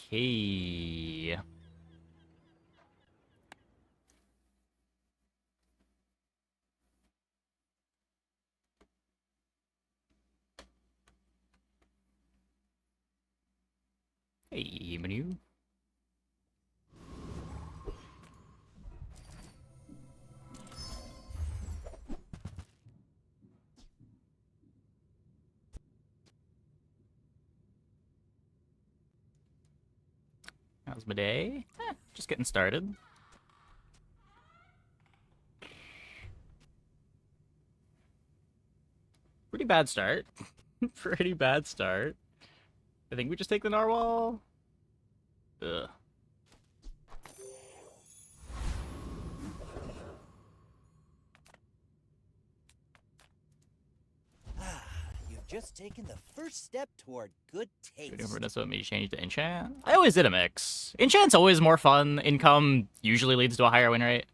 Okay. Hey, menu. How's my day? Just getting started. Pretty bad start. Pretty bad start. I think we just take the narwhal. Ugh. You've just taken the first step toward good taste. Waiting for Vanessa me to change to enchant. I always did a mix. Enchant's always more fun. Income usually leads to a higher win rate.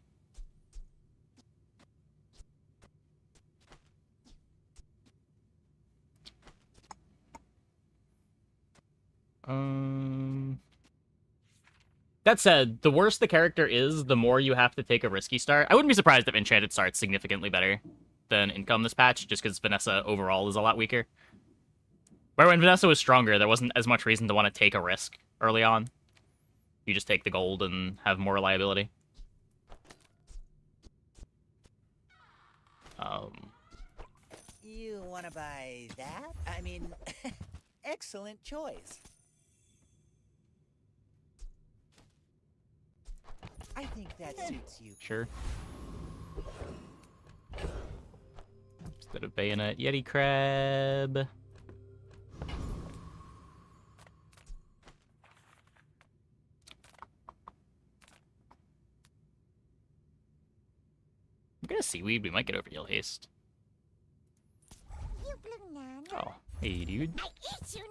That said, the worse the character is, the more you have to take a risky start. I wouldn't be surprised if Enchanted starts significantly better than Income this patch, just because Vanessa overall is a lot weaker. Where when Vanessa was stronger, there wasn't as much reason to want to take a risk early on. You just take the gold and have more reliability. You want to buy that? I mean, excellent choice. I think that suits you. Sure. Instead of Bayonet, Yeti Crab. I'm gonna seaweed. We might get over heal haste. You blue nana. Oh, hey, dude. I eat you now.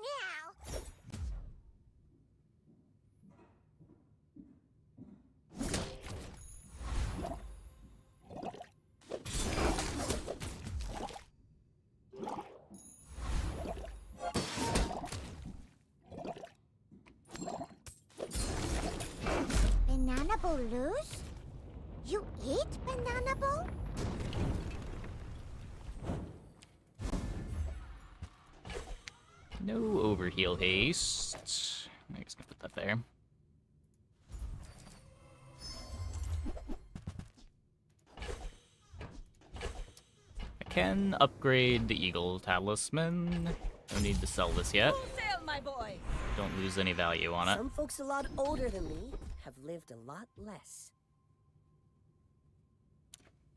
Banana bowl lose? You eat banana bowl? No overheal haste. I'm just gonna put that there. I can upgrade the Eagle Talisman. No need to sell this yet. Full sail, my boy. Don't lose any value on it. Some folks a lot older than me have lived a lot less.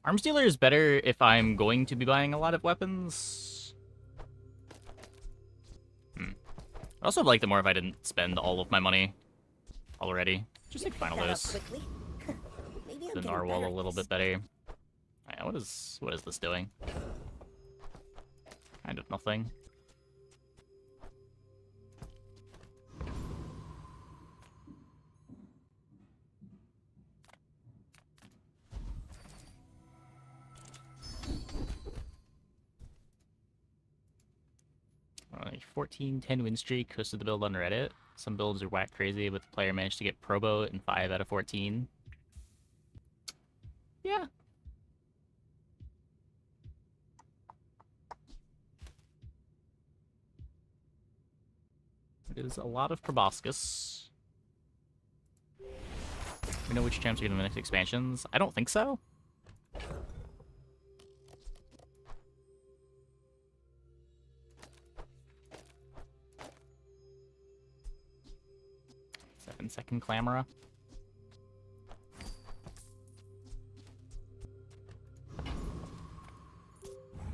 Arms dealer is better if I'm going to be buying a lot of weapons. I'd also like it more if I didn't spend all of my money already. Just like final dose. The narwhal a little bit better. Yeah, what is this doing? Kind of nothing. Like 14-10 win streak, hosted the build on Reddit. Some builds are whack crazy, but the player managed to get Pro Boat in 5 out of 14. Yeah. It is a lot of proboscis. We know which champs are getting the next expansions. I don't think so. Second Clamora.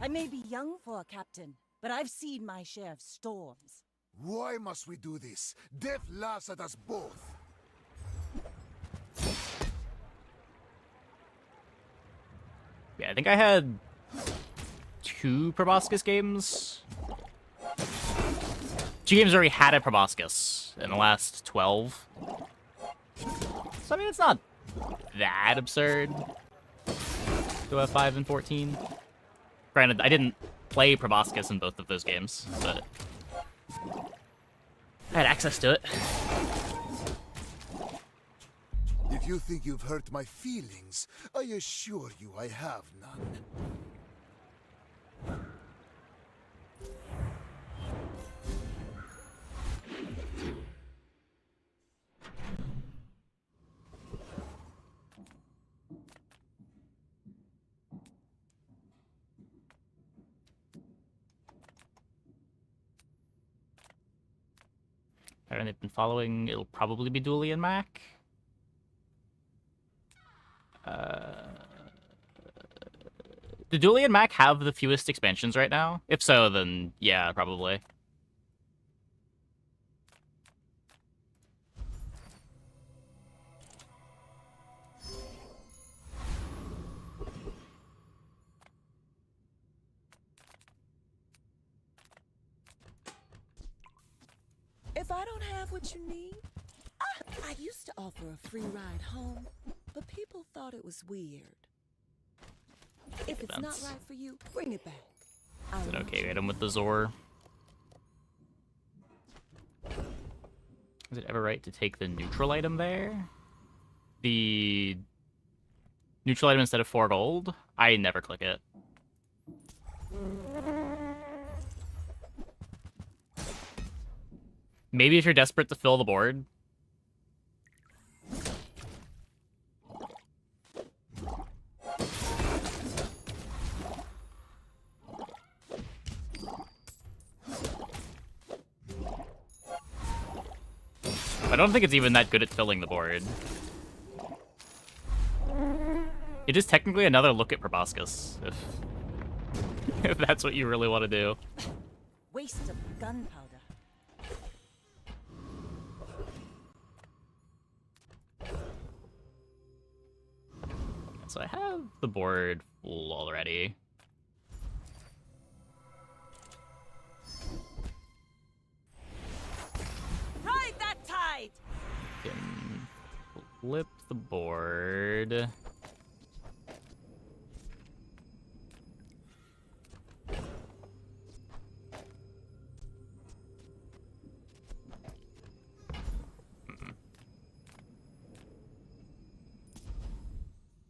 I may be young for a captain, but I've seen my share of storms. Why must we do this? Death laughs at us both. Yeah, I think I had 2 proboscis games. 2 games already had a proboscis in the last 12. So, I mean, it's not that absurd to have 5 and 14. Granted, I didn't play proboscis in both of those games, but I had access to it. If you think you've hurt my feelings, I assure you I have none. Pattern they've been following, it'll probably be Dooley and Mac. Do Dooley and Mac have the fewest expansions right now? If so, then yeah, probably. If I don't have what you need, I used to offer a free ride home, but people thought it was weird. If it's not right for you, bring it back. Is it okay to hit him with the Zor? Is it ever right to take the neutral item there? The neutral item instead of 4 gold? I never click it. Maybe if you're desperate to fill the board. I don't think it's even that good at filling the board. It is technically another look at Proboscis, if that's what you really want to do. Waste of gunpowder. So I have the board full already. Ride that tide! Can flip the board.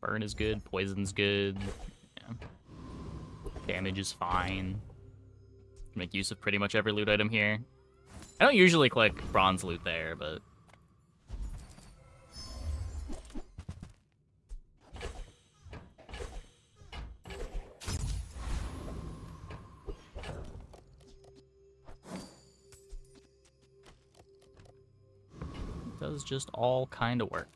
Burn is good, poison's good. Yeah. Damage is fine. Make use of pretty much every loot item here. I don't usually click bronze loot there, but it does just all kind of work.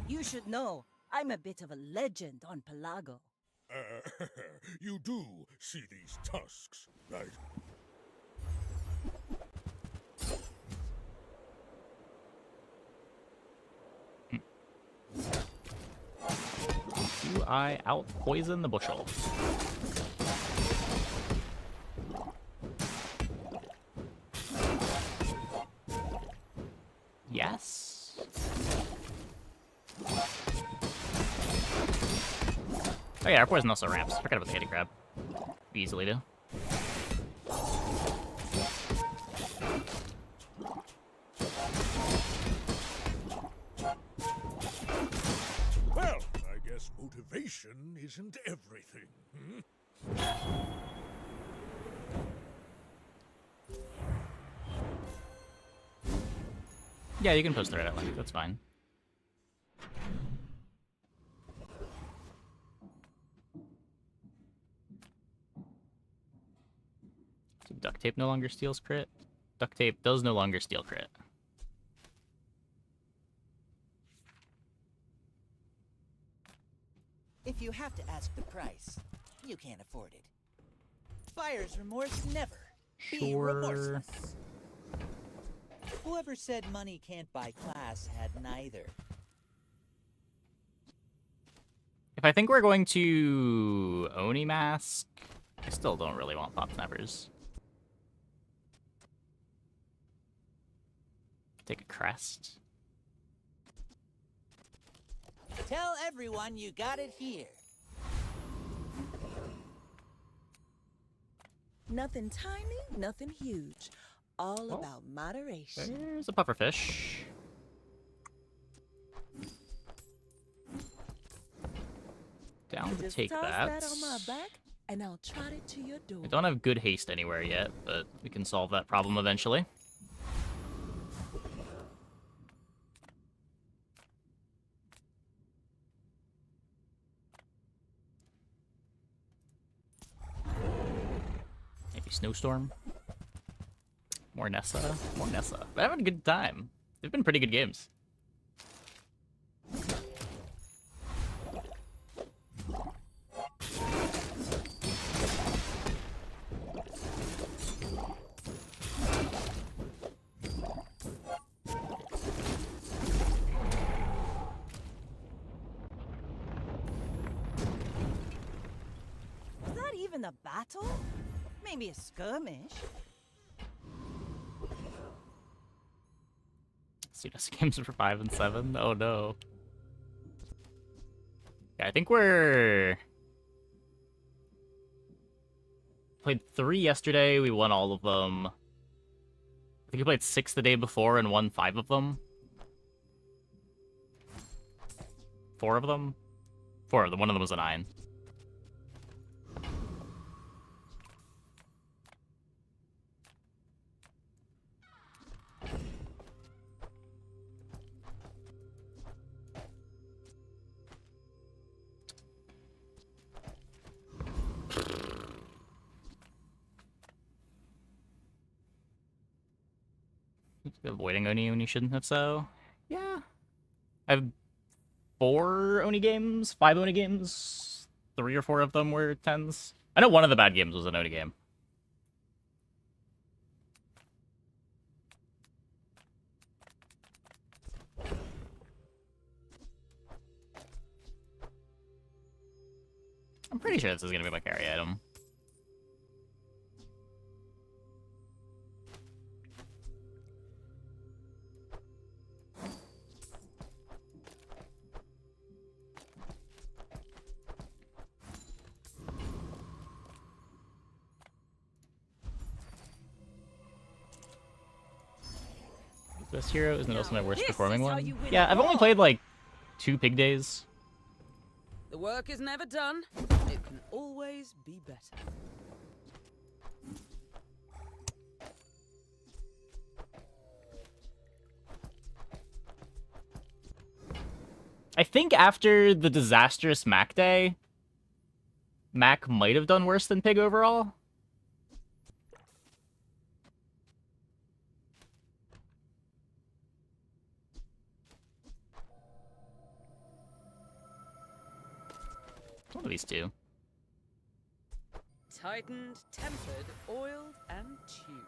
You should know, I'm a bit of a legend on Pelago. You do see these tusks, right? Do I out poison the bushel? Yes. Oh yeah, our poison also ramps. Forgot about the Kitty Crab. Easily do. Well, I guess motivation isn't everything. Yeah, you can post the red at length. That's fine. So duct tape no longer steals crit. Duct tape does no longer steal crit. If you have to ask the price, you can't afford it. Buyer's remorse never. Be Sure. remorseless. Whoever said money can't buy class had neither. If I think we're going to Oni Mask, I still don't really want Pop Snappers. Take a crest. Tell everyone you got it here. Nothing tiny, nothing huge. All Oh. about moderation. There's a pufferfish. Down to Just take toss that. that on my back, and I'll trot it to your door. We don't have good haste anywhere yet, but we can solve that problem eventually. Maybe snowstorm. More Nessa. More Nessa. We're having a good time. They've been pretty good games. Is that even a battle? Maybe a skirmish. Students games for 5 and 7. Oh no. Yeah, I think we're played 3 yesterday. We won all of them. I think we played 6 the day before and won 5 of them. 4 of them. 4 of them. One of them was a 9. Avoiding Oni when you shouldn't have so. Yeah. I have 4 Oni games, 5 Oni games. 3 or 4 of them were 10s. I know one of the bad games was an Oni game. I'm pretty sure this is going to be my carry item. Best hero isn't also my worst This performing is how one. you win Yeah, a I've only war. played like 2 pig days. The work is never done. It can always be better. I think after the disastrous Mac day, Mac might have done worse than Pig overall. One of these two. Tightened, tempered, oiled, and tuned.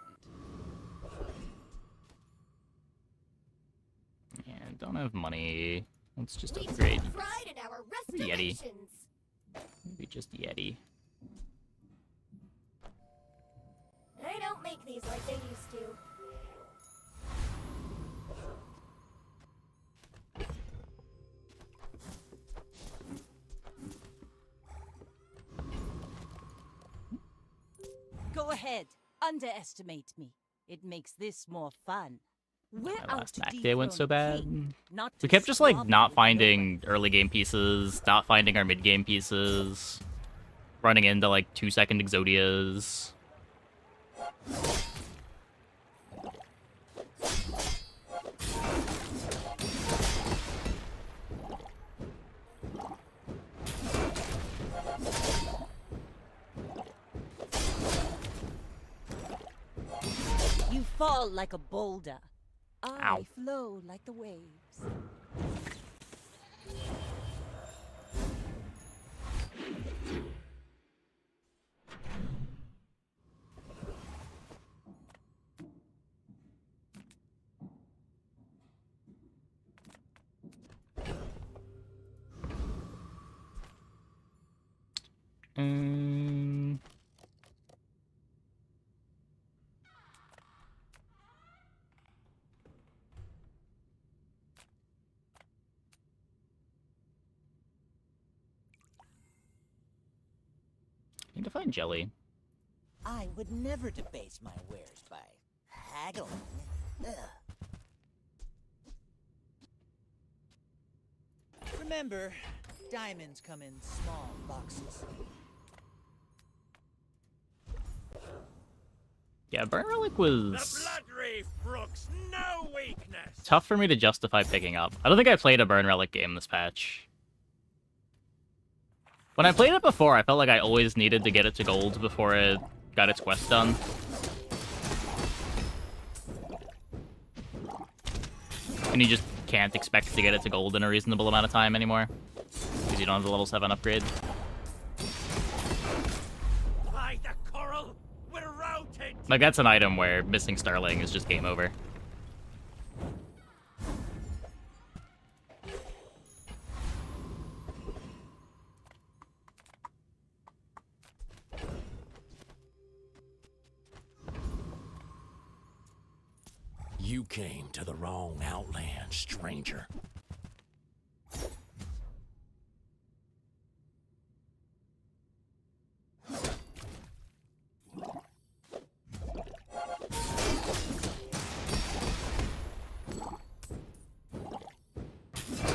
Yeah, don't have money. Let's just upgrade. Pride in our Yeti. restorations. Maybe just Yeti. They don't make these like they used to. Go ahead. Underestimate me. It makes this more fun. We're My out last to Mac day went so dethrone the bad. king, not We to kept just like squabble not with finding early game pieces, not finding our mid game pieces, running into like 2-second Exodias. nobody. You fall like a boulder. I Ow. flow like the waves. Um, need to find jelly. I would never debase my wares by haggling. Ugh. Remember, diamonds come in small boxes. Yeah, Burn Relic was The Blood Reef brooks no weakness. tough for me to justify picking up. I don't think I played a Burn Relic game this patch. When I played it before, I felt like I always needed to get it to gold before it got its quest done. And you just can't expect to get it to gold in a reasonable amount of time anymore. Because you don't have the level 7 upgrade. By the coral, we're routed. Like, that's an item where missing Starling is just game over. You came to the wrong outland, stranger.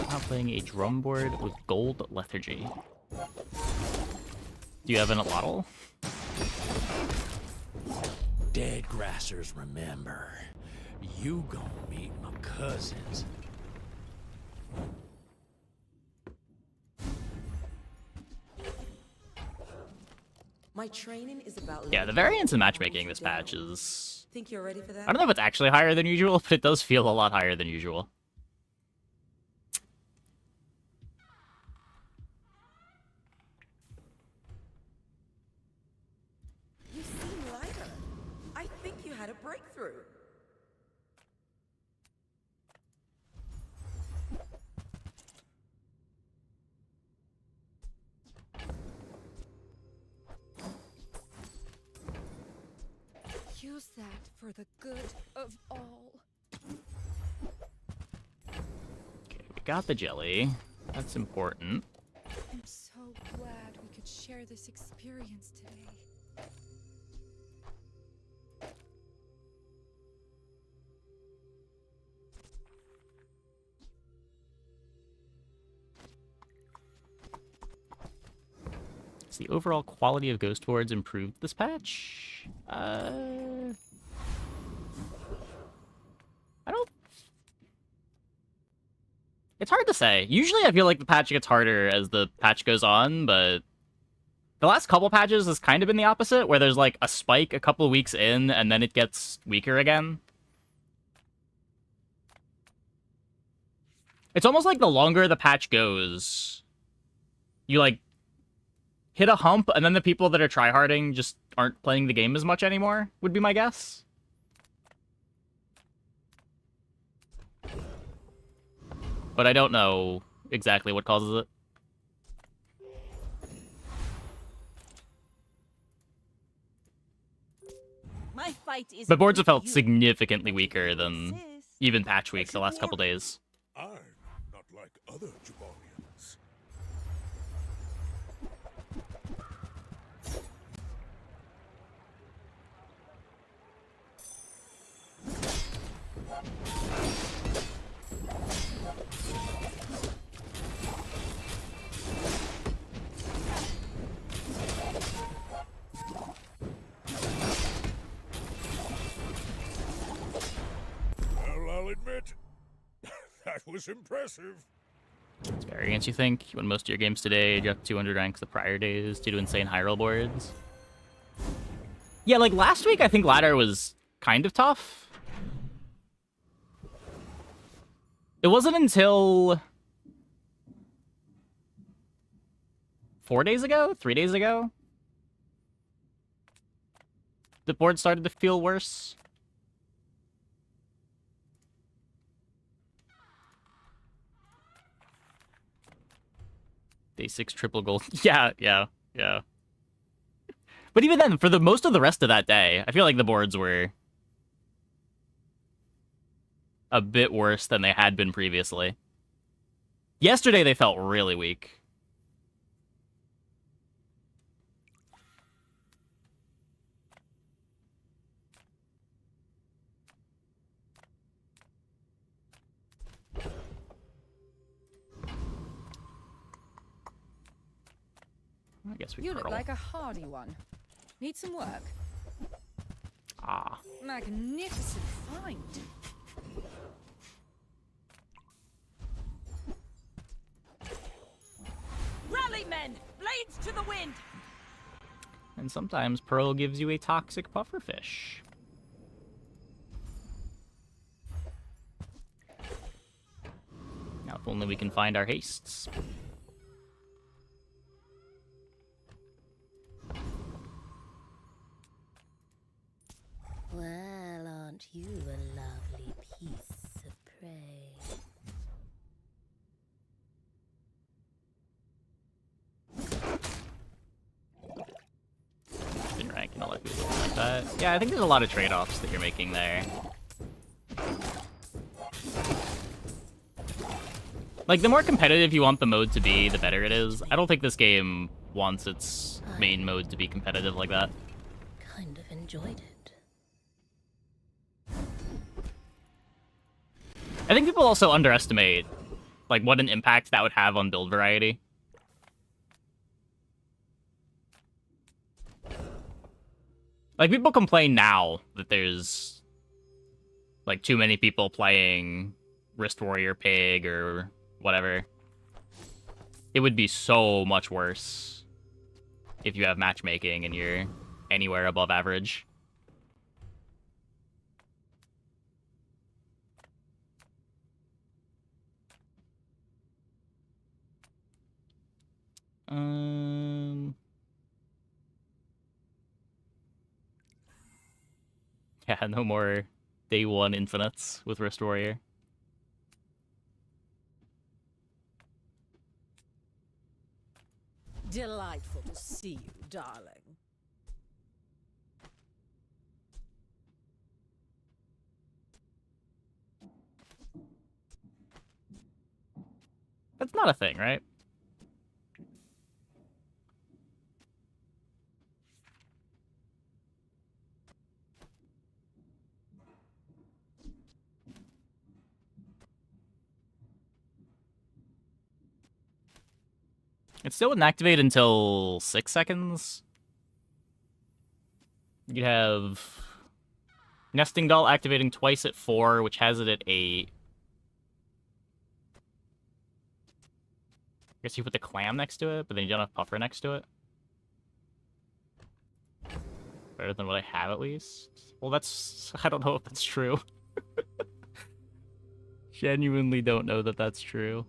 Now playing a drum board with gold lethargy. Do you have an allottal? Dead grassers remember. You gon' meet my cousins. My training is about. Yeah, the variance in matchmaking this patch is... Think you're ready for that? I don't know if it's actually higher than usual, but it does feel a lot higher than usual. You seem lighter. I think you had a breakthrough. Use that for the good of all. Okay, we got the jelly. That's important. I'm so glad we could share this experience today. Has the overall quality of ghost boards improved this patch? I don't... It's hard to say. Usually I feel like the patch gets harder as the patch goes on, but the last couple patches has kind of been the opposite, where there's like a spike a couple weeks in, and then it gets weaker again. It's almost like the longer the patch goes, you like hit a hump, and then the people that are tryharding just aren't playing the game as much anymore, would be my guess. But I don't know exactly what causes it. My fight is. But boards have felt significantly weaker than even patch week the last couple days. I'm not like other Jabarians. Well, I'll admit, that was impressive. It's variance, you think? You won most of your games today, you up 200 ranks the prior days due to insane high roll boards. Yeah, like last week, I think ladder was kind of tough. It wasn't until 4 days ago? 3 days ago? The board started to feel worse. Day 6 triple gold. Yeah. But even then, for the most of the rest of that day, I feel like the boards were a bit worse than they had been previously. Yesterday, they felt really weak. I guess we You look curl. like a hardy one. Need some work? Ah. Magnificent find. Rally, men! Blades to the wind! And sometimes Pearl gives you a toxic pufferfish. Now, if only we can find our hastes. Well, aren't you a lovely piece of prey? Been ranking a lot of people like that. Yeah, I think there's a lot of trade-offs that you're making there. Like, the more competitive you want the mode to be, the better it is. I don't think this game wants its main mode to be competitive like that. Kind of enjoyed it. I think people also underestimate, like, what an impact that would have on build variety. Like, people complain now that there's, like, too many people playing Wrist Warrior Pig or whatever. It would be so much worse if you have matchmaking and you're anywhere above average. Yeah, no more day one infinites with Wrist Warrior. Delightful to see you, darling. That's not a thing, right? It still wouldn't activate until 6 seconds. You'd have Nesting Doll activating twice at 4, which has it at 8. I guess you put the clam next to it, but then you don't have Puffer next to it. Better than what I have, at least. Well, that's... I don't know if that's true. Genuinely don't know that that's true.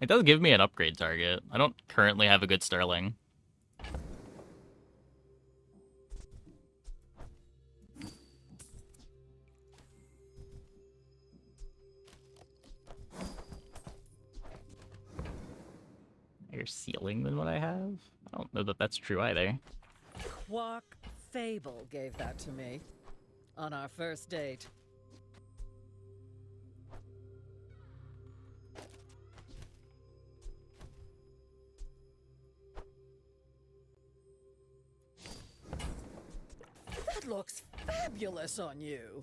It does give me an upgrade target. I don't currently have a good Sterling. Higher ceiling than what I have? I don't know that that's true either. Quark Fable gave that to me on our first date. That looks fabulous on you.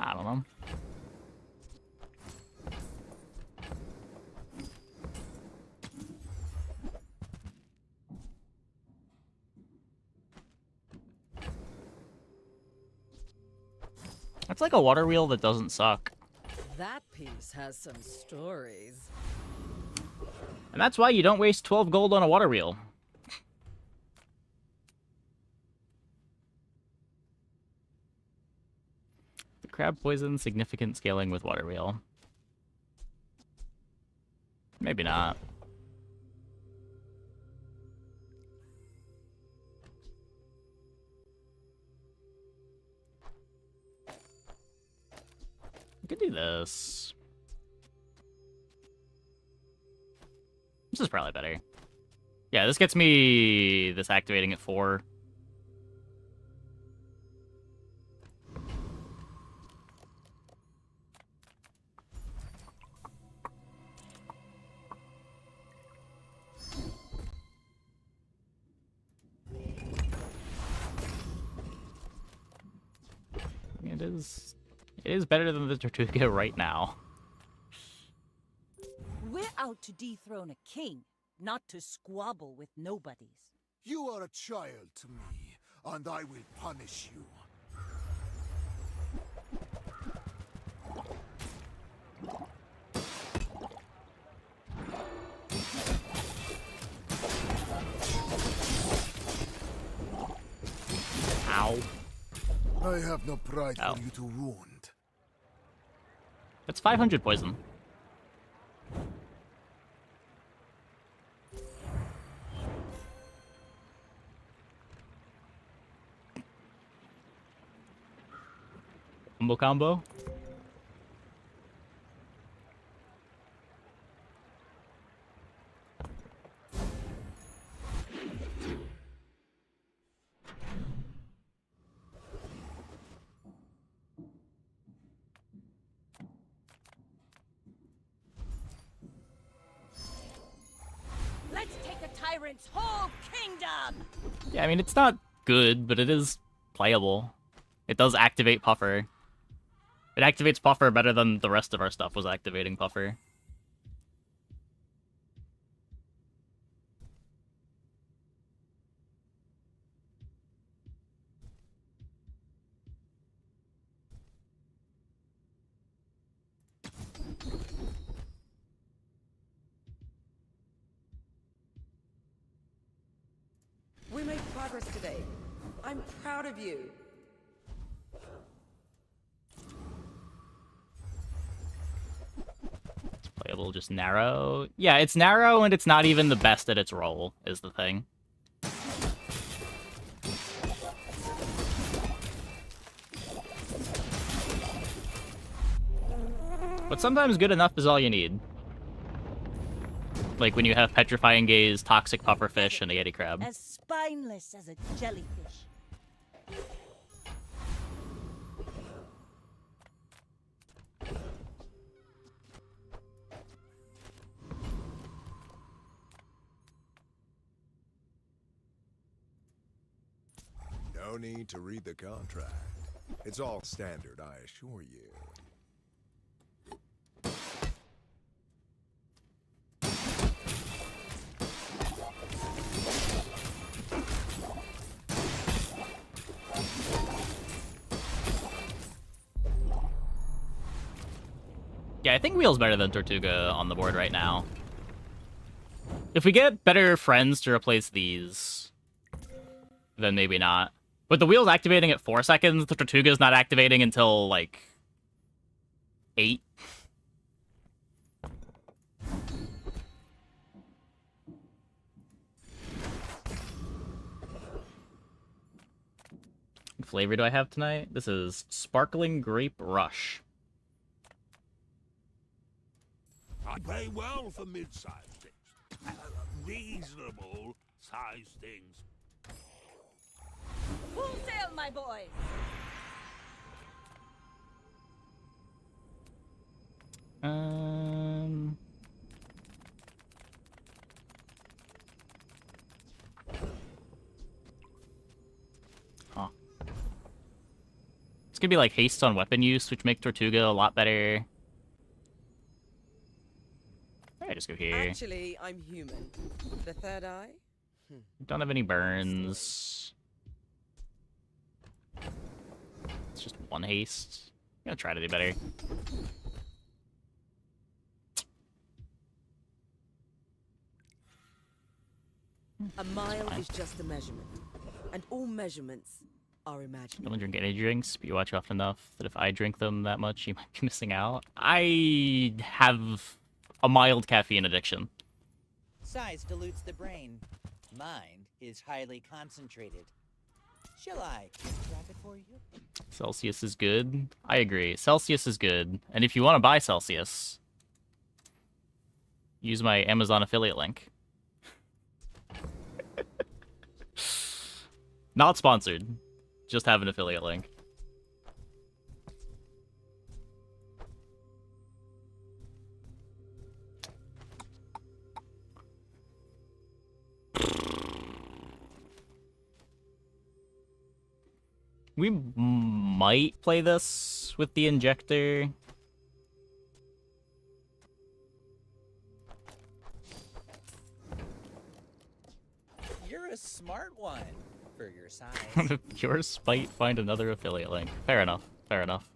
I don't know. It's like a water wheel that doesn't suck. That piece has some stories. And that's why you don't waste 12 gold on a water wheel. The crab poison, significant scaling with water wheel. Maybe not. We could do this. This is probably better. Yeah, this gets me this activating at 4. It is better than the Tortuga right now. We're out to dethrone a king, not to squabble with nobodies. You are a child to me, and I will punish you. Ow. I have no pride Ow. for you to wound. That's 500 poison. Combo. Let's take the tyrant's whole kingdom! Yeah, I mean, it's not good, but it is playable. It does activate Puffer. It activates Puffer better than the rest of our stuff was activating Puffer. We made progress today. I'm proud of you. It's playable, just narrow. Yeah, it's narrow, and it's not even the best at its role, is the thing. But sometimes good enough is all you need. Like when you have Petrifying Gaze, Toxic Pufferfish, and a Yeti Crab. As spineless as a jellyfish. No need to read the contract. It's all standard, I assure you. Yeah, I think Wheel's better than Tortuga on the board right now. If we get better friends to replace these, then maybe not. But the Wheel's activating at 4 seconds, the Tortuga's not activating until, like, 8. What flavor do I have tonight? This is Sparkling Grape Rush. I pay well for mid-sized things. Reasonable sized things. Full sail, my boys! Huh. It's gonna be like haste on weapon use, which make Tortuga a lot better. I just go here. Actually, I'm human. The third eye? Don't have any burns. It's just 1 haste. I'm gonna try to do better. A mile is just a measurement, and all measurements are imaginary. Don't drink energy drinks, but you watch often enough that if I drink them that much, you might be missing out. I have a mild caffeine addiction. Size dilutes the brain. Mind is highly concentrated. Shall I grab it for you? Celsius is good. I agree. Celsius is good. And if you want to buy Celsius, use my Amazon affiliate link. Not sponsored. Just have an affiliate link. We might play this with the injector. You're a smart one for your size. Pure spite, find another affiliate link. Fair enough. Fair enough.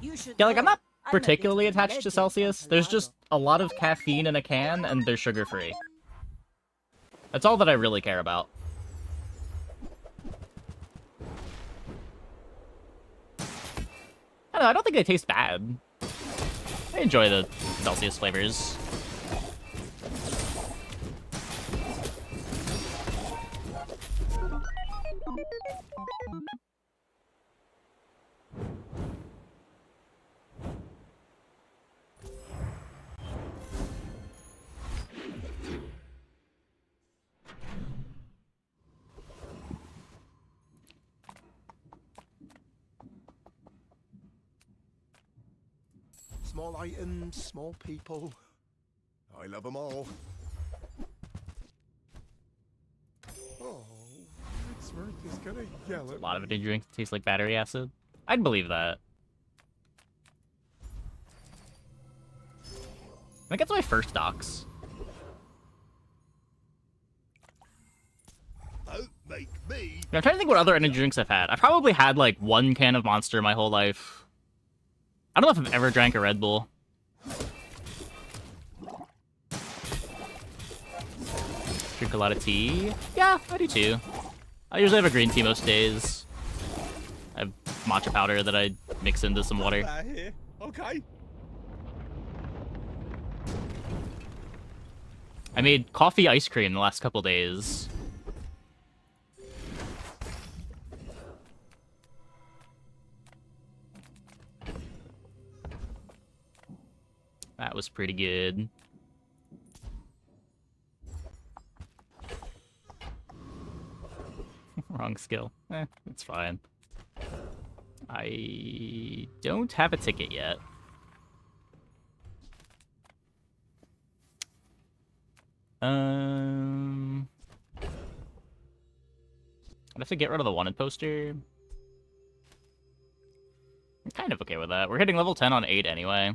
You should Yeah, like, I'm know. not I'm a particularly bit of a attached to legend Celsius. from There's Pelago. just a lot of caffeine in a can, and they're sugar-free. That's all that I really care about. I don't know, I don't think they taste bad. I enjoy the Celsius flavors. Small items, small people. I love them all. Oh, Smurf is gonna yell A at lot of me. energy drinks taste like battery acid. I'd believe that. I think that's my first docs. Don't make me. I'm trying to think what other energy drinks I've had. I probably had like one can of Monster my whole life. I don't know if I've ever drank a Red Bull. Drink a lot of tea. Yeah, I do too. I usually have a green tea most days. I have matcha powder that I mix into some water. Here. Okay. I made coffee ice cream the last couple days. That was pretty good. Wrong skill. It's fine. I don't have a ticket yet. I'd have to get rid of the wanted poster. I'm kind of okay with that. We're hitting level 10 on 8 anyway.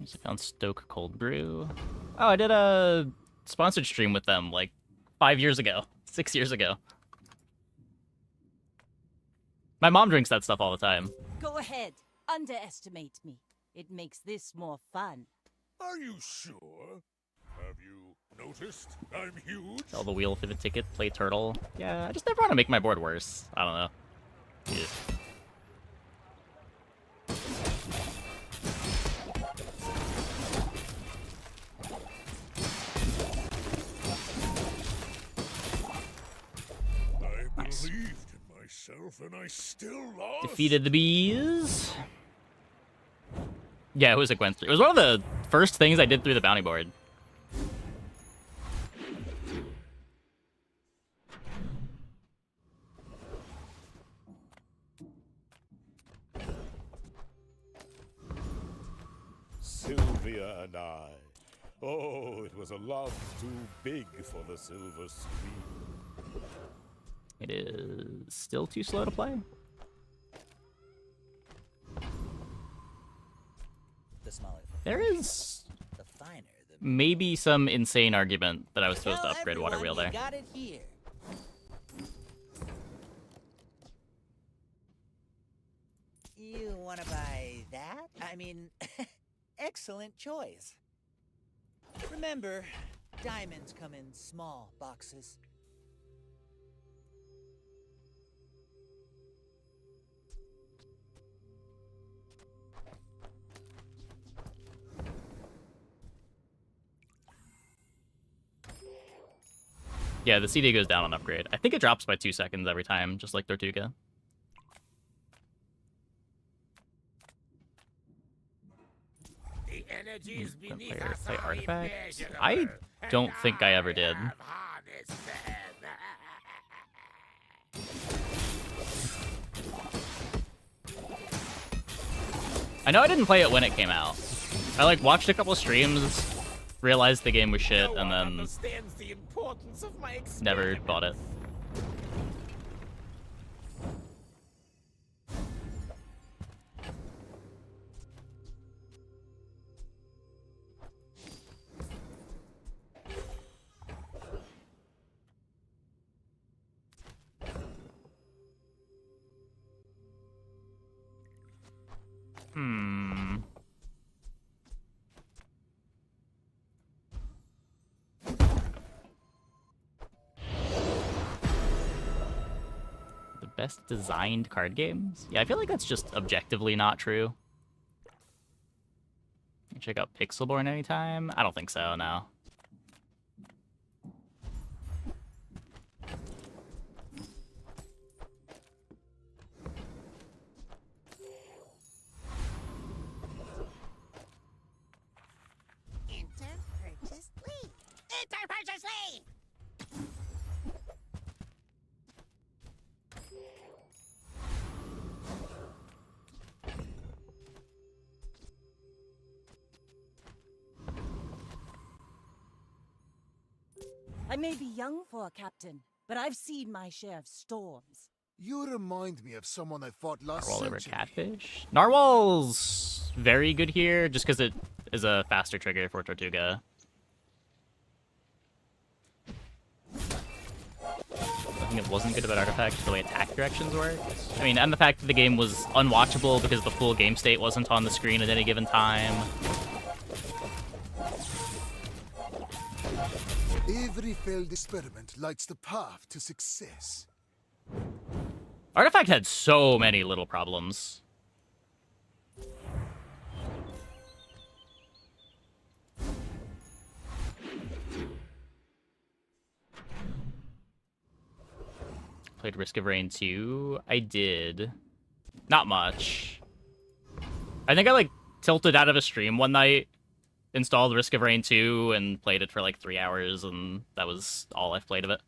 I found Stoke Cold Brew. Oh, I did a sponsored stream with them like 5 years ago, 6 years ago. My mom drinks that stuff all the time. Go ahead. Underestimate me. It makes this more fun. Are you sure? Have you noticed I'm huge? Sell the wheel for the ticket, play turtle. Yeah, I just never want to make my board worse. I don't know. Yeah. I Nice. believed in myself and I still lost. Defeated the bees. Yeah, it was a Gwen 3. It was one of the first things I did through the bounty board. Sylvia and I. Oh, it was a love too big for the silver screen. It is still too slow to play. The smaller There is the maybe some insane argument that I was supposed to Tell upgrade water wheel everyone there. you got it here. You want to buy that? I mean, excellent choice. Remember, diamonds come in small boxes. Yeah, the CD goes down on upgrade. I think it drops by 2 seconds every time, just like Tortuga. The energies beneath Player us play are artifact? immeasurable, I don't and think I ever did. have harnessed them. I know I didn't play it when it came out. I like watched a couple streams, realized the game was shit, No and one then understands the importance of my never bought it. Hmm. The best designed card games? Yeah, I feel like that's just objectively not true. Check out Pixelborn anytime? I don't think so, no. Enter purchase lead. Enter purchase lead! I may be young for a captain, but I've seen my share of storms. You remind me of someone I fought last Narwhal over century. Catfish? Narwhal's very good here, just because it is a faster trigger for Tortuga. I think it wasn't good about Artifact, the way attack directions worked. I mean, and the fact that the game was unwatchable because the full game state wasn't on the screen at any given time. Every failed experiment lights the path to success. Artifact had so many little problems. Played Risk of Rain 2. I did. Not much. I think I, like, tilted out of a stream one night, installed Risk of Rain 2, and played it for, like, 3 hours, and that was all I've played of it.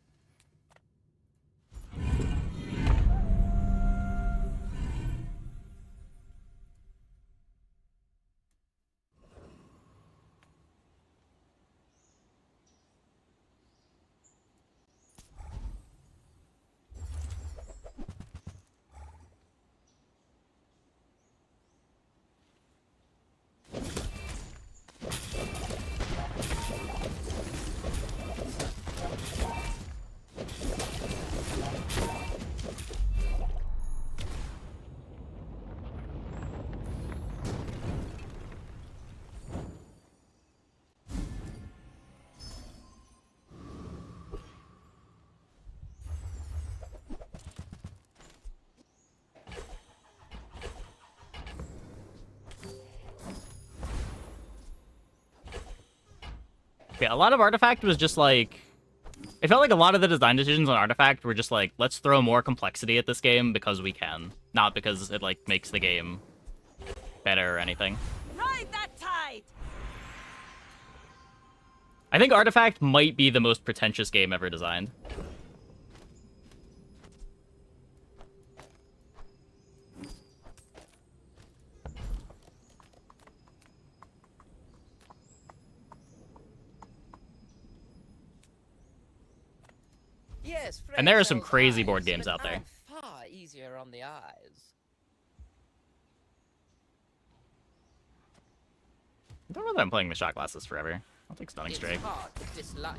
Yeah, a lot of Artifact was just like... It felt like a lot of the design decisions on Artifact were just like, let's throw more complexity at this game because we can. Not because it, like, makes the game better or anything. Ride that tide! I think Artifact might be the most pretentious game ever designed. Yes, And there are some Fred crazy sells board eyes, games but out there. I'm far easier on the eyes. I don't know that I'm playing the shot glasses forever. I'll take Stunning Strike.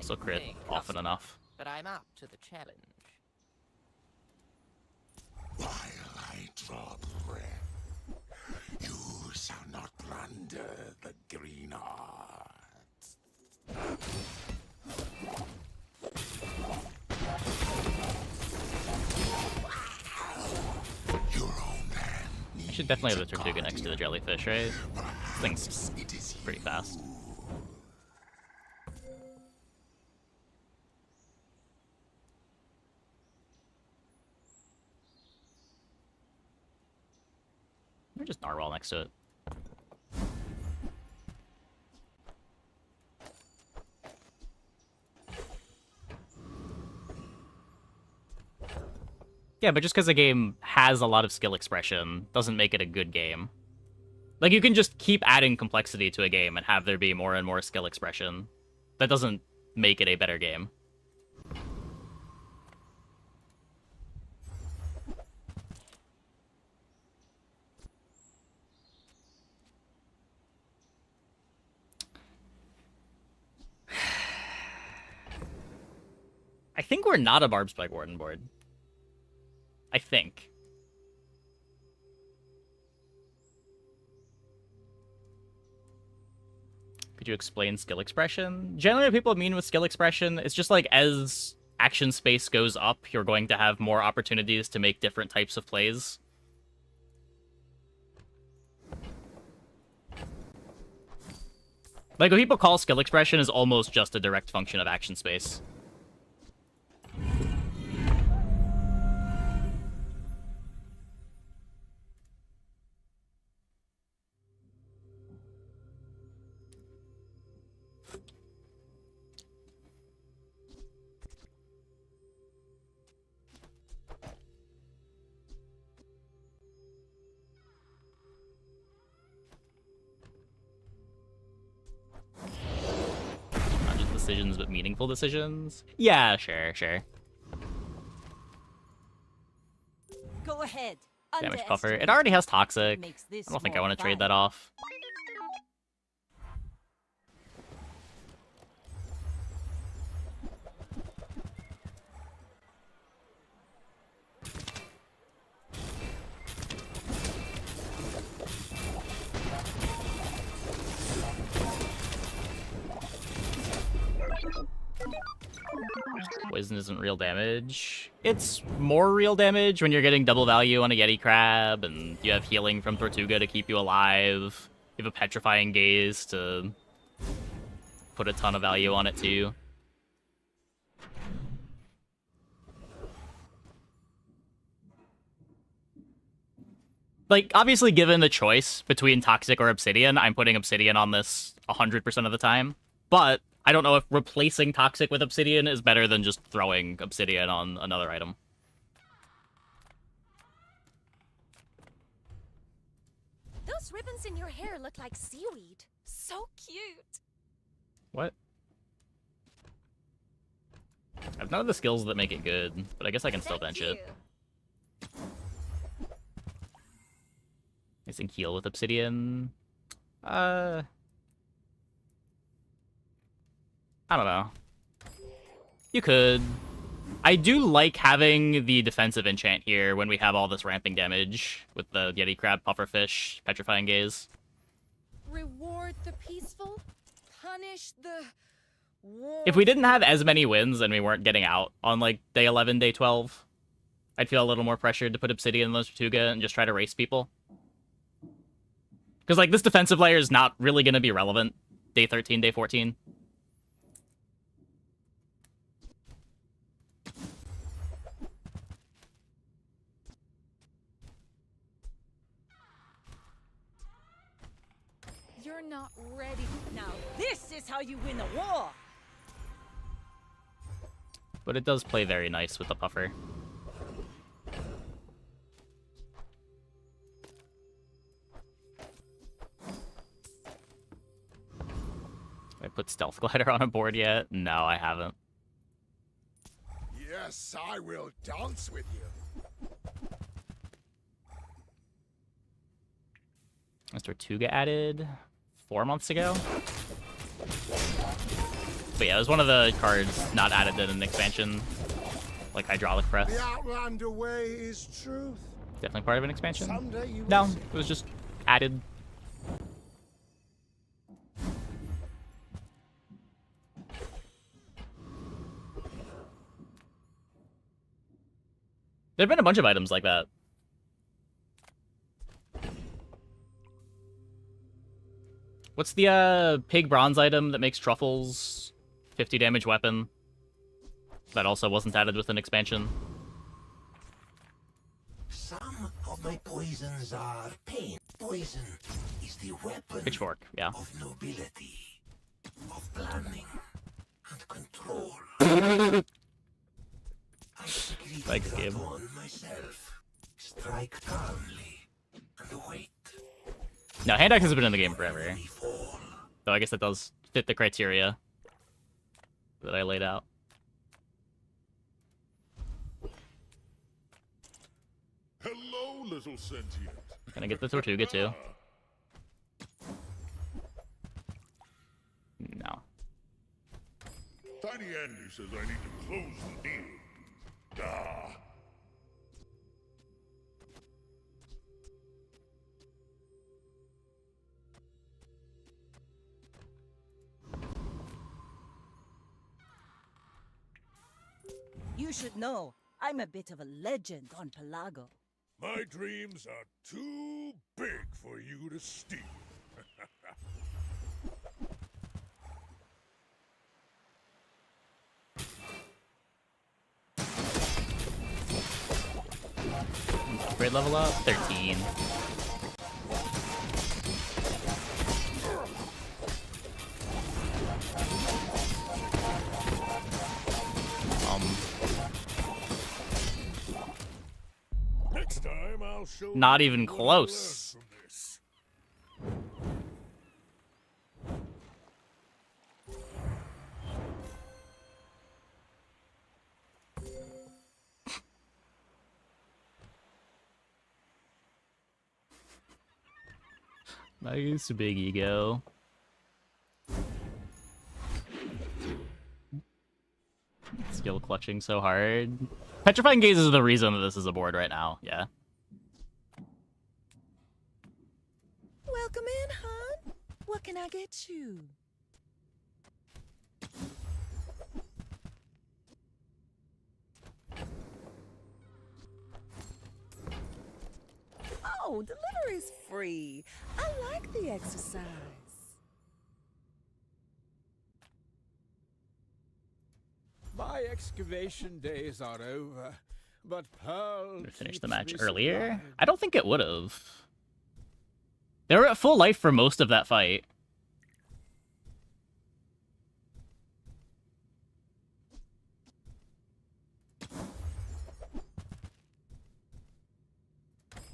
So crit often enough. But I'm up to the challenge. While I draw breath, you shall not plunder the green hearts. Your own hand You should definitely have the Tortuga next to the Jellyfish, right? This thing's pretty fast. Or just Narwhal next to it. Yeah, but just because a game has a lot of skill expression doesn't make it a good game. Like, you can just keep adding complexity to a game and have there be more and more skill expression. That doesn't make it a better game. I think we're not a Barbed Spike Warden board. I think. Could you explain skill expression? Generally, what people mean with skill expression, it's just like as action space goes up, you're going to have more opportunities to make different types of plays. Like, what people call skill expression is almost just a direct function of action space. Not just decisions, but meaningful decisions. Yeah, sure. Go ahead. Damage buffer. It already has Toxic. Makes this I don't think I more want to trade fun. that off. Poison isn't real damage. It's more real damage when you're getting double value on a Yeti Crab, and you have healing from Tortuga to keep you alive. You have a Petrifying Gaze to put a ton of value on it too. Like, obviously given the choice between Toxic or Obsidian, I'm putting Obsidian on this 100% of the time. But I don't know if replacing Toxic with Obsidian is better than just throwing Obsidian on another item. Those ribbons in your hair look like seaweed. So cute. What? I have none of the skills that make it good, but I guess I can still bench it. I think heal with Obsidian. I don't know. You could. I do like having the defensive enchant here when we have all this ramping damage with the Yeti Crab, Pufferfish, Petrifying Gaze. Reward the peaceful, punish the war. If we didn't have as many wins and we weren't getting out on, like, day 11, day 12, I'd feel a little more pressured to put Obsidian in the Tortuga and just try to race people. Because, like, this defensive layer is not really going to be relevant day 13, day 14. You're not ready. Now this is how you win a war. But it does play very nice with the Puffer. I put Stealth Glider on a board yet? No, I haven't. Yes, I will dance with you. Was Tortuga added 4 months ago? But yeah, it was one of the cards not added in an expansion, like hydraulic press. The Outlander way is truth. Definitely part of an expansion. Someday you will No, see. it was just added. There've been a bunch of items like that. What's the pig bronze item that makes truffles? 50 damage weapon. That also wasn't added with an expansion. Some of my poisons are pain. Poison is the weapon Pitchfork, yeah. of nobility, of planning, and control. I secretly Thanks, Gabe. on myself. Strike calmly and wait. No, hand axe has been in the game forever. So I guess that does fit the criteria that I laid out. Hello, little sentient. Can I get the Tortuga too? No. Tiny Andy says I need to close the deal. Ah. You should know, I'm a bit of a legend on Pelago. My dreams are too big for you to steal. Grade level up? 13. Next time I'll show Not you even what I close. learned from this. Nice big ego. Skill clutching so hard. Petrifying Gaze is the reason that this is a board right now, yeah. Welcome in, hon. What can I get you? Oh, delivery's free. I like the exercise. My excavation days are over, but Pearl We finished keeps the match me earlier. supplied. I don't think it would have. They were at full life for most of that fight.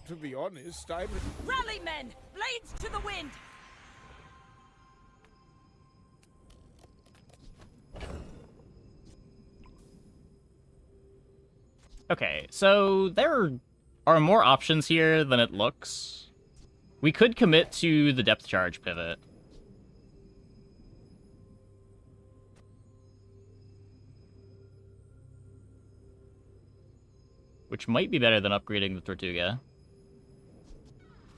To be honest, I'm... Rally, men! Blades to the wind! Okay, so there are more options here than it looks. We could commit to the depth charge pivot. Which might be better than upgrading the Tortuga.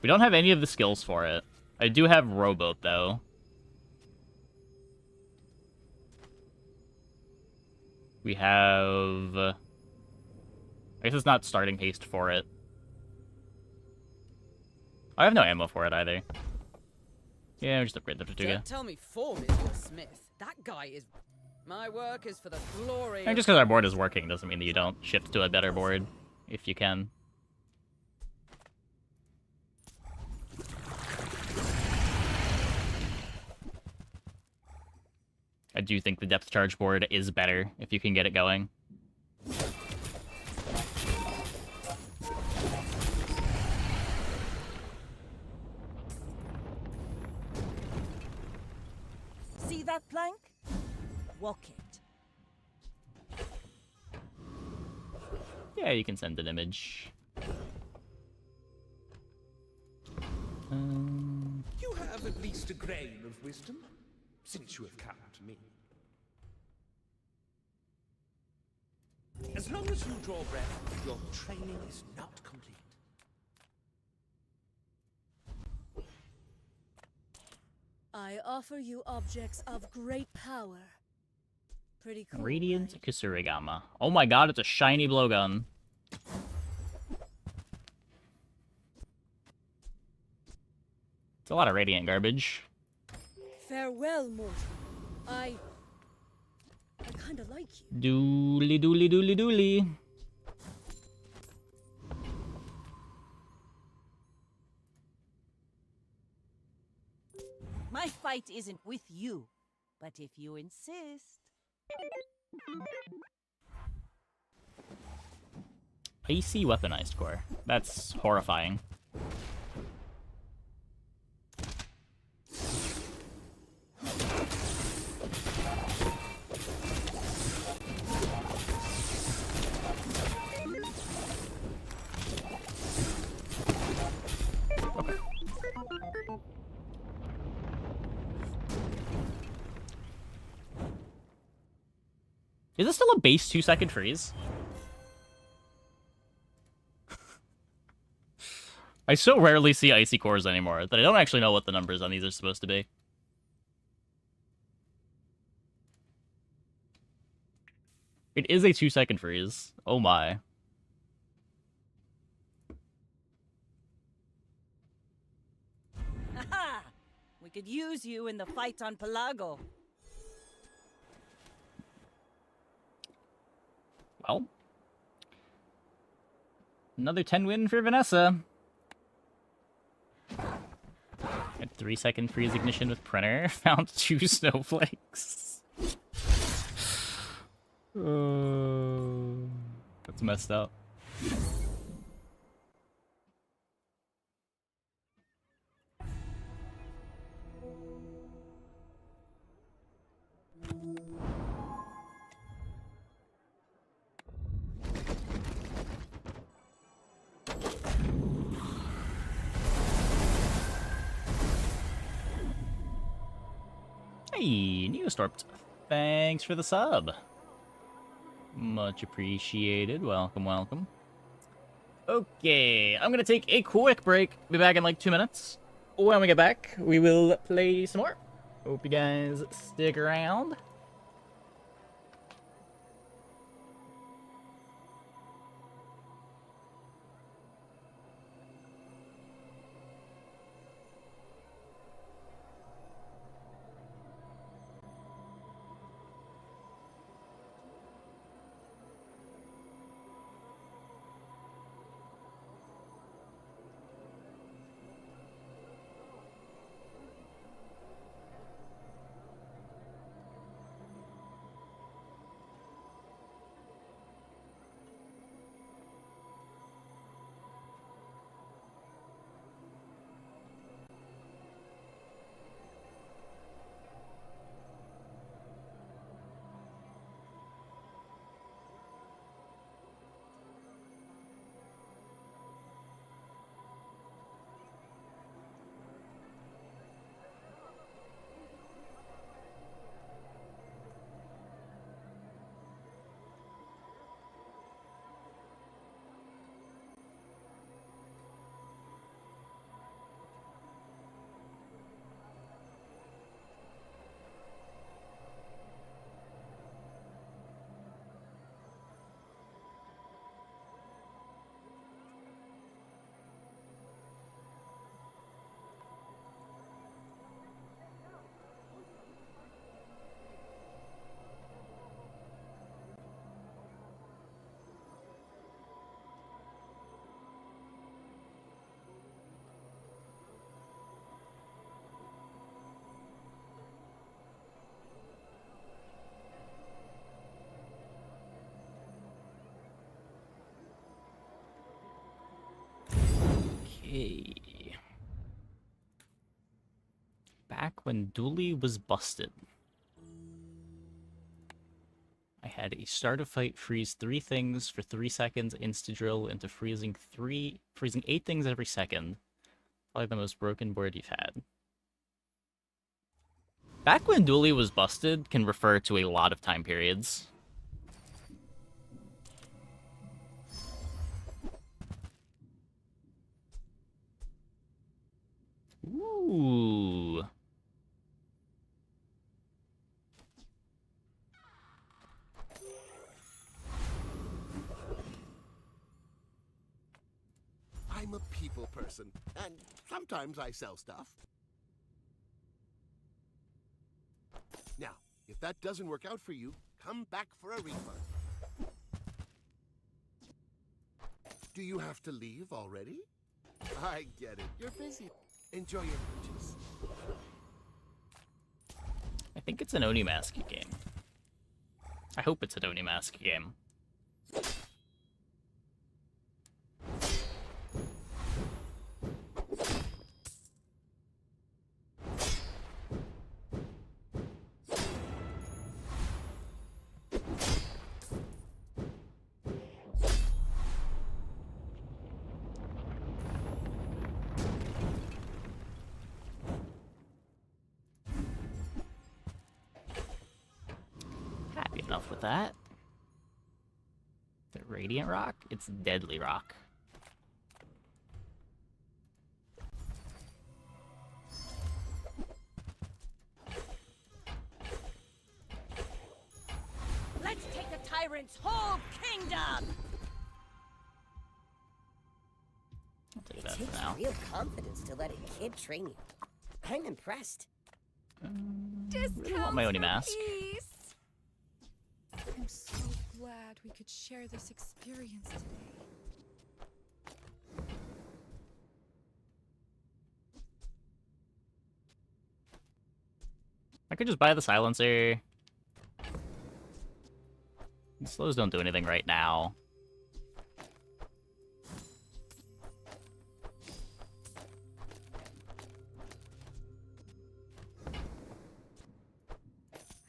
We don't have any of the skills for it. I do have Rowboat, though. We have... I guess it's not starting haste for it. I have no ammo for it either. Yeah, we'll just upgrade the Tortuga. Don't tell me form is your smith. That guy is... My work is for the glory And just because our board is working doesn't mean that you don't shift to a better board, if you can. I do think the depth charge board is better if you can get it going. See that plank? Walk it. Yeah, you can send an image. You have at least a grain of wisdom, since you have come to me. As long as you draw breath, your training is not complete. I offer you objects of great power. Pretty cool. Radiant right? Kusurigama. Oh my god, it's a shiny blowgun. It's a lot of radiant garbage. Farewell, mortal. I kinda like you. Dooley dooley dooley dooley. My fight isn't with you, but if you insist. Icy weaponized core. That's horrifying. Is this still a base 2-second freeze? I so rarely see icy cores anymore that I don't actually know what the numbers on these are supposed to be. It is a 2-second freeze. Oh my. Haha! We could use you in the fight on Pelago. Well. Another 10 win for Vanessa. At 3-second freeze ignition with printer. Found 2 snowflakes. That's messed up. Hey, Neostorped. Thanks for the sub. Much appreciated. Welcome, welcome. Okay, I'm gonna take a quick break. Be back in like 2 minutes. When we get back, we will play some more. Hope you guys stick around. Okay. Back when Dooley was busted, I had a start a fight freeze 3 things for 3 seconds, insta-drill into freezing 8 things every second. Probably the most broken board you've had. Back when Dooley was busted can refer to a lot of time periods. Ooh. I'm a people person, and sometimes I sell stuff. Now, if that doesn't work out for you, come back for a refund. Do you have to leave already? I get it. You're busy. Enjoy your purchase. I think it's an Oni Mask game. I hope it's an Oni Mask game. Happy enough with that. The Radiant Rock? It's Deadly Rock. Let's take the tyrant's whole kingdom! I'll take It that takes for now. real confidence to let a kid train you. I'm impressed. Really want my Oni Mask. I'm so glad we could share this experience today. I could just buy the silencer. The slows don't do anything right now.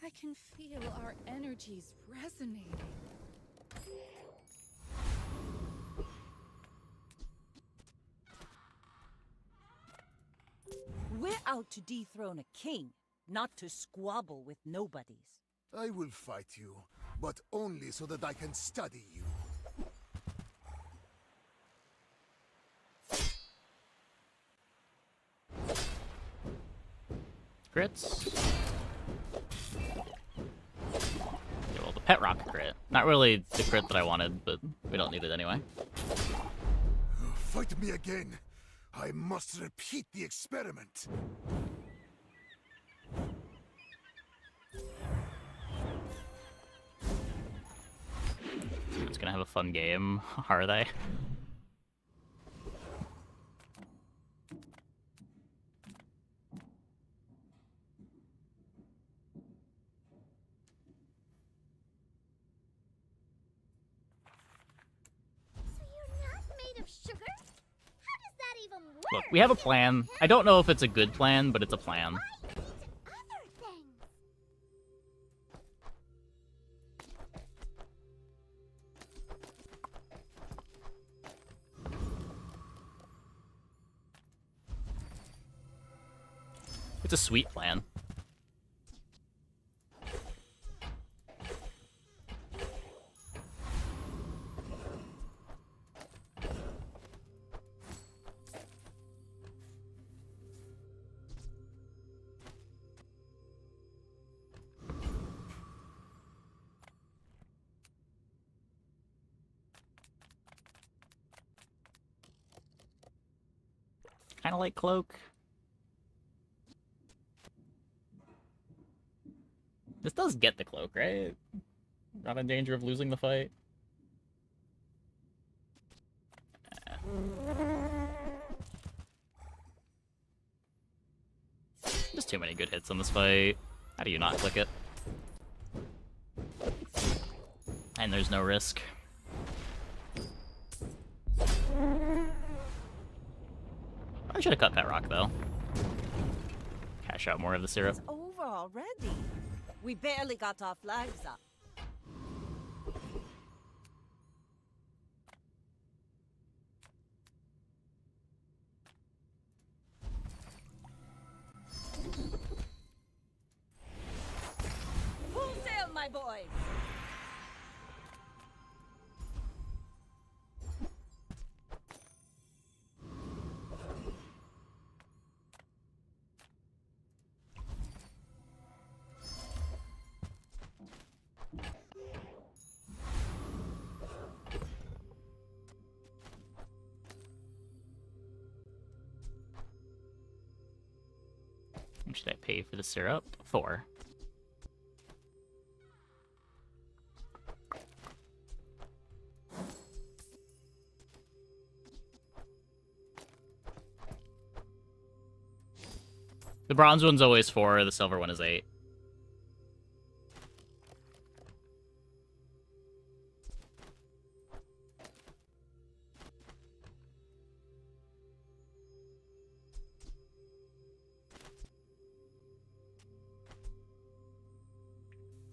I can feel our energies resonating. We're out to dethrone a king, not to squabble with nobodies. I will fight you, but only so that I can study you. Crits. Yeah, well, the pet rock crit. Not really the crit that I wanted, but we don't need it anyway. Fight me again. I must repeat the experiment. It's gonna have a fun game, are they? So you're not made of sugar? How does that even work? Look, we have a plan. I don't know if it's a good plan, but it's a plan. Other things. It's a sweet plan. Kind of like Cloak. This does get the Cloak, right? Not in danger of losing the fight. Just too many good hits on this fight. How do you not click it? And there's no risk. I should have cut Pet Rock, though. Cash out more of the syrup. It's over already. We barely got our flags up. Full sail, my boys! much did I pay for the syrup? 4. The bronze one's always 4, the silver one is 8.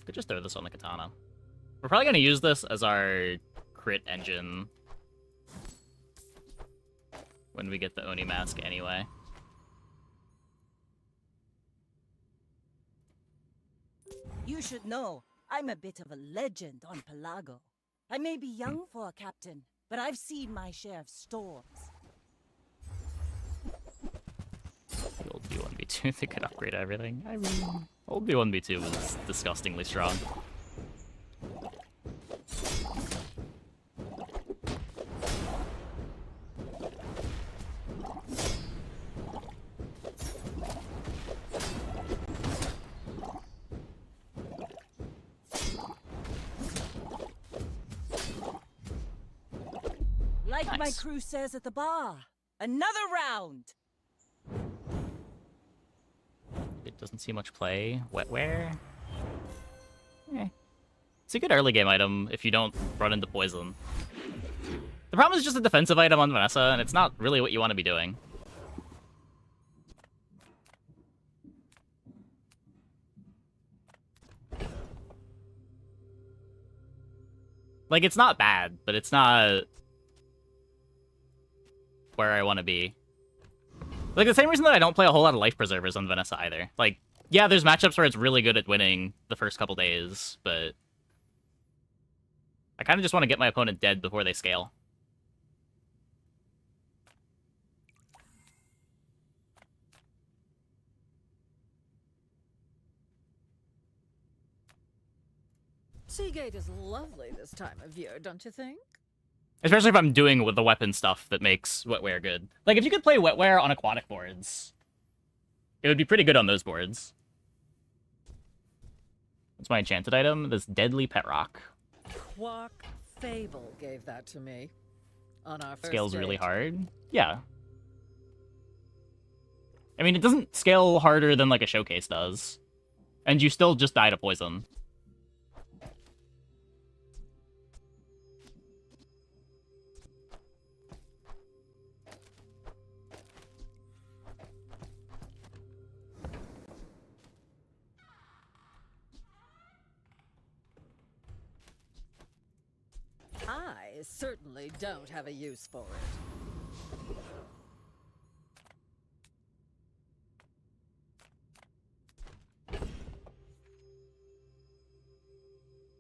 Could just throw this on the katana. We're probably going to use this as our crit engine when we get the Oni mask anyway. You should know, I'm a bit of a legend on Pelago. I may be young for a captain, but I've seen my share of storms. The old B1B2, they could upgrade everything. I mean, old B1B2 was disgustingly strong. Like my Nice. crew says at the bar, another round! It doesn't see much play. Wetware? Eh. It's a good early game item if you don't run into poison. The problem is just a defensive item on Vanessa, and it's not really what you want to be doing. Like, it's not bad, but it's not where I want to be. Like, the same reason that I don't play a whole lot of life preservers on Vanessa either. Like, yeah, there's matchups where it's really good at winning the first couple days, but I kind of just want to get my opponent dead before they scale. Seagate is lovely this time of year, don't you think? Especially if I'm doing with the weapon stuff that makes Wetware good. Like, if you could play Wetware on aquatic boards, it would be pretty good on those boards. What's my enchanted item? This Deadly Pet Rock. Quark Fable gave that to me on our first Scales really date. hard. Yeah. I mean, it doesn't scale harder than, like, a showcase does. And you still just die to poison. I certainly don't have a use for it.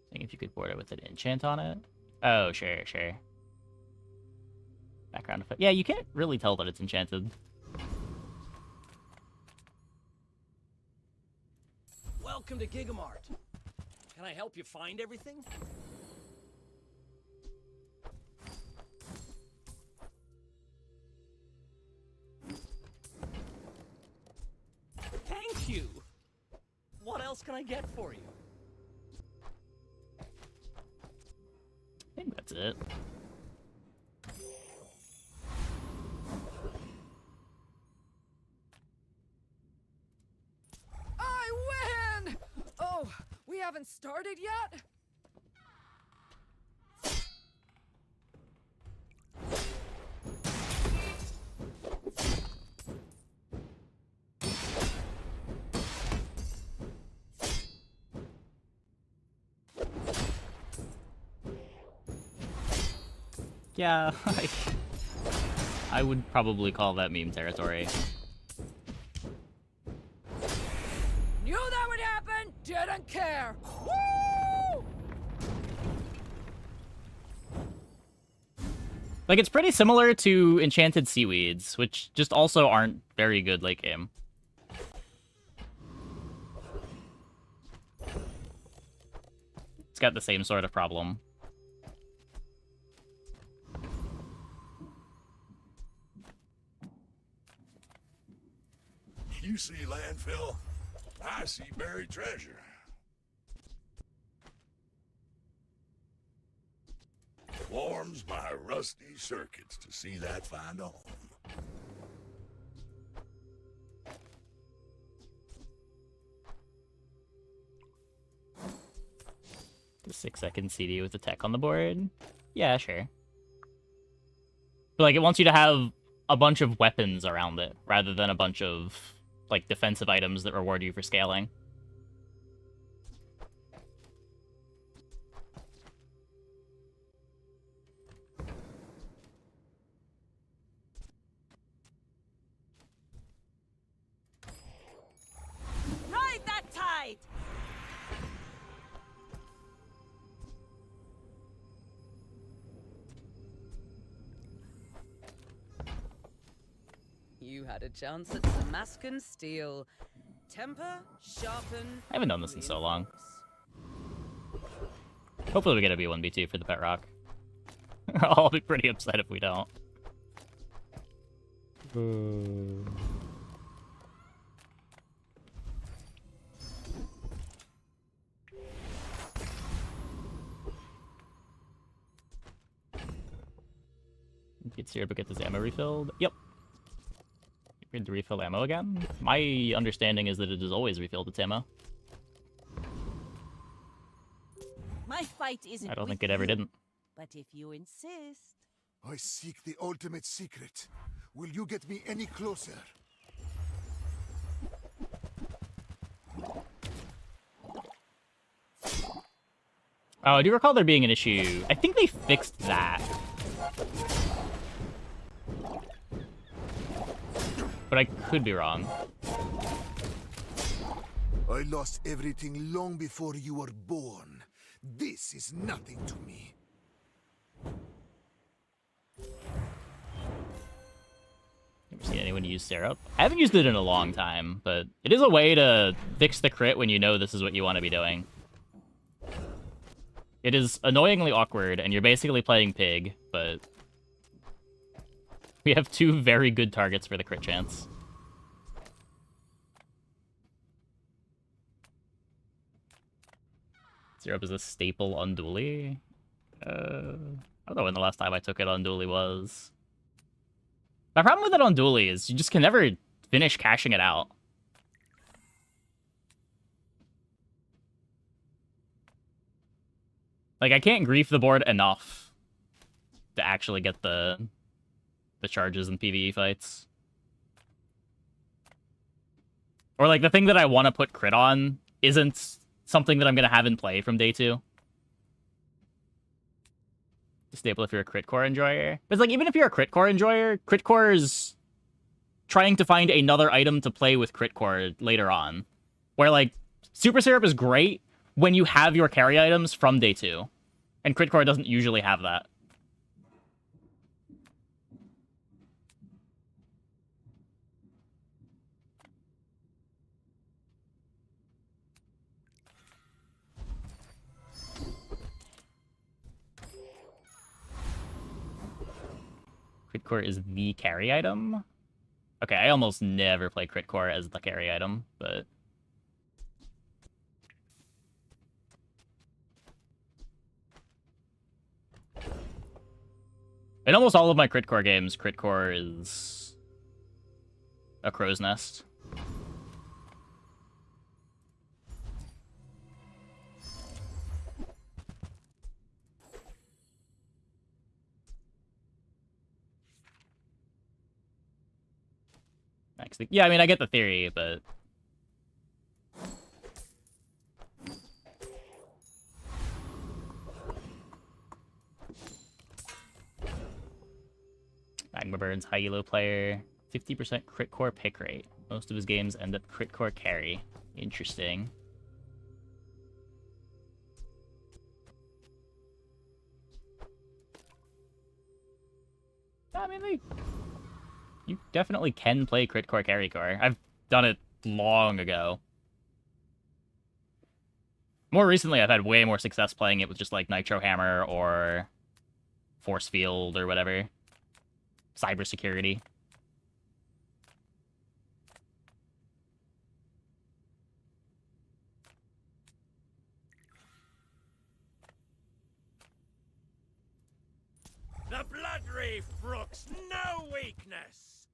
Seeing if you could board it with an enchant on it. Oh, sure, sure. Background effect. Yeah, you can't really tell that it's enchanted. Welcome to Gigamart. Can I help you find everything? Thank you. What else can I get for you? I think that's it. I win! Oh, we haven't started yet? Yeah, I would probably call that meme territory. Knew that would happen! Didn't care! Woo! Like, it's pretty similar to Enchanted Seaweeds, which just also aren't very good late game. It's got the same sort of problem. You see landfill, I see buried treasure. Warms my rusty circuits to see that find a home. The 6-second CD with the tech on the board? Yeah, sure. But, like, it wants you to have a bunch of weapons around it, rather than a bunch of, like, defensive items that reward you for scaling. Ride that tide! You had a chance at Damascus steel. Temper, sharpen. I haven't done this in so long. Hopefully we get a B1B2 for the pet rock. I'll be pretty upset if we don't. Get syrup, but get this ammo refilled. Yep. You need to refill ammo again? My understanding is that it is always refilled its ammo. My fight isn't I don't with think it ever you, didn't. But if you insist. I seek the ultimate secret. Will you get me any closer? Oh, I do recall there being an issue. I think they fixed that. But I could be wrong. I lost everything long before you were born. This is nothing to me. Never seen anyone use syrup. I haven't used it in a long time, but it is a way to fix the crit when you know this is what you want to be doing. It is annoyingly awkward, and you're basically playing pig, but we have two very good targets for the crit chance. Syrup is a staple on Dually. I don't know when the last time I took it on Dually was. My problem with it on Dually is you just can never finish cashing it out. Like, I can't grief the board enough to actually get the charges in PvE fights. Or, like, the thing that I want to put crit on isn't something that I'm going to have in play from day 2. Staple if you're a crit core enjoyer. But it's like, even if you're a crit core enjoyer, crit core is trying to find another item to play with crit core later on. Where, like, Super Syrup is great when you have your carry items from day 2. And crit core doesn't usually have that. Crit core is the carry item? Okay, I almost never play crit core as the carry item, but... in almost all of my crit core games, crit core is a crow's nest. Actually, yeah, I mean, I get the theory, but... Magma Bird's high elo player, 50% crit core pick rate. Most of his games end up crit core carry. Interesting. I mean, you definitely can play crit core carry core. I've done it long ago. More recently, I've had way more success playing it with just like Nitro Hammer or Force Field or whatever. Cybersecurity. operagx, no weakness!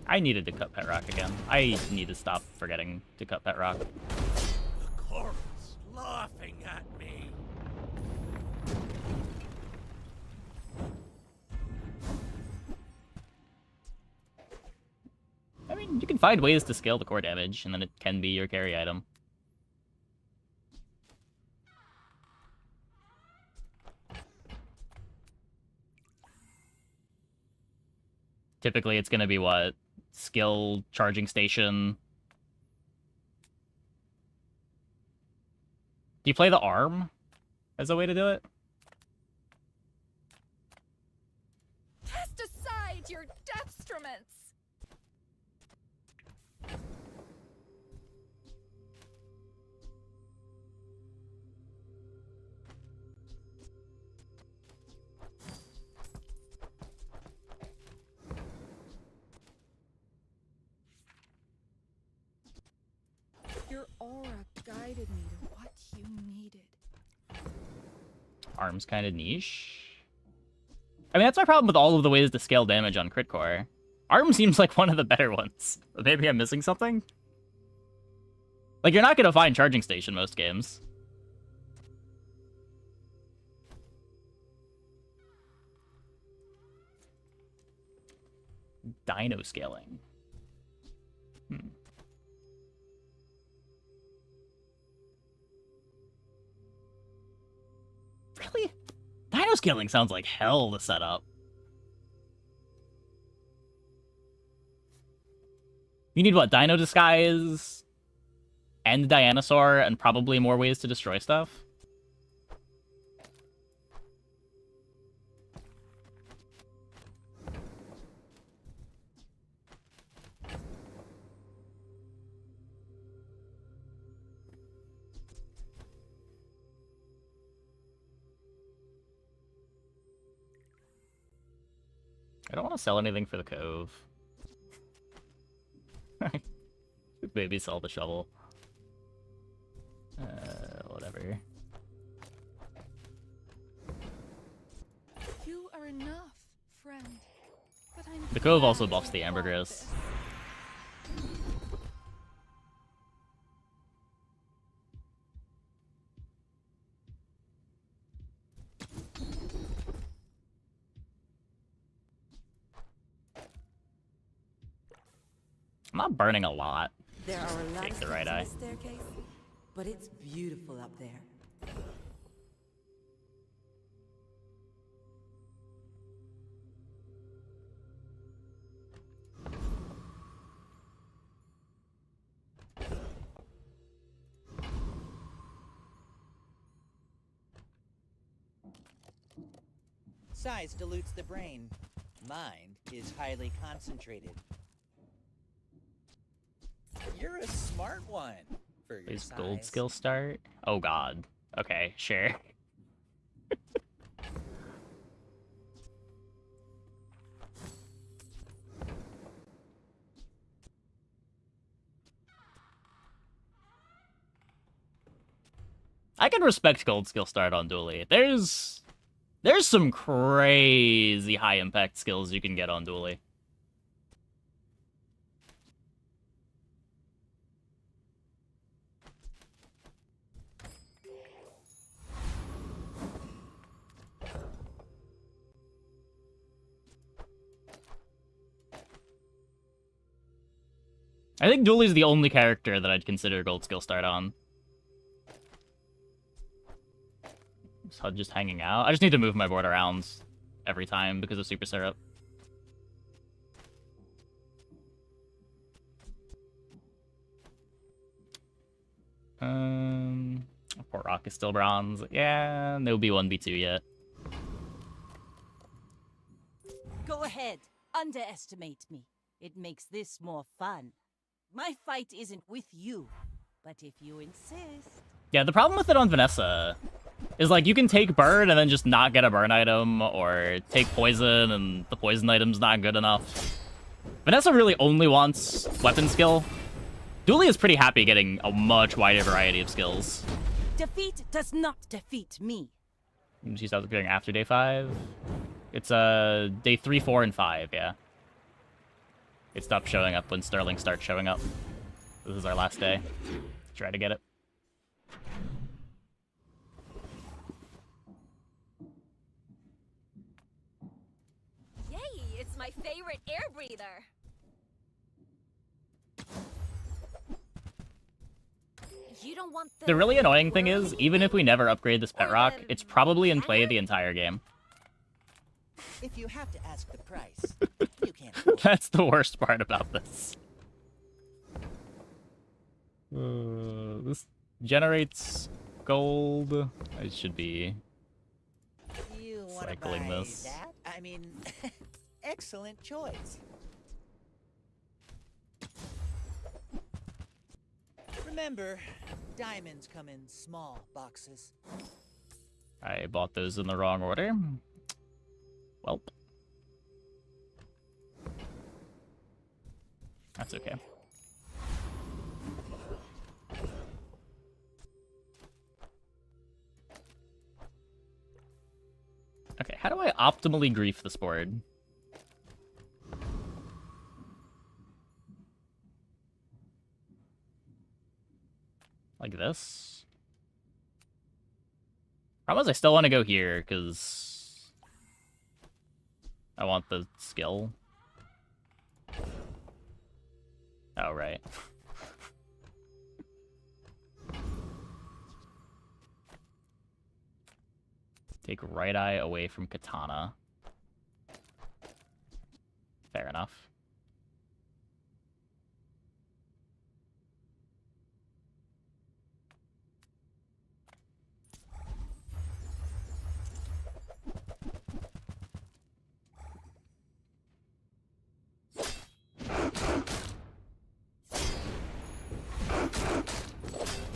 I needed to cut Pet Rock again. I need to stop forgetting to cut Pet Rock. The corpse laughing at me. I mean, you can find ways to scale the core damage, and then it can be your carry item. Typically, it's going to be what? Skill, charging station. Do you play the arm as a way to do it? Cast aside your destruments. Your aura guided me to what you needed. Arm's kind of niche. I mean, that's my problem with all of the ways to scale damage on crit core. Arm seems like one of the better ones. But maybe I'm missing something? Like, you're not going to find charging station most games. Dino scaling. Really? Dino scaling sounds like hell to set up. You need what? Dino disguise and Dianosaur and probably more ways to destroy stuff? I don't want to sell anything for the Cove. Maybe sell the shovel. Whatever. You are enough, friend. But I'm The Cove glad also buffs the you ambergris. I'm not burning a lot. There are a lot Take of the right steps in eye. this staircase, but it's beautiful up there. Size dilutes the brain. Mind is highly concentrated. You're a smart one for your Please size. gold skill start? Oh god. Okay, sure. I can respect gold skill start on Dually. There's some crazy high impact skills you can get on Dually. I think Dually's the only character that I'd consider gold skill start on. So just hanging out. I just need to move my board around every time because of Super Syrup. Port Rock is still bronze. Yeah, no B1, B2 yet. Go ahead. Underestimate me. It makes this more fun. My fight isn't with you, but if you insist... Yeah, the problem with it on Vanessa is, like, you can take burn and then just not get a burn item, or take poison and the poison item's not good enough. Vanessa really only wants weapon skill Dooley is pretty happy getting a much wider variety of skills. Defeat does not defeat me. She stops appearing after day 5. It's day 3, 4, and 5, yeah. It stops showing up when Sterling starts showing up. This is our last day. Try to get it. Yay, it's my favorite air breather. You don't want The really annoying thing is, even if we never upgrade this pet rock, it's probably in play the entire game. If you have to ask the price, you can't. That's the worst part about this. This generates gold. I should be You want to cycling buy this. that? I mean, excellent choice. Remember, diamonds come in small boxes. I bought those in the wrong order. Welp. That's okay. Okay, how do I optimally grief this board? Like this? Problem is I still want to go here, because I want the skill. Oh, right. Take right eye away from katana. Fair enough.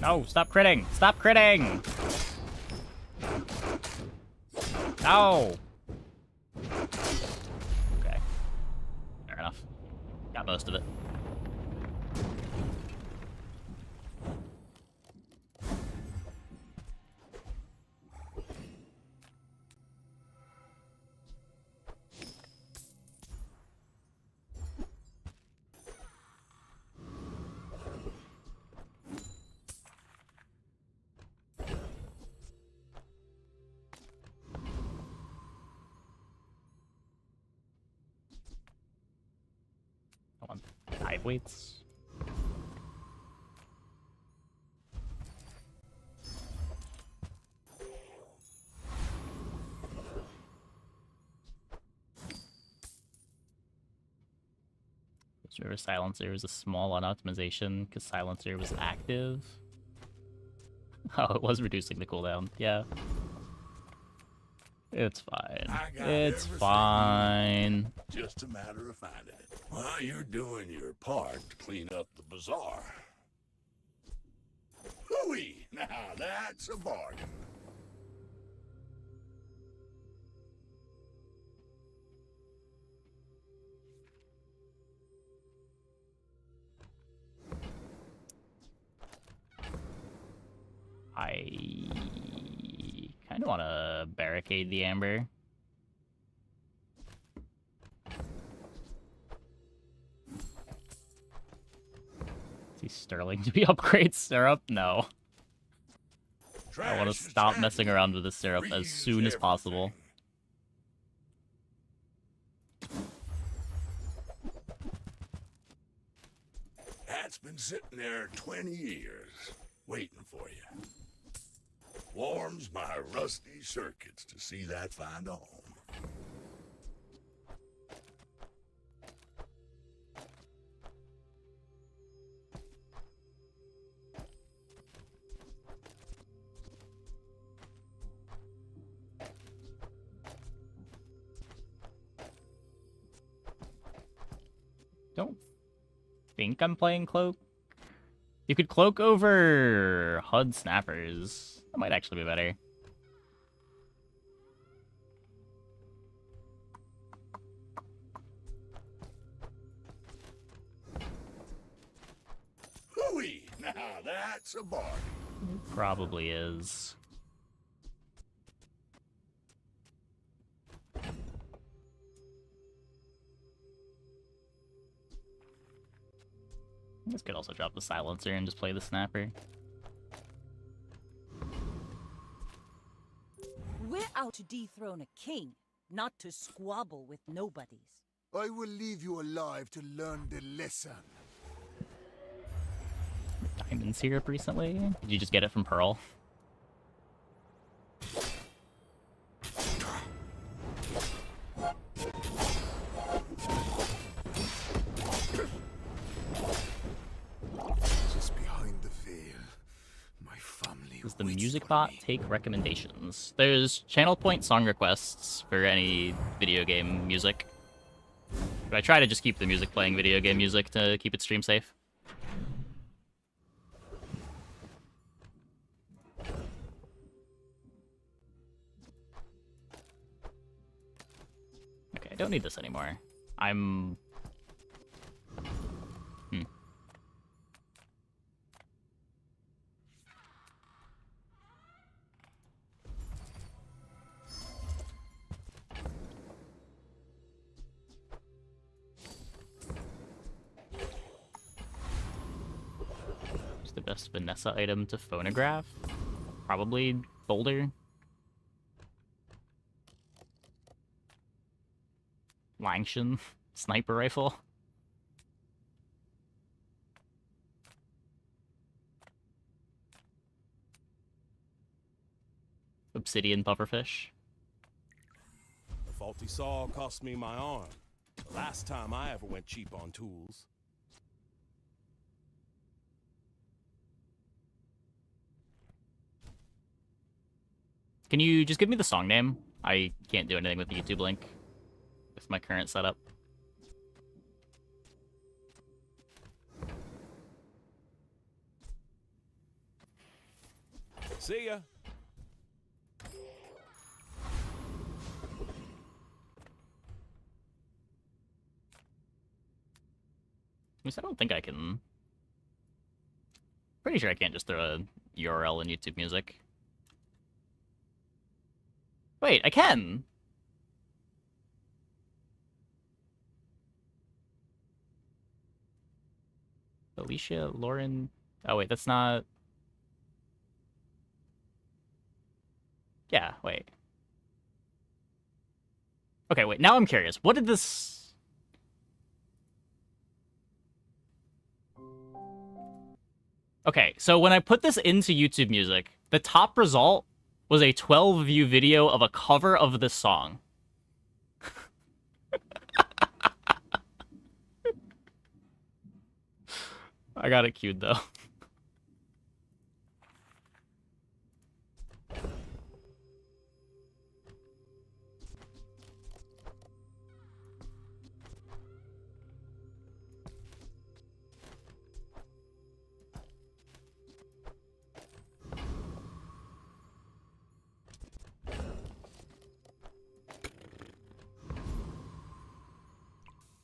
No, stop critting! Stop critting! No! Okay. Fair enough. Got most of it. I want 5 weights. River Silencer was a small unoptimization because Silencer was active. Oh, it was reducing the cooldown. Yeah. It's fine. It's fine. Just a matter of finding it. Well, you're doing your part to clean up the bazaar. Hooey! Now that's a bargain. I kind of want to barricade the amber. Is he Sterling to be upgrade syrup? No. I want to stop messing around with the syrup as soon as possible. That's been sitting there 20 years, waiting for you. Warms my rusty circuits to see that find a home. Don't think I'm playing cloak. You could cloak over HUD snappers. That might actually be better. That's a bargain. Probably is. This could also drop the silencer and just play the snapper. We're out to dethrone a king, not to squabble with nobodies. I will leave you alive to learn the lesson. Diamond syrup recently? Did you just get it from Pearl? Just behind the veil, my family. Does the music bot take recommendations? There's channel point song requests for any video game music. But I try to just keep the music playing video game music to keep it stream safe. Okay, I don't need this anymore. I'm... What's the best Vanessa item to phonograph? Probably Boulder. Langshan sniper rifle. Obsidian pufferfish. The faulty saw cost me my arm. The last time I ever went cheap on tools. Can you just give me the song name? I can't do anything with the YouTube link with my current setup. See ya. At least I don't think I can... Pretty sure I can't just throw a URL in YouTube Music. Wait, I can! Alicia, Lauren... Oh wait, that's not... Yeah, wait. Okay, wait, now I'm curious. What did this... Okay, so when I put this into YouTube Music, the top result was a 12-view video of a cover of this song. I got it queued, though.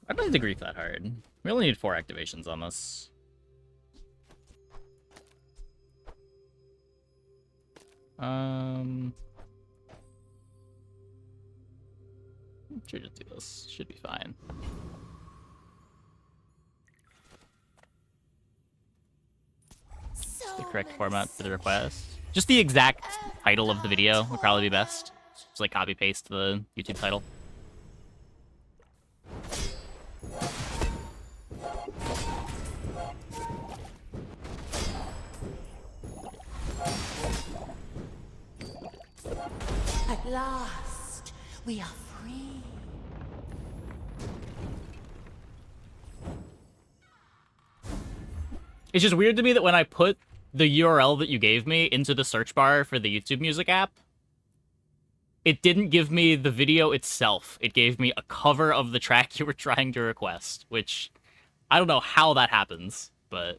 I don't need to grief that hard. We only need 4 activations on this. Should just do this. Should be fine. The correct format for the request. Just the exact title of the video would probably be best. Just like copy paste the YouTube title. At last, we are free. It's just weird to me that when I put the URL that you gave me into the search bar for the YouTube Music app, it didn't give me the video itself. It gave me a cover of the track you were trying to request, which I don't know how that happens, but...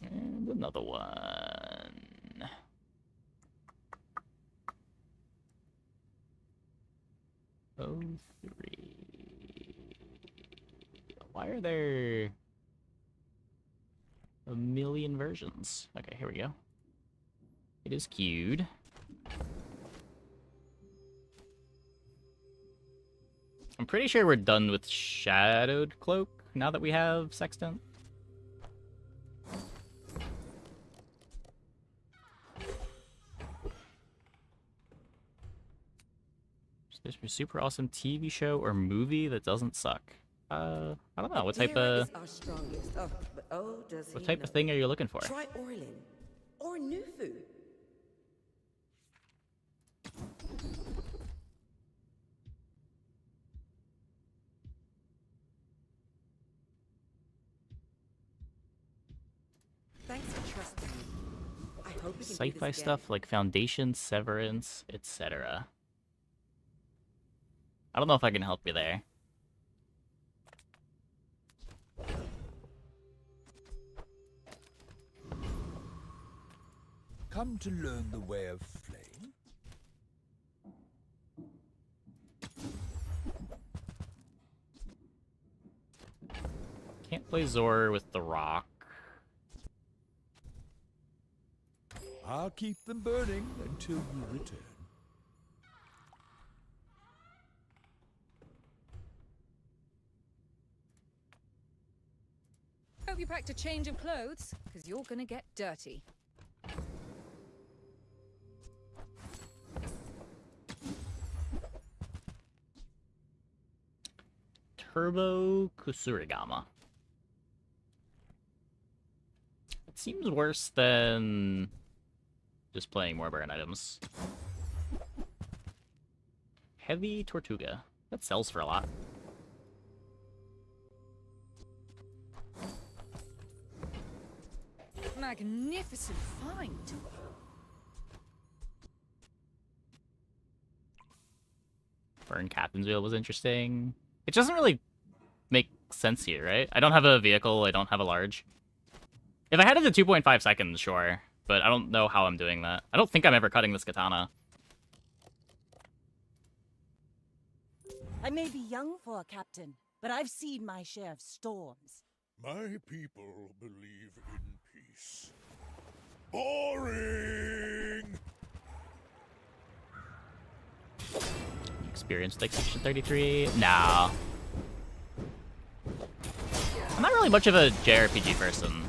And another one. Oh, 3. Why are there a million versions? Okay, here we go. It is queued. I'm pretty sure we're done with Shadowed Cloak now that we have Sextant. Is there a super awesome TV show or movie that doesn't suck? I don't know. What type of thing are you looking for? Try Orlin or Nufu. Thanks for trusting me. I hope we can do Sci-fi this again. stuff like Foundation, Severance, etc. I don't know if I can help you there. Come to learn the way of flame? Can't play Zor with the Rock. I'll keep them burning until you return. Hope you packed a change of clothes, because you're gonna get dirty. Turbo Kusurigama. It seems worse than just playing more burn items. Heavy Tortuga. That sells for a lot. Magnificent find. Burn Captain's Wheel was interesting. It doesn't really make sense here, right? I don't have a vehicle, I don't have a large. If I had it at 2.5 seconds, sure. But I don't know how I'm doing that. I don't think I'm ever cutting this katana. I may be young for a captain, but I've seen my share of storms. My people believe in peace. Boring! Experience like Section 33? No. I'm not really much of a JRPG person.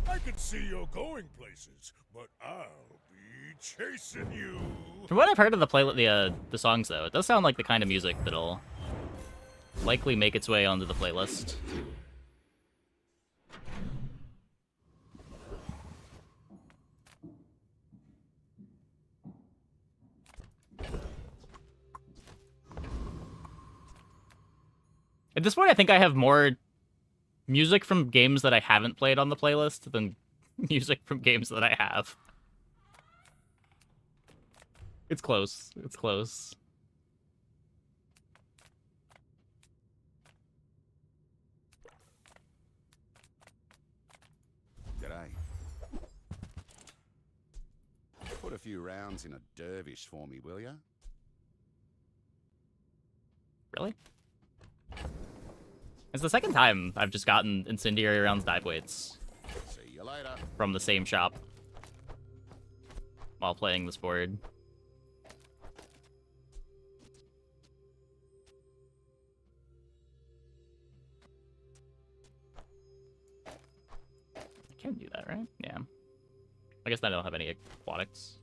I can see you're going places, but I'll be chasing you. From what I've heard of the songs, though, it does sound like the kind of music that'll likely make its way onto the playlist. At this point, I think I have more music from games that I haven't played on the playlist than music from games that I have. It's close. It's close. G'day. Put a few rounds in a dervish for me, will ya? Really? It's the second time I've just gotten incendiary rounds dive weights See you later. from the same shop while playing this board. I can do that, right? Yeah. I guess I don't have any aquatics.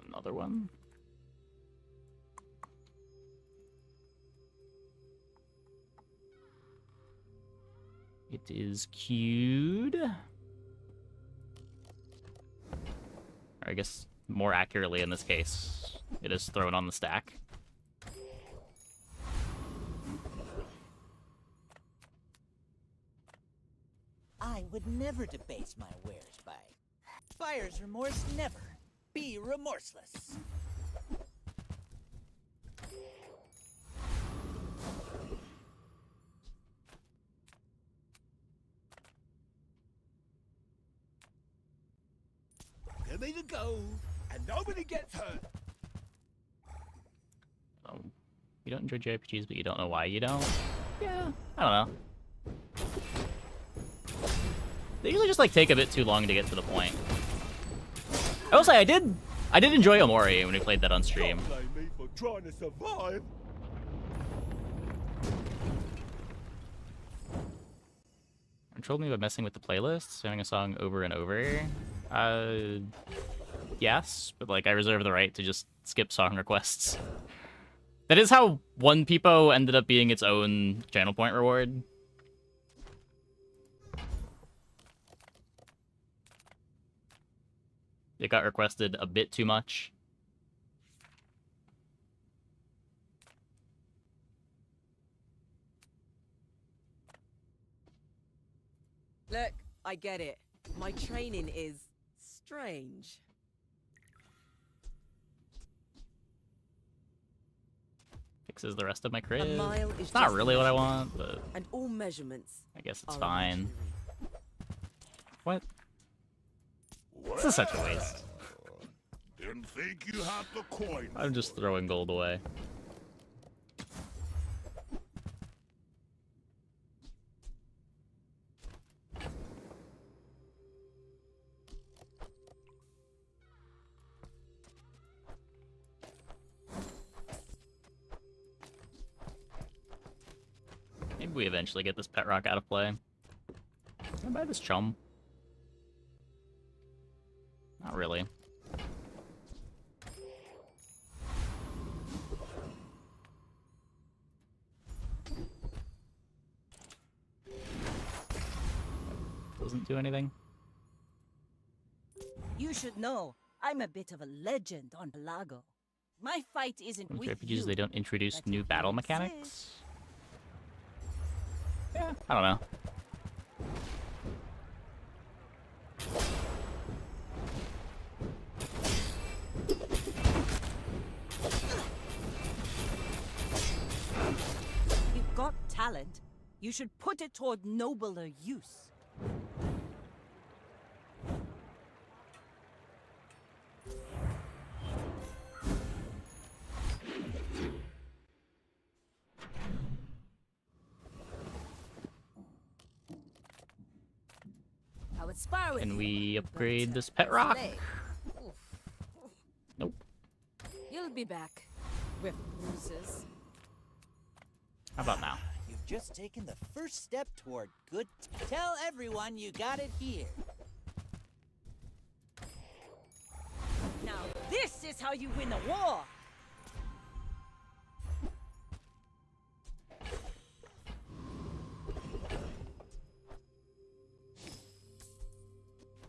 Another one. It is queued. Or I guess more accurately in this case, it is thrown on the stack. I would never debase my wares by fire's remorse never. Be remorseless. Give me the gold, and nobody gets hurt. You don't enjoy JRPGs, but you don't know why you don't? Yeah, I don't know. They usually just like take a bit too long to get to the point. I will say I did enjoy Omori when we played that on stream. Don't blame me for trying to survive. Controlled me by messing with the playlist, singing a song over and over. Yes, but like I reserve the right to just skip song requests. That is how One Peepo ended up being its own channel point reward. It got requested a bit too much. Look, I get it. My training is strange. Fixes the rest of my crib. A mile is It's not just really what I measurement, want, but and all measurements I guess it's are fine. What? This is such a waste. Didn't think you had the coin. I'm just throwing gold away. Maybe we eventually get this pet rock out of play. Can I buy this chum? Not really. Doesn't do anything. You should know, I'm a bit of a legend on Pelago. My fight isn't With with RPGs, you. they don't introduce but new if battle you mechanics. insist- Yeah, I don't know. You've got talent. You should put it toward nobler use. I would spar with Can you, we but upgrade this pet rock? slay. Oof. Nope. You'll be back with bruises. How about now? You've just taken the first step toward good. Tell everyone you got it here. Now this is how you win a war!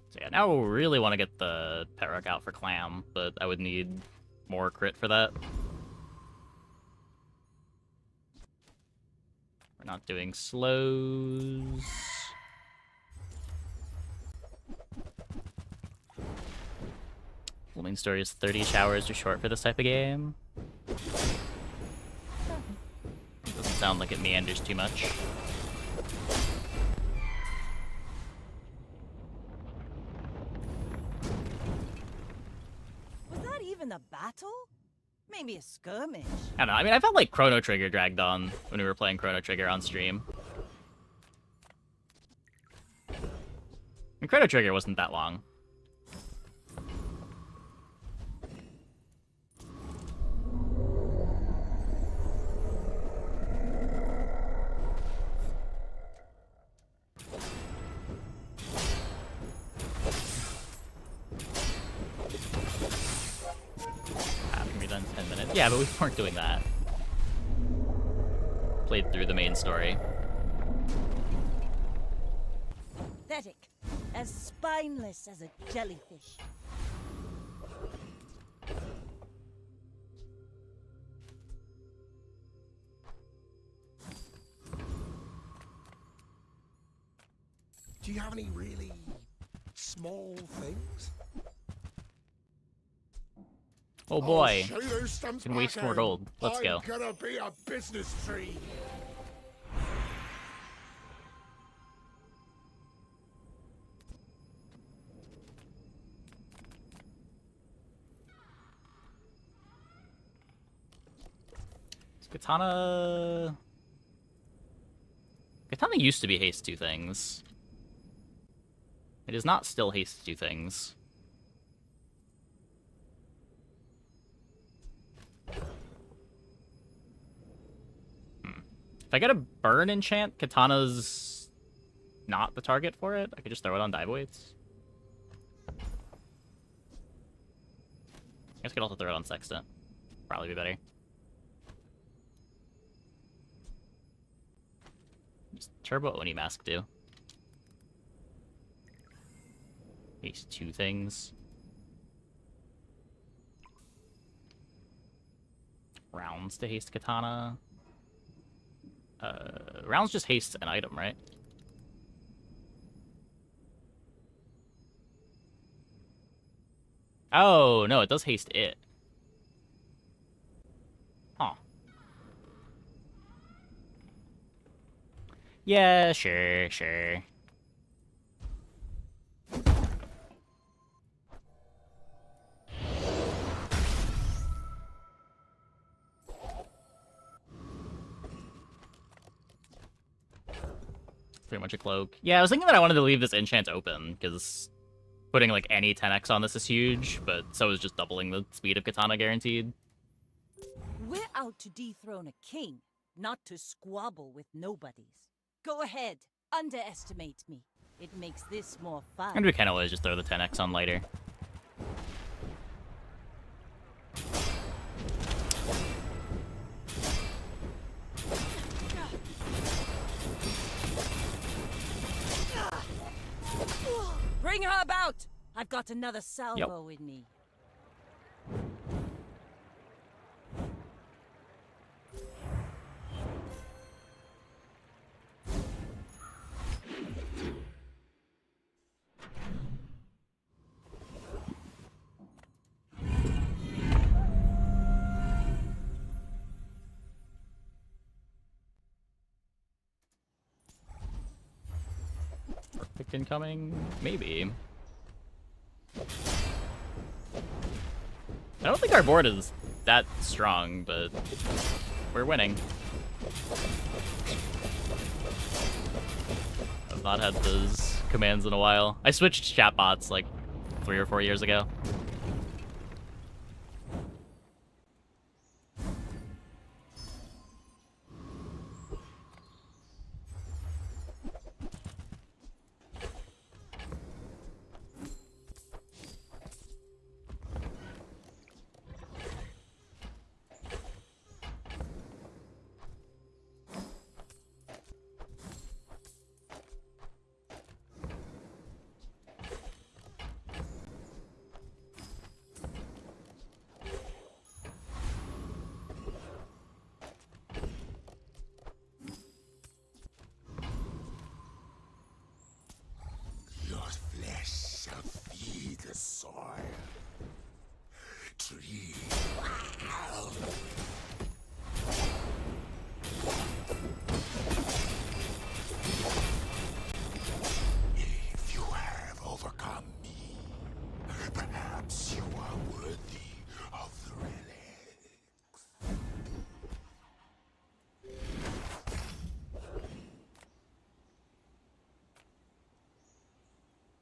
So yeah, now we really want to get the pet rock out for Clam, but I would need more crit for that. We're not doing slows. Blooming Story is 30-ish hours too short for this type of game. Doesn't sound like it meanders too much. Was that even a battle? Maybe a skirmish. I don't know. I mean, I felt like Chrono Trigger dragged on when we were playing Chrono Trigger on stream. And Chrono Trigger wasn't that long. Having me done 10 minutes. Yeah, but we weren't doing that. Played through the main story. Pathetic. As spineless as a jellyfish. Do you have any really small things? Oh boy. I'll show those stumps Can waste back more out. gold. Let's go. I'm gonna be a business tree. Katana... Katana used to be haste 2 things. It is not still haste 2 things. If I get a burn enchant, Katana's not the target for it. I could just throw it on dive weights. I guess I could also throw it on Sextant. Probably be better. Just Turbo Oni Mask do. Haste 2 things. Rounds to haste Katana. Rounds just haste an item, right? Oh, no, it does haste it. Huh. Yeah, sure, sure. Pretty much a cloak. Yeah, I was thinking that I wanted to leave this enchant open, because putting, like, any 10x on this is huge, but so is just doubling the speed of Katana guaranteed. We're out to dethrone a king, not to squabble with nobodies. Go ahead, underestimate me. It makes this more fun. And we can always just throw the 10x on later. Bring her about! I've got another salvo in me. Perfect incoming? Maybe. I don't think our board is that strong, but we're winning. I've not had those commands in a while. I switched chatbots like 3 or 4 years ago. Your flesh shall feed the soil. Tree. If you have overcome me, perhaps you are worthy of the relic.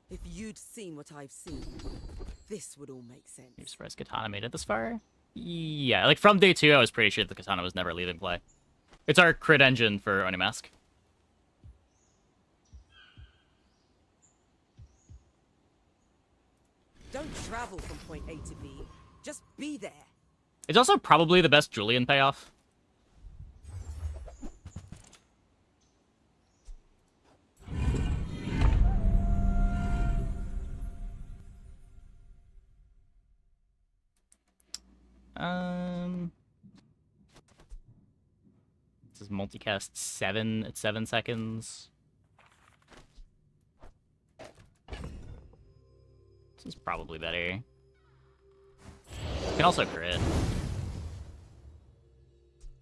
If you'd seen what I've seen, this would all make sense. You surprised Katana made it this far? Yeah, like from day 2, I was pretty sure the Katana was never leaving play. It's our crit engine for Onimask. Don't travel from point A to B. Just be there. It's also probably the best Julian payoff. This is multicast 7 at 7 seconds. This is probably better. You can also crit.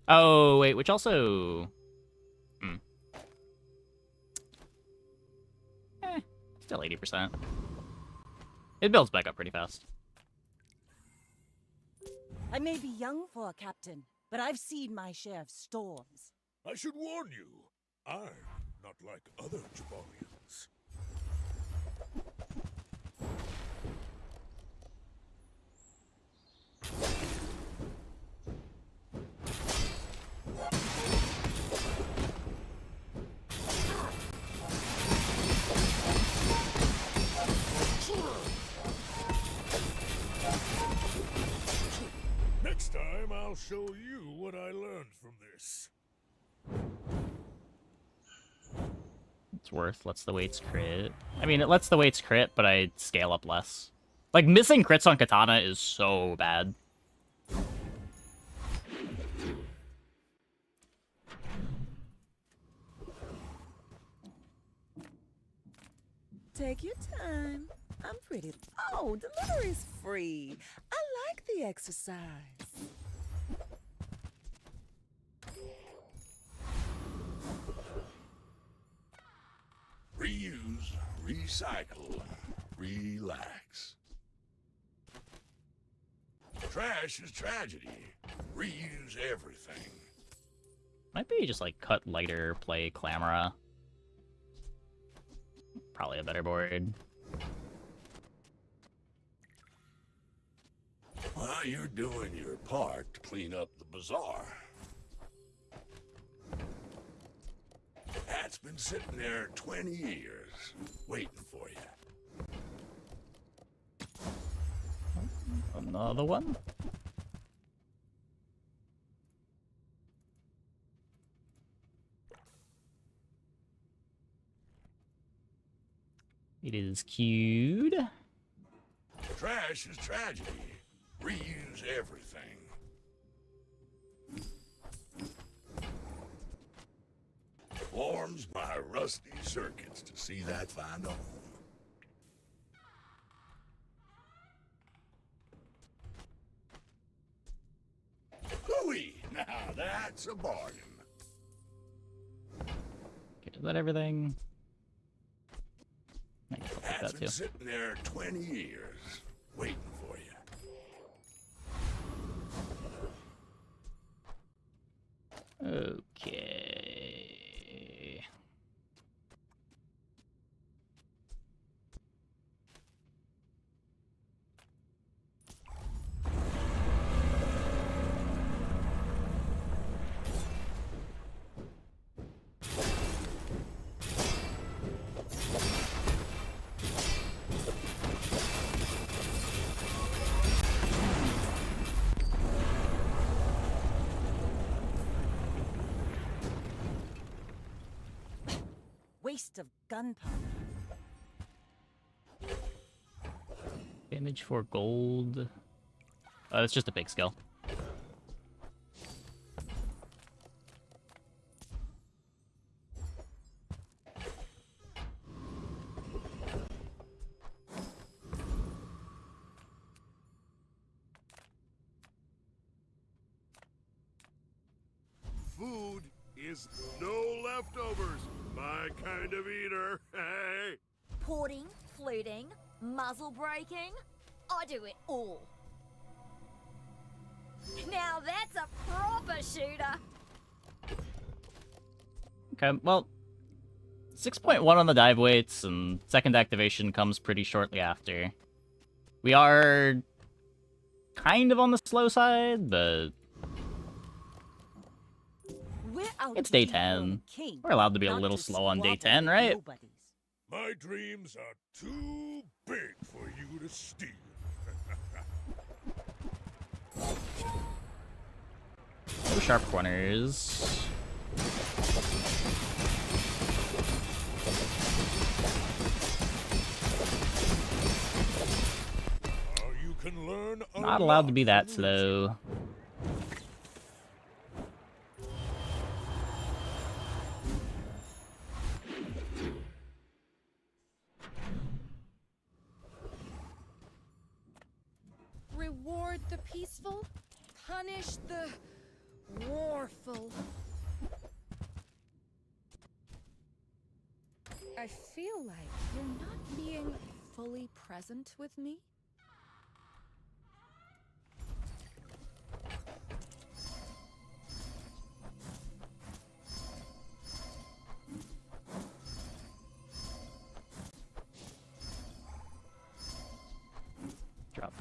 Oh, wait, which also... Still 80%. It builds back up pretty fast. I may be young for a captain, but I've seen my share of storms. I should warn you, I'm not like other Jabarians. Next time, I'll show you what I learned from this. It's worth. Lets the weights crit. I mean, it lets the weights crit, but I scale up less. Like, missing crits on Katana is so bad. Take your time. I'm pretty. Oh, delivery's free. I like the exercise. Reuse, recycle, relax. Trash is tragedy. Reuse everything. Might be just like cut lighter, play Clamora. Probably a better board. Well, you're doing your part to clean up the bazaar. That's been sitting there 20 years, waiting for you. Another one? It is queued. Trash is tragedy. Reuse everything. Warms my rusty circuits to see that find a home. Hooey! Now that's a bargain. Okay, is that everything? I guess I'll take That's that been too. sitting there 20 years, waiting for you. Okay. Waste of gunpowder. Damage for gold. It's just a big skill. Food is no leftovers. My kind of eater. Hey. Porting, fluting, muzzle breaking. I do it all. Now that's a proper shooter. Okay, well, 6.1 on the dive weights, and second activation comes pretty shortly after. We are kind of on the slow side, but it's day 10. We're allowed to be a little slow on day 10, right? My dreams are too big for you to steal. No sharp corners. You can learn a Not allowed to be that slow. Reward the peaceful, punish the warful. I feel like you're not being fully present with me.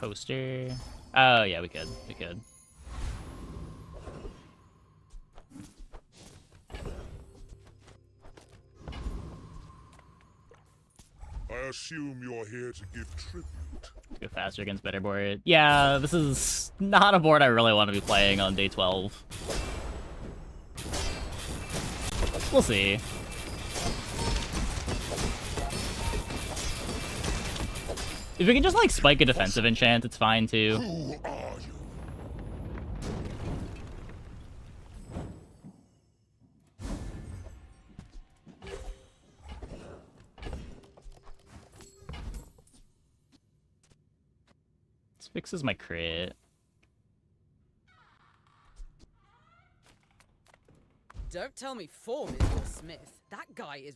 Poster. Oh yeah, we could. We could. I assume you're here to give tribute. Go faster against better board. Yeah, this is not a board I really want to be playing on day 12. We'll see. If we can just like spike a defensive enchant, it's fine too. Who are you? This fixes my crit. Don't tell me form is your smith. That guy is...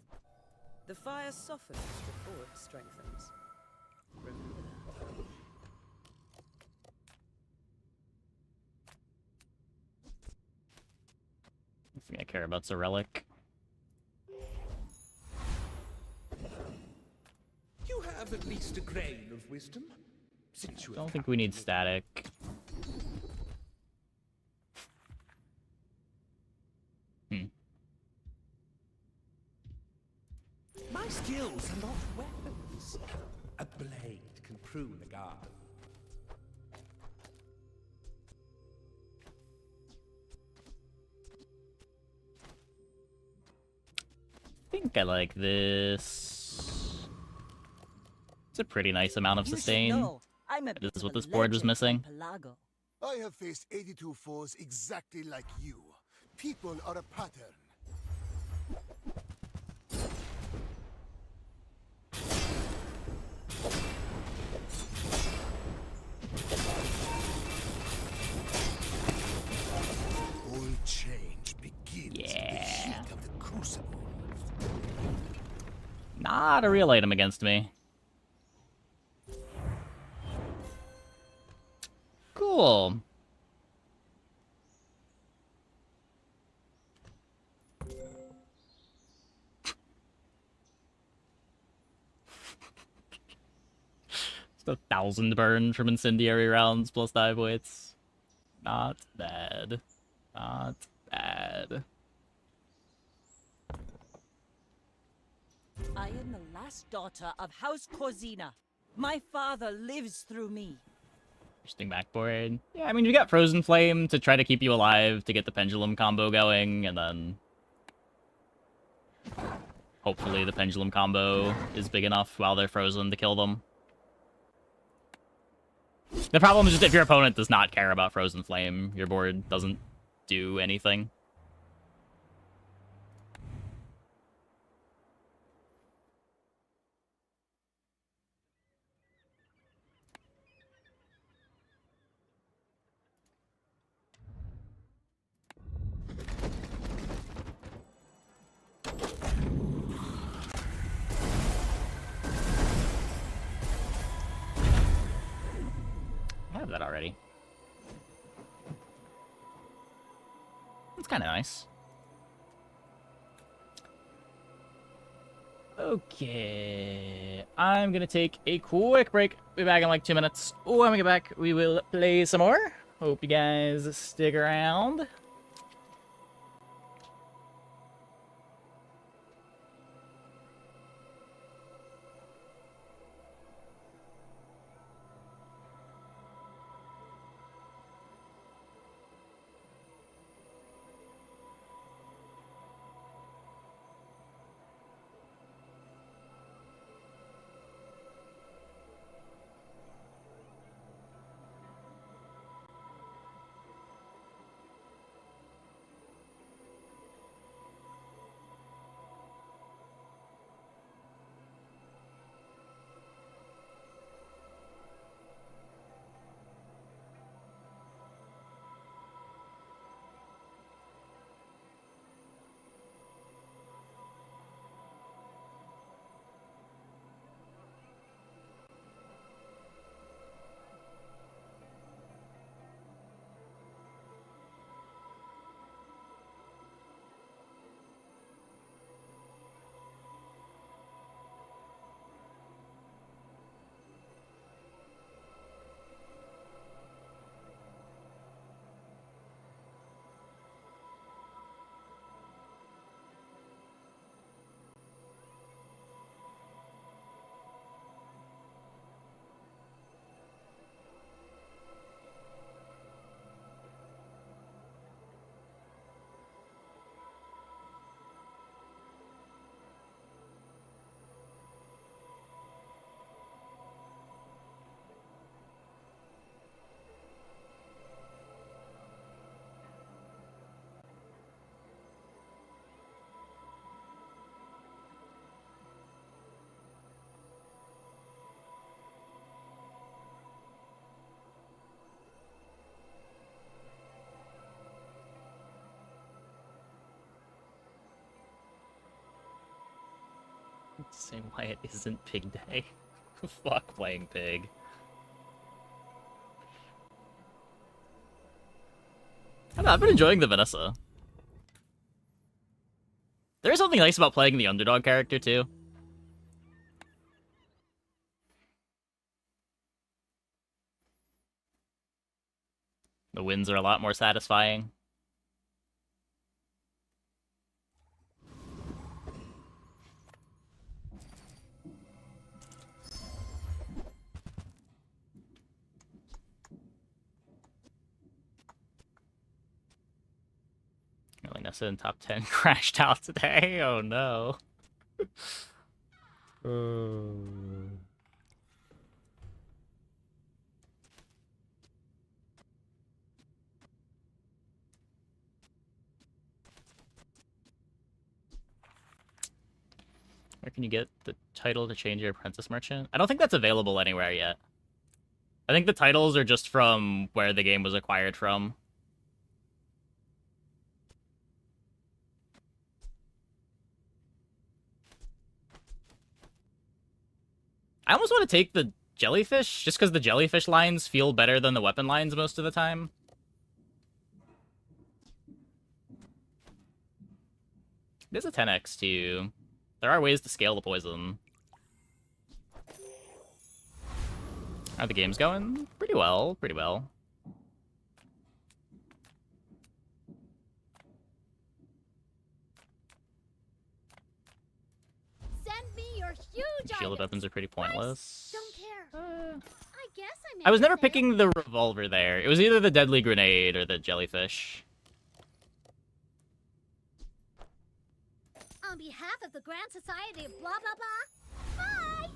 The fire softens before it strengthens. Remember that. I think I care about a relic. You have at least a grain of wisdom. Since you Don't think we need static. My skills are not weapons. A blade can prune a guard. I think I like this. It's a pretty nice amount of sustain. This is what this board was missing. I have faced 82 foes exactly like you. People are a pattern. All change begins with the heat of the crucible. Not a real item against me. Cool. Just 1,000 burn from incendiary rounds plus dive weights. Not bad. Not bad. I am the last daughter of House Corzina. My father lives through me. Interesting backboard. Yeah, I mean, you got Frozen Flame to try to keep you alive to get the Pendulum combo going, and then hopefully the Pendulum combo is big enough while they're frozen to kill them. The problem is just if your opponent does not care about Frozen Flame, your board doesn't do anything. I have that already. That's kind of nice. Okay, I'm gonna take a quick break. Be back in like 2 minutes. When we get back, we will play some more. Hope you guys stick around. Same why it isn't Pig Day. Fuck playing Pig. I don't know, I've been enjoying the Vanessa. There is something nice about playing the underdog character, too. The wins are a lot more satisfying. Vanessa in top 10 crashed out today. Oh no. Where can you get the title to change your apprentice merchant? I don't think that's available anywhere yet. I think the titles are just from where the game was acquired from. I almost want to take the jellyfish, just because the jellyfish lines feel better than the weapon lines most of the time. There's a 10x too. There are ways to scale the poison. How are the games going? Pretty well, pretty well. Send me your huge Shielded weapons are pretty pointless. Don't care. I guess I was never picking the revolver there. It was either the deadly grenade or the jellyfish. On behalf of the Grand Society of blah blah blah. Bye.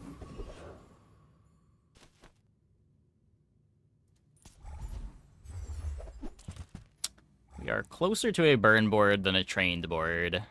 We are closer to a burn board than a trained board.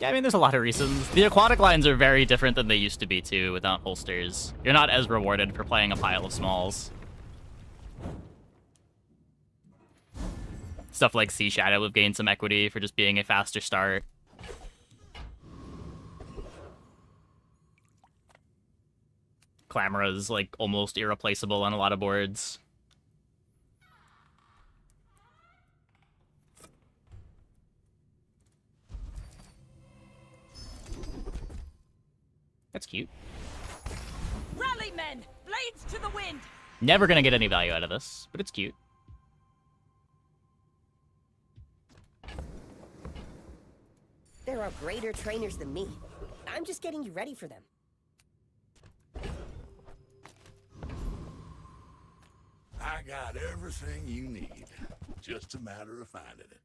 Yeah, I mean, there's a lot of reasons. The aquatic lines are very different than they used to be, too, without holsters. You're not as rewarded for playing a pile of smalls. Stuff like Sea Shadow have gained some equity for just being a faster start. Clamora is, like, almost irreplaceable on a lot of boards. That's cute. Rally, men! Blades to the wind! Never gonna get any value out of this, but it's cute. There are greater trainers than me. I'm just getting you ready for them. I got everything you need. Just a matter of finding it.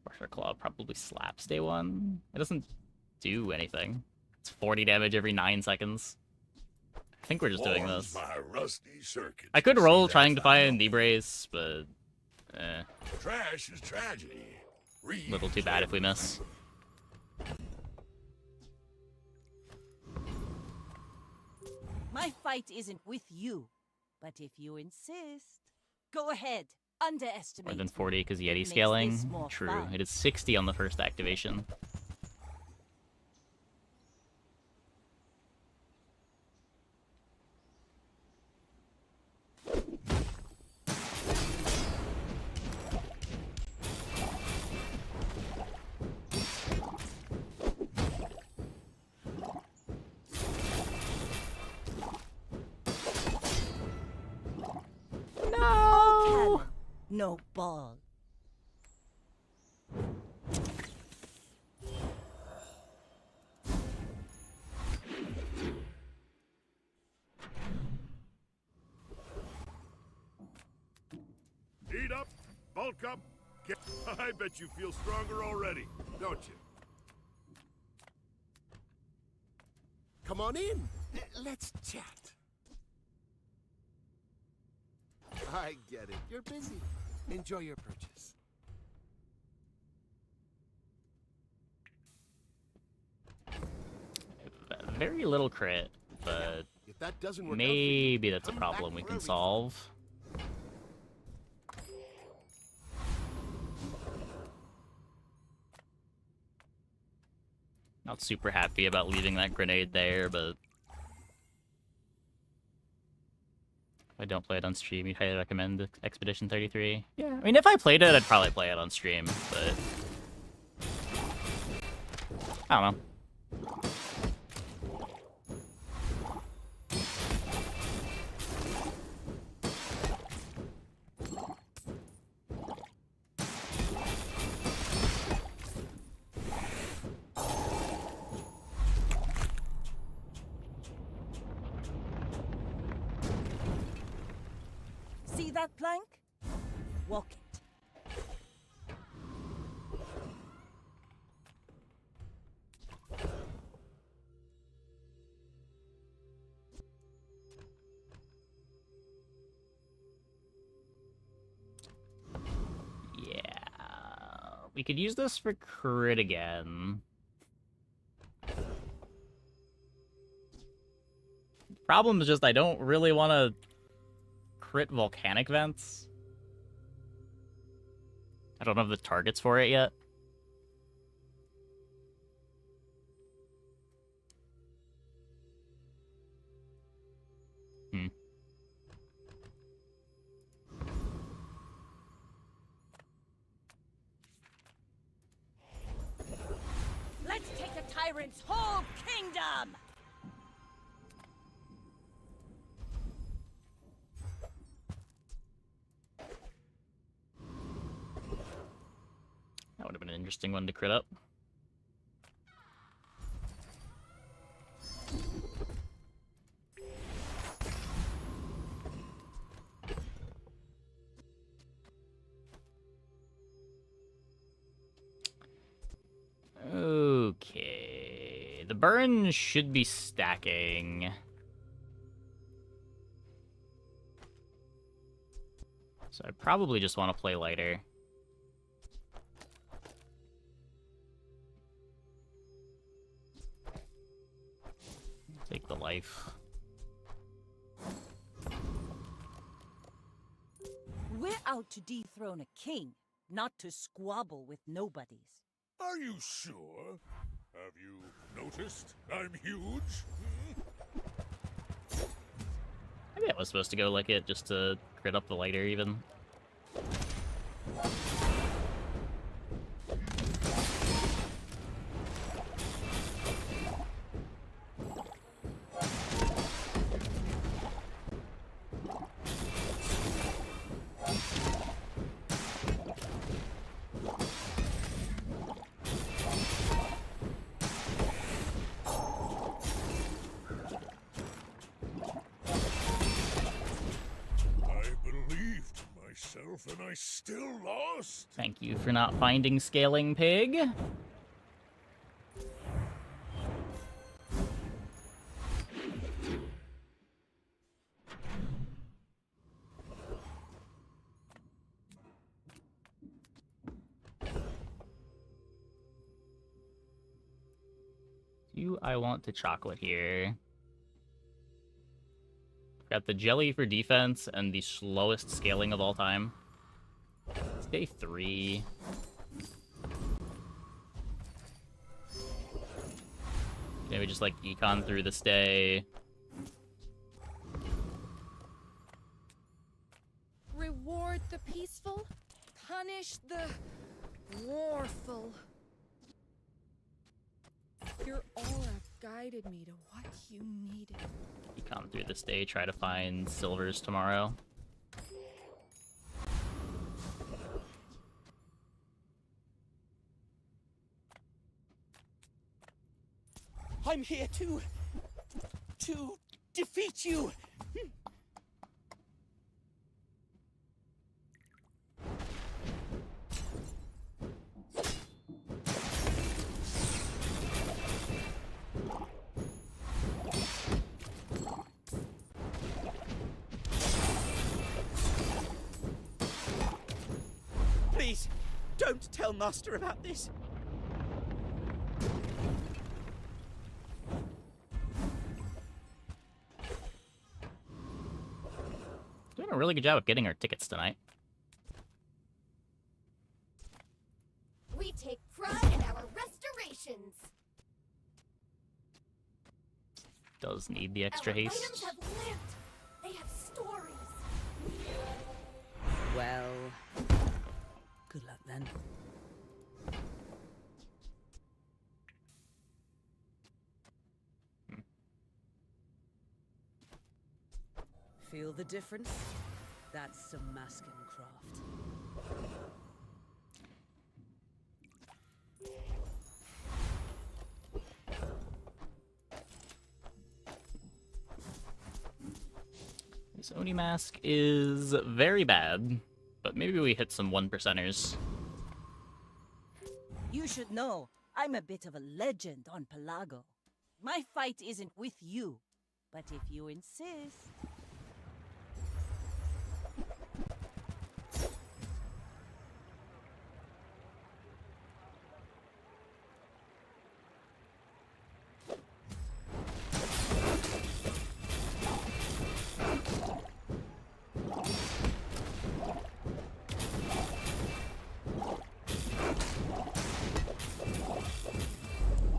Rusher Claw probably slaps day one. It doesn't do anything. It's 40 damage every 9 seconds. I think we're just doing this. My rusty circuit. I could roll trying to find the brace, but Trash is tragedy. a little too bad if we miss. My fight isn't with you, but if you insist, go ahead. Underestimate. More than 40 because Yeti Makes scaling. this more True. fun. It is 60 on the first activation. No! No ball. Eat up, bulk up. I bet you feel stronger already, don't you? Come on in. Let's chat. I get it. You're busy. Enjoy your purchase. Very little crit, but If that doesn't work maybe out that's a come back problem we for can a solve. Not super happy about leaving that grenade there, but if I don't play it on stream, you'd highly recommend Expedition 33. Yeah, I mean, if I played it, I'd probably play it on stream, but I don't know. See that plank? Walk it. Yeah, we could use this for crit again. Problem is just I don't really want to crit volcanic vents. I don't have the targets for it yet. Let's take a tyrant's whole kingdom! That would have been an interesting one to crit up. Okay, the burn should be stacking. So I probably just want to play lighter. Take the life. We're out to dethrone a king, not to squabble with nobodies. Are you sure? Have you noticed I'm huge? Maybe I was supposed to go like it just to crit up the lighter even. And I still lost. Thank you for not finding Scaling Pig. Do I want to chocolate here? Got the jelly for defense and the slowest scaling of all time. It's day 3. Maybe just like econ through this day. Reward the peaceful, punish the warful. Your aura guided me to what you needed. Econ through this day, try to find silvers tomorrow. I'm here to defeat you. Please, don't tell Master about this. Doing a really good job of getting our tickets tonight. We take pride in our restorations. Does need the extra Our haste. items have lived. They have stories. Well, good luck then. Feel the difference? That's some masking craft. This Oni mask is very bad, but maybe we hit some 1%ers. You should know, I'm a bit of a legend on Pelago. My fight isn't with you, but if you insist...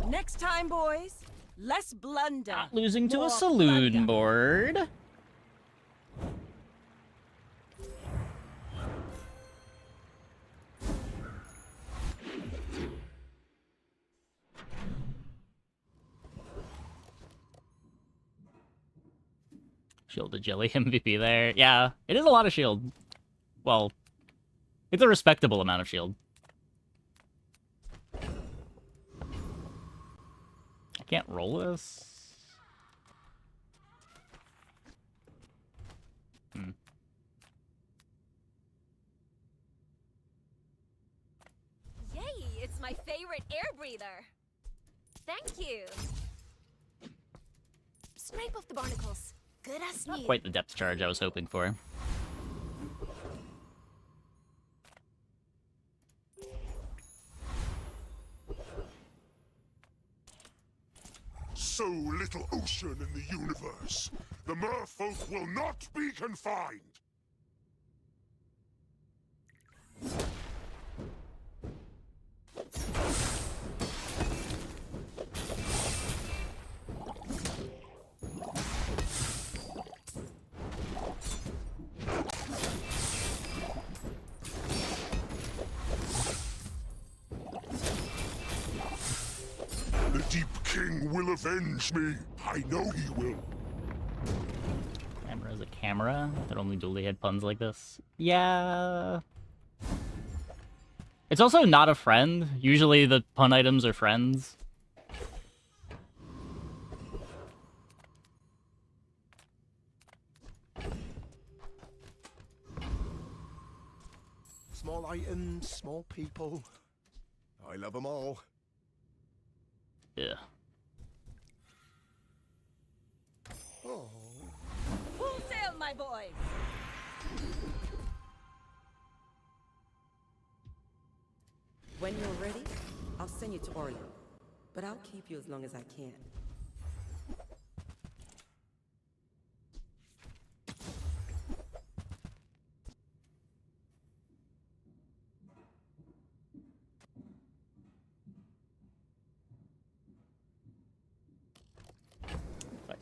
Next time, boys, less blunder. Not losing to more a saloon plunder. board. Shielded Jelly MVP there. Yeah, it is a lot of shield. Well, it's a respectable amount of shield. I can't roll this. Yay, it's my favorite air breather. Thank you. Scrape off the barnacles. Good as Not new. quite the depth charge I was hoping for. So little ocean in the universe. The merfolk will not be confined. The Deep King will avenge me. I know he will. Camera is a camera that only dually had puns like this. Yeah. It's also not a friend. Usually the pun items are friends. Small items, small people. I love them all. Yeah. Oh. Full sail, my boys! When you're ready, I'll send you to Orlando. But I'll keep you as long as I can.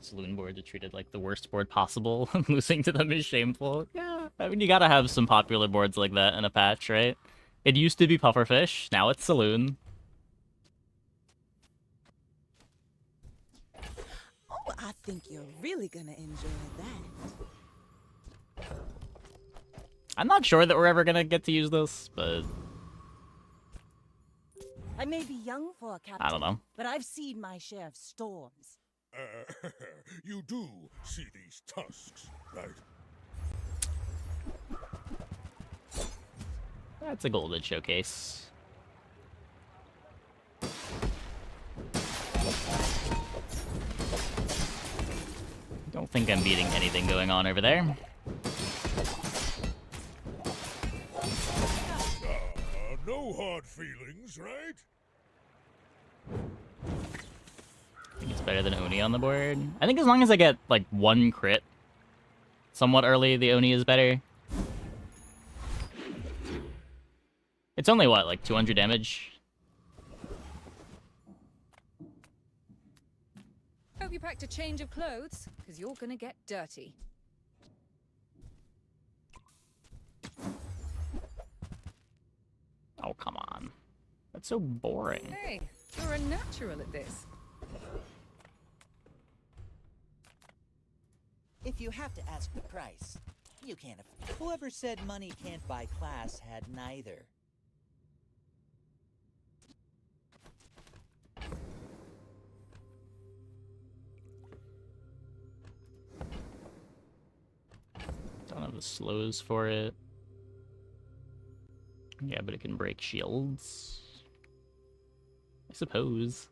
Saloon boards are treated like the worst board possible. Losing to them is shameful. Yeah, I mean, you gotta have some popular boards like that in a patch, right? It used to be Pufferfish, now it's Saloon. Oh, I think you're really gonna enjoy that. I'm not sure that we're ever gonna get to use this, but I may be young for a captain, I don't know. but I've seen my share of storms. You do see these tusks, right? That's a golden showcase. Don't think I'm beating anything going on over there. No hard feelings, right? I think it's better than Oni on the board. I think as long as I get, like, one crit somewhat early, the Oni is better. It's only, what, like 200 damage? Hope you packed a change of clothes, because you're gonna get dirty. Oh, come on. That's so boring. Hey, you're a natural at this. If you have to ask the price, you can't afford. Whoever said money can't buy class had neither. Don't have the slows for it. Yeah, but it can break shields. I suppose.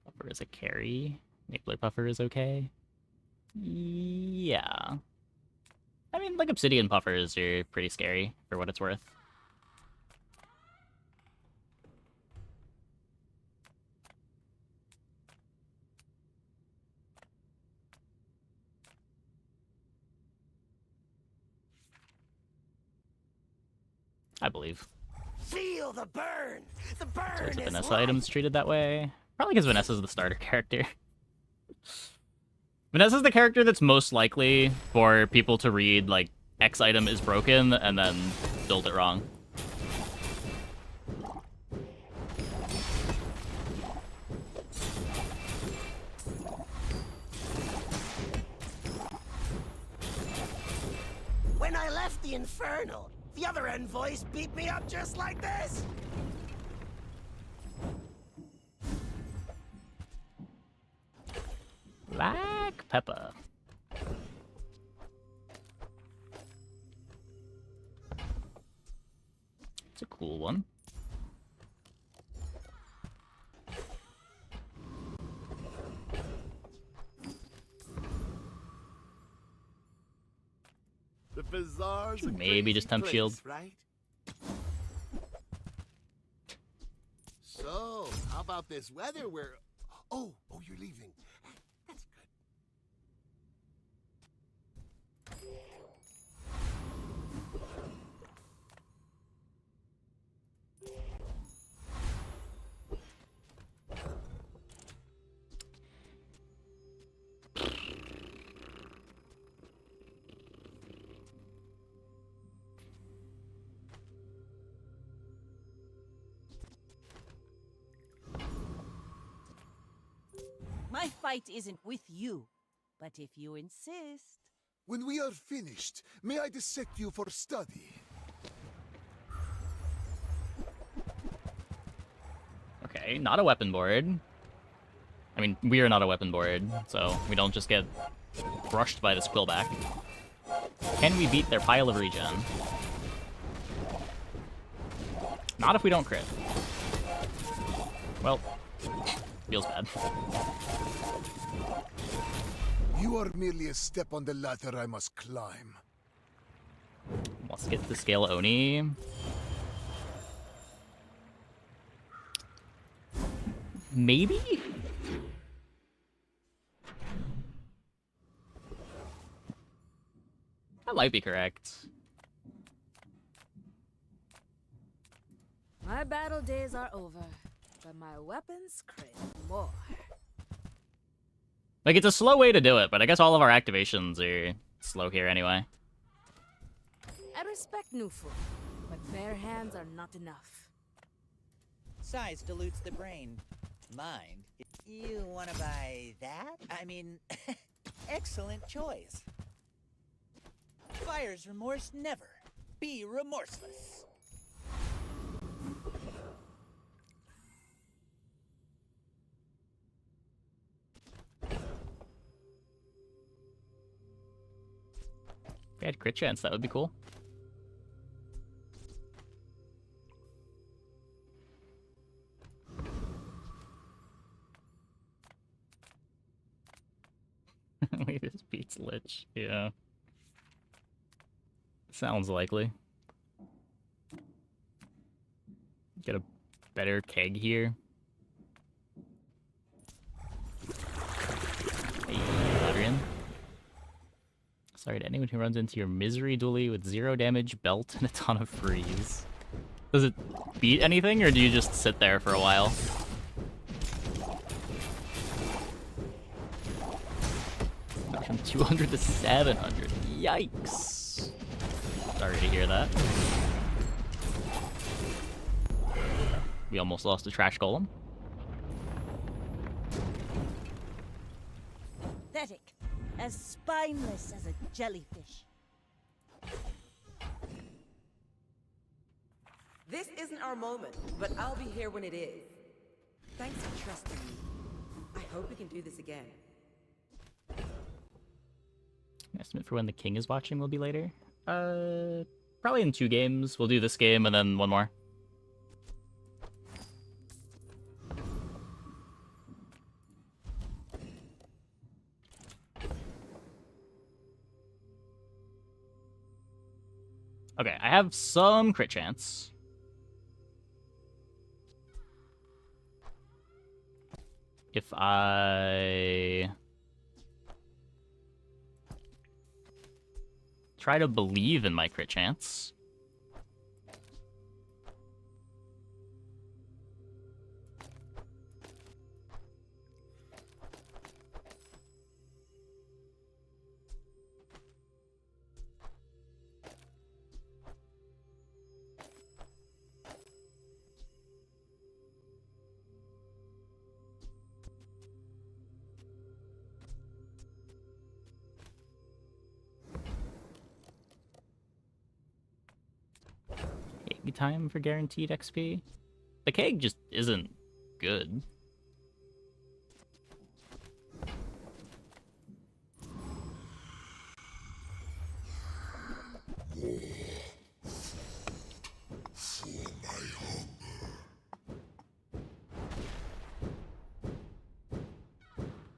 Puffer is a carry. Nibbler Puffer is okay. Yeah. I mean, like, Obsidian Puffers are pretty scary, for what it's worth. I believe. Feel the burn! The So burn is is Vanessa life! items treated that way? Probably because Vanessa's the starter character. Vanessa's the character that's most likely for people to read, like, X item is broken, and then build it wrong. When I left the Infernal, the other envoys beat me up just like this! Black pepper. It's a cool one. The bazaar's a Maybe crazy just temp place, shield. right? So, how about this weather where... Oh, you're leaving. That's good. My fight isn't with you, but if you insist... When we are finished, may I dissect you for study? Okay, not a weapon board. I mean, we are not a weapon board, so we don't just get crushed by this Quillback. Can we beat their pile of regen? Not if we don't crit. Well, feels bad. You are merely a step on the ladder I must climb. Let's get to scale Oni. Maybe? That might be correct. My battle days are over, but my weapons crave more. Like, it's a slow way to do it, but I guess all of our activations are slow here anyway. I respect new food, but bare hands are not enough. Size dilutes the brain. Mind. You want to buy that? I mean, excellent choice. Buyer's remorse never. Be remorseless. I had crit chance, that would be cool. Wait, this beats Lich. Yeah. Sounds likely. Get a better keg here. Hey, Adrian. Sorry to anyone who runs into your misery dually with 0 damage, belt, and a ton of freeze. Does it beat anything, or do you just sit there for a while? From 200 to 700. Yikes. Sorry to hear that. We almost lost a trash golem. Pathetic. As spineless as a jellyfish. This isn't our moment, but I'll be here when it is. Thanks for trusting me. I hope we can do this again. Estimate for when the king is watching will be later. Probably in 2 games. We'll do this game and then one more. Okay, I have some crit chance. If I try to believe in my crit chance. Time for guaranteed XP. The keg just isn't good.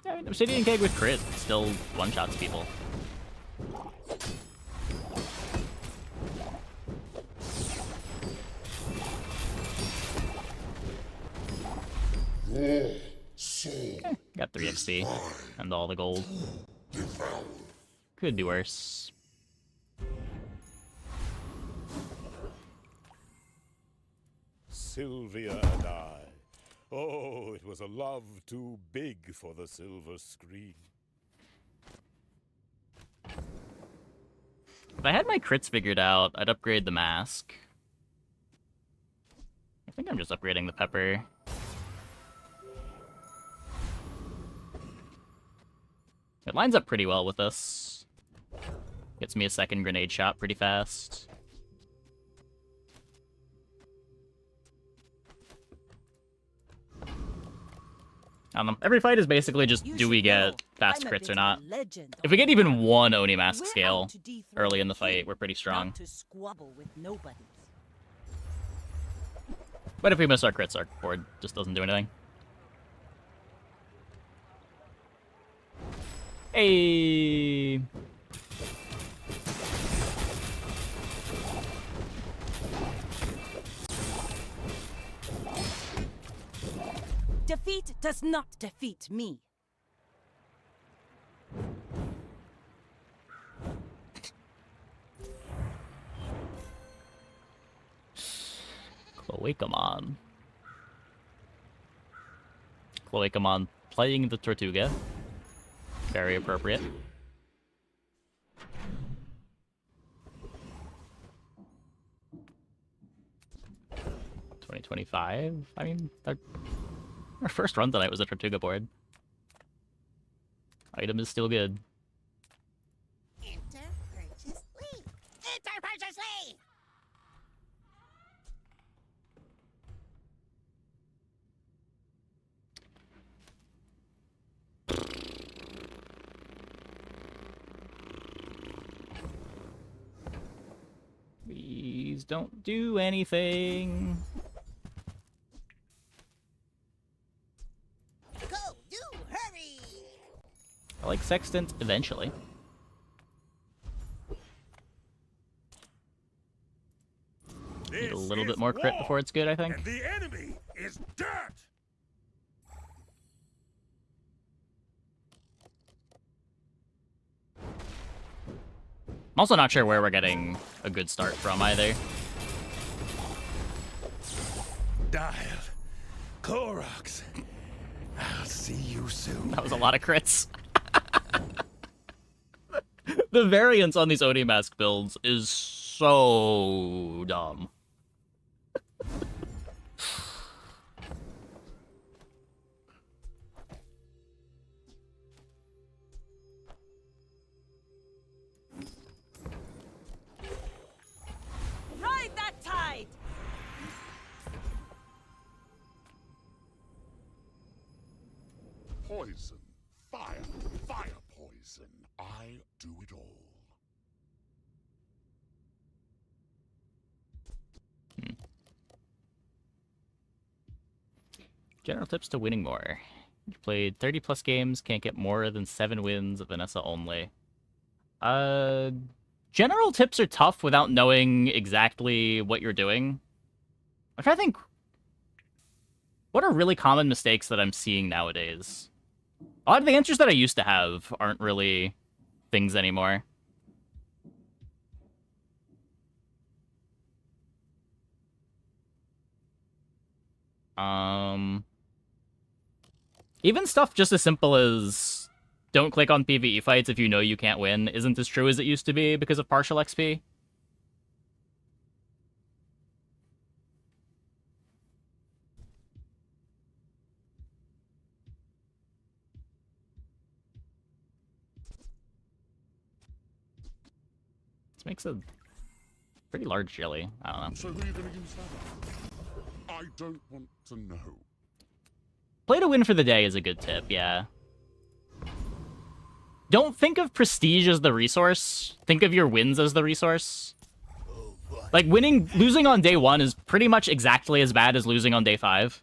Yeah, I mean, Obsidian keg with crit still one-shots people. Got 3 XP and all the gold. Could be worse. Sylvia and I. Oh, it was a love too big for the silver screen. If I had my crits figured out, I'd upgrade the mask. I think I'm just upgrading the pepper. It lines up pretty well with us. Gets me a second grenade shot pretty fast. I don't know. Every fight is basically just, do we get fast crits or not? If we get even one Oni mask scale early in the fight, we're pretty strong. But if we miss our crits, our board just doesn't do anything. Hey. Defeat does not defeat me. Chloe, come on. Chloe, come on. Playing the Tortuga. Very appropriate. $20.25. I mean, our first run tonight was a Tortuga board. Item is still good. Enter purchase lead. Enter purchase lead. don't do anything. Go, do, hurry! I like Sextant eventually. Need a little bit more crit before it's good, I think. And the enemy is dirt! I'm also not sure where we're getting a good start from either. Dial. Clorox. I'll see you soon. That was a lot of crits. The variance on these Oni Mask builds is so dumb. Ride that tide! Poison. Fire. Fire poison. I do it all. General tips to winning more. You played 30 plus games, can't get more than 7 wins of Vanessa only. General tips are tough without knowing exactly what you're doing. I'm trying to think, what are really common mistakes that I'm seeing nowadays? A lot of the answers that I used to have aren't really things anymore. Even stuff just as simple as don't click on PvE fights if you know you can't win isn't as true as it used to be because of partial XP. This makes a pretty large jelly. I don't know. So who are you going to use that on? I don't want to know. Play to win for the day is a good tip, yeah. Don't think of prestige as the resource. Think of your wins as the resource. Like, losing on day 1 is pretty much exactly as bad as losing on day 5.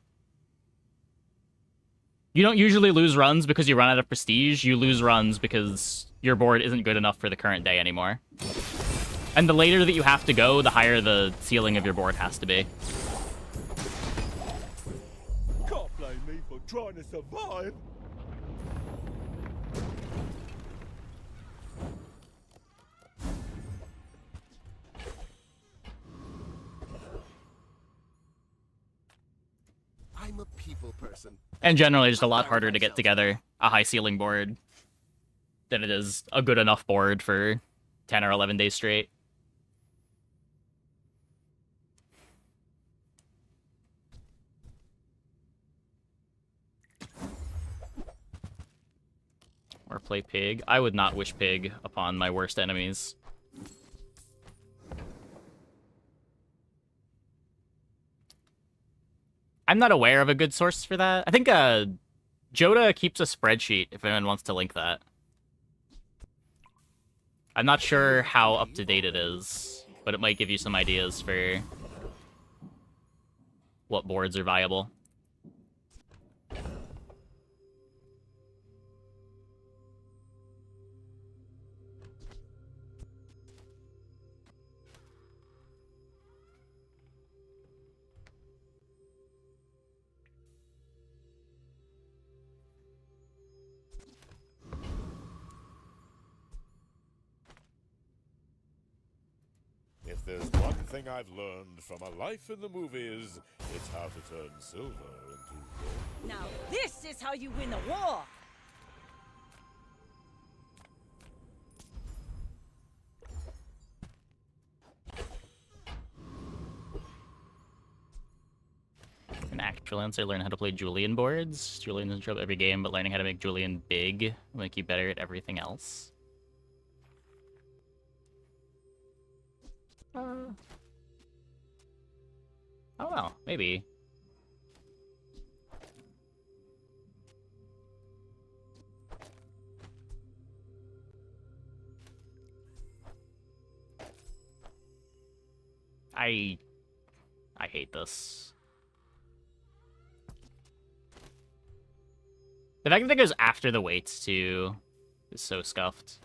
You don't usually lose runs because you run out of prestige. You lose runs because your board isn't good enough for the current day anymore. And the later that you have to go, the higher the ceiling of your board has to be. Can't blame me for trying to survive. I'm a people person. And generally just a lot harder to get together a high ceiling board than it is a good enough board for 10 or 11 days straight. Or play Pig. I would not wish Pig upon my worst enemies. I'm not aware of a good source for that. I think Joda keeps a spreadsheet if anyone wants to link that. I'm not sure how up to date it is, but it might give you some ideas for what boards are viable. If there's one thing I've learned from a life in the movies, it's how to turn silver into gold. Now this is how you win a war! An actual answer, learn how to play Julian boards. Julian doesn't show up every game, but learning how to make Julian big will make you better at everything else. I don't know, maybe. I hate this. The fact that it goes after the weights, too, is so scuffed.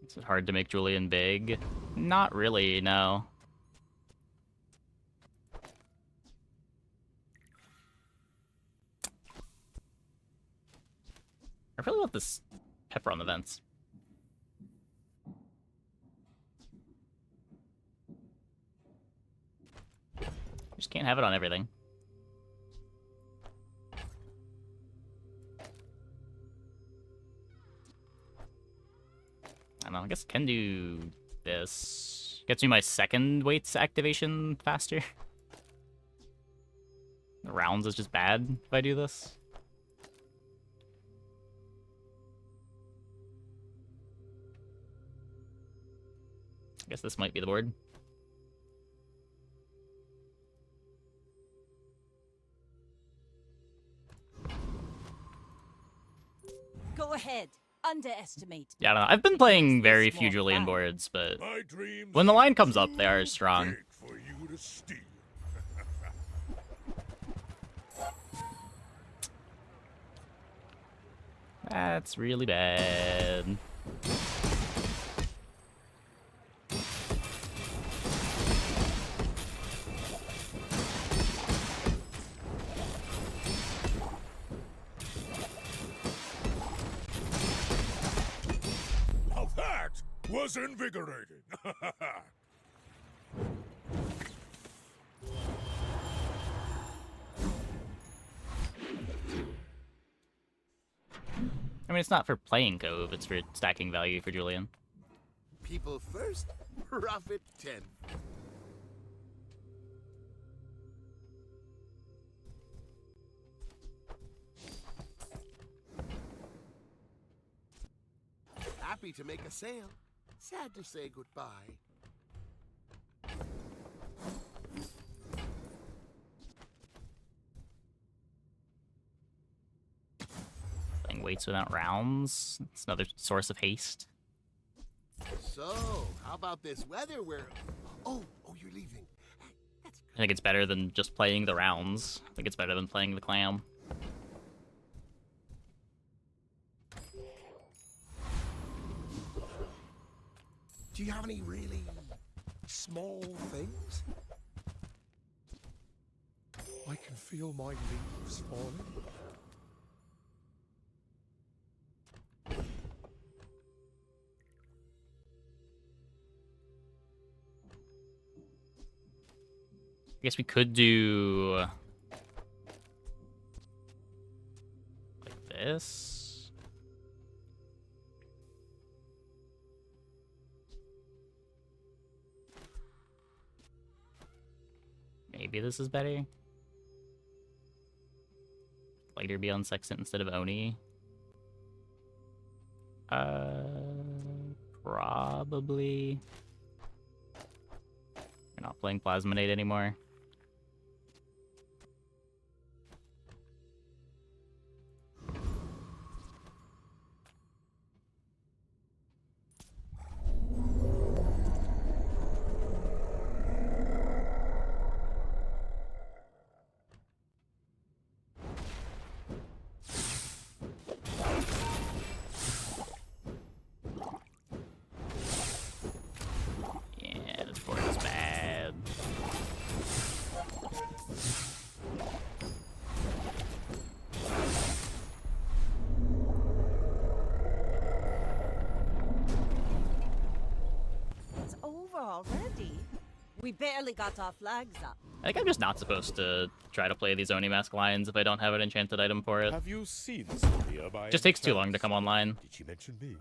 Is it hard to make Julian big? Not really, no. I really want this pepper on the vents. Just can't have it on everything. I don't know, I guess I can do this. Gets me my second weights activation faster. The rounds is just bad if I do this. I guess this might be the board. Go ahead. Underestimate. Yeah, I don't know. I've been playing very few Julian boards, but when the line comes up, they are strong. For you to steal. That's really bad. Now that was invigorating. I mean, it's not for playing Cove, it's for stacking value for Julian. People first, profit 10. Happy to make a sale. Sad to say goodbye. Playing weights without rounds. It's another source of haste. So, how about this weather where... Oh, you're leaving. I think it's better than just playing the rounds. I think it's better than playing the clam. Do you have any really small things? I can feel my leaves falling. I guess we could do like this. Maybe this is better. Lighter be on Sextant instead of Oni. Probably. We're not playing Plasminate anymore. Yeah, this board is bad. It's over already. We barely got our flags up. I think I'm just not supposed to try to play these Oni Mask Lions if I don't have an enchanted item for it. Have you seen Sylvia by Just any takes too long to chance? come online. Did she mention me?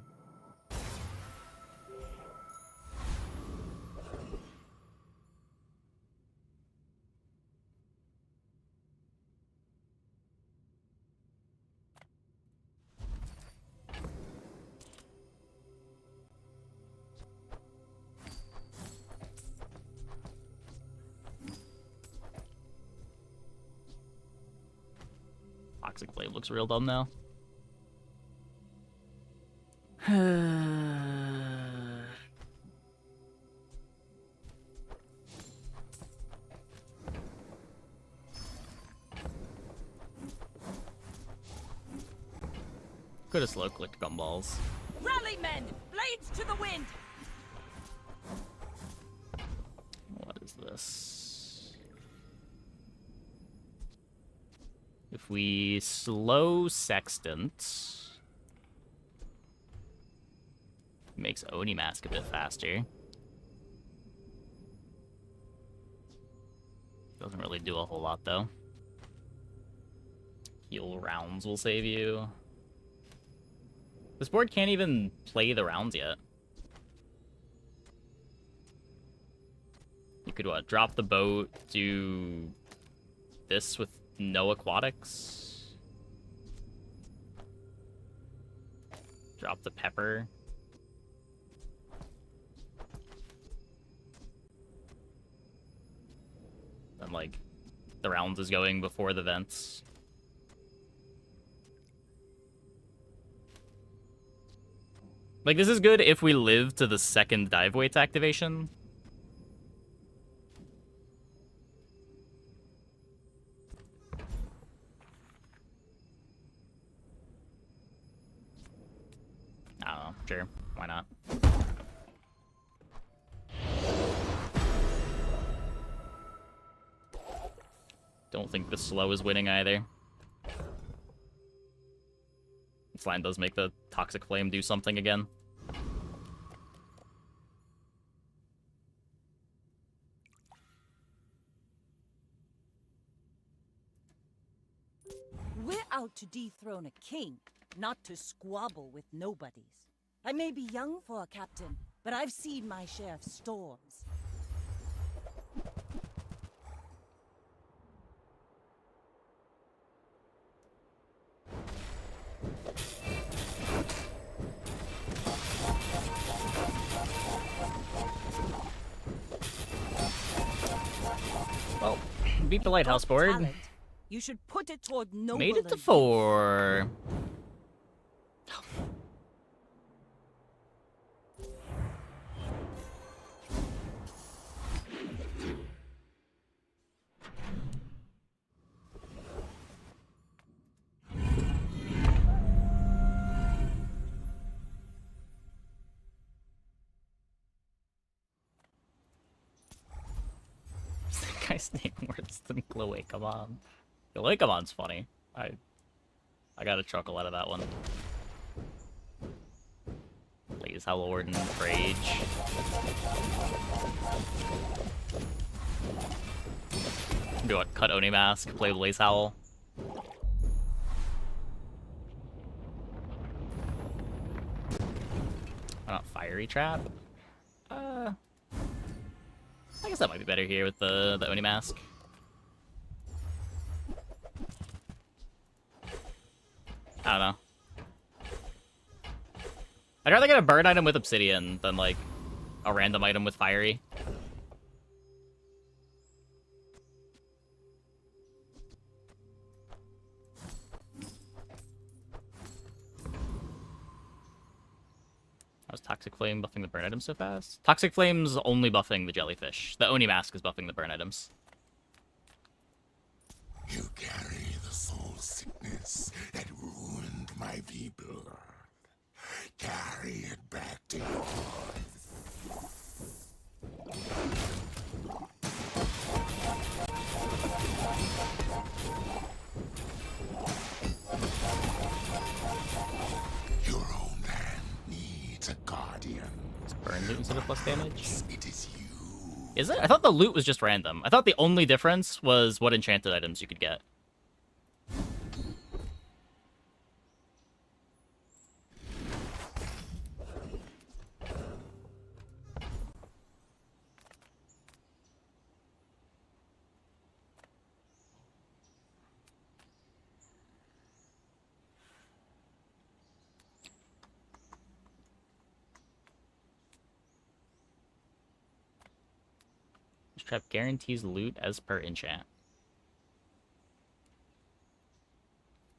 Toxic Flame looks real dumb now. Could have slow clicked gumballs. Rally, men! Blades to the wind! What is this? If we slow Sextant, makes Oni Mask a bit faster. Doesn't really do a whole lot though. Heal rounds will save you. This board can't even play the rounds yet. You could, what, drop the boat, do this with no aquatics? Drop the pepper. And, like, the rounds is going before the vents. Like, this is good if we live to the second dive weights activation. I don't know. Sure. Why not? Don't think the slow is winning either. This line does make the Toxic Flame do something again. We're out to dethrone a king, not to squabble with nobodies. I may be young for a captain, but I've seen my share of storms. Well, beat the lighthouse board. Talent. You should put it toward noble. Made it to 4. That guy's name worse than Glowakamon. Glowakamon's funny. I got a chuckle out of that one. Please, Hello Warden, Rage. Do what? Cut Oni Mask, play Blaze Howl. Why not Fiery Trap? I guess that might be better here with the Oni Mask. I don't know. I'd rather get a burn item with Obsidian than, like, a random item with Fiery. How's Toxic Flame buffing the burn items so fast? Toxic Flame's only buffing the jellyfish. The Oni Mask is buffing the burn items. You carry the soul sickness that ruined my people. Carry it back to your... Your own land needs a guardian. Is burn loot instead of plus damage? It is you. Is it? I thought the loot was just random. I thought the only difference was what enchanted items you could get. This trap guarantees loot as per enchant.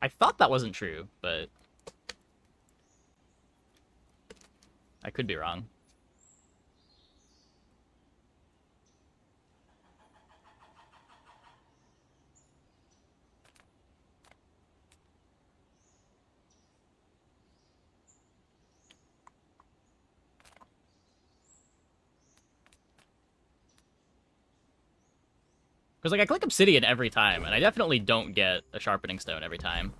I thought that wasn't true, but I could be wrong. Because, like, I click obsidian every time, and I definitely don't get a sharpening stone every time.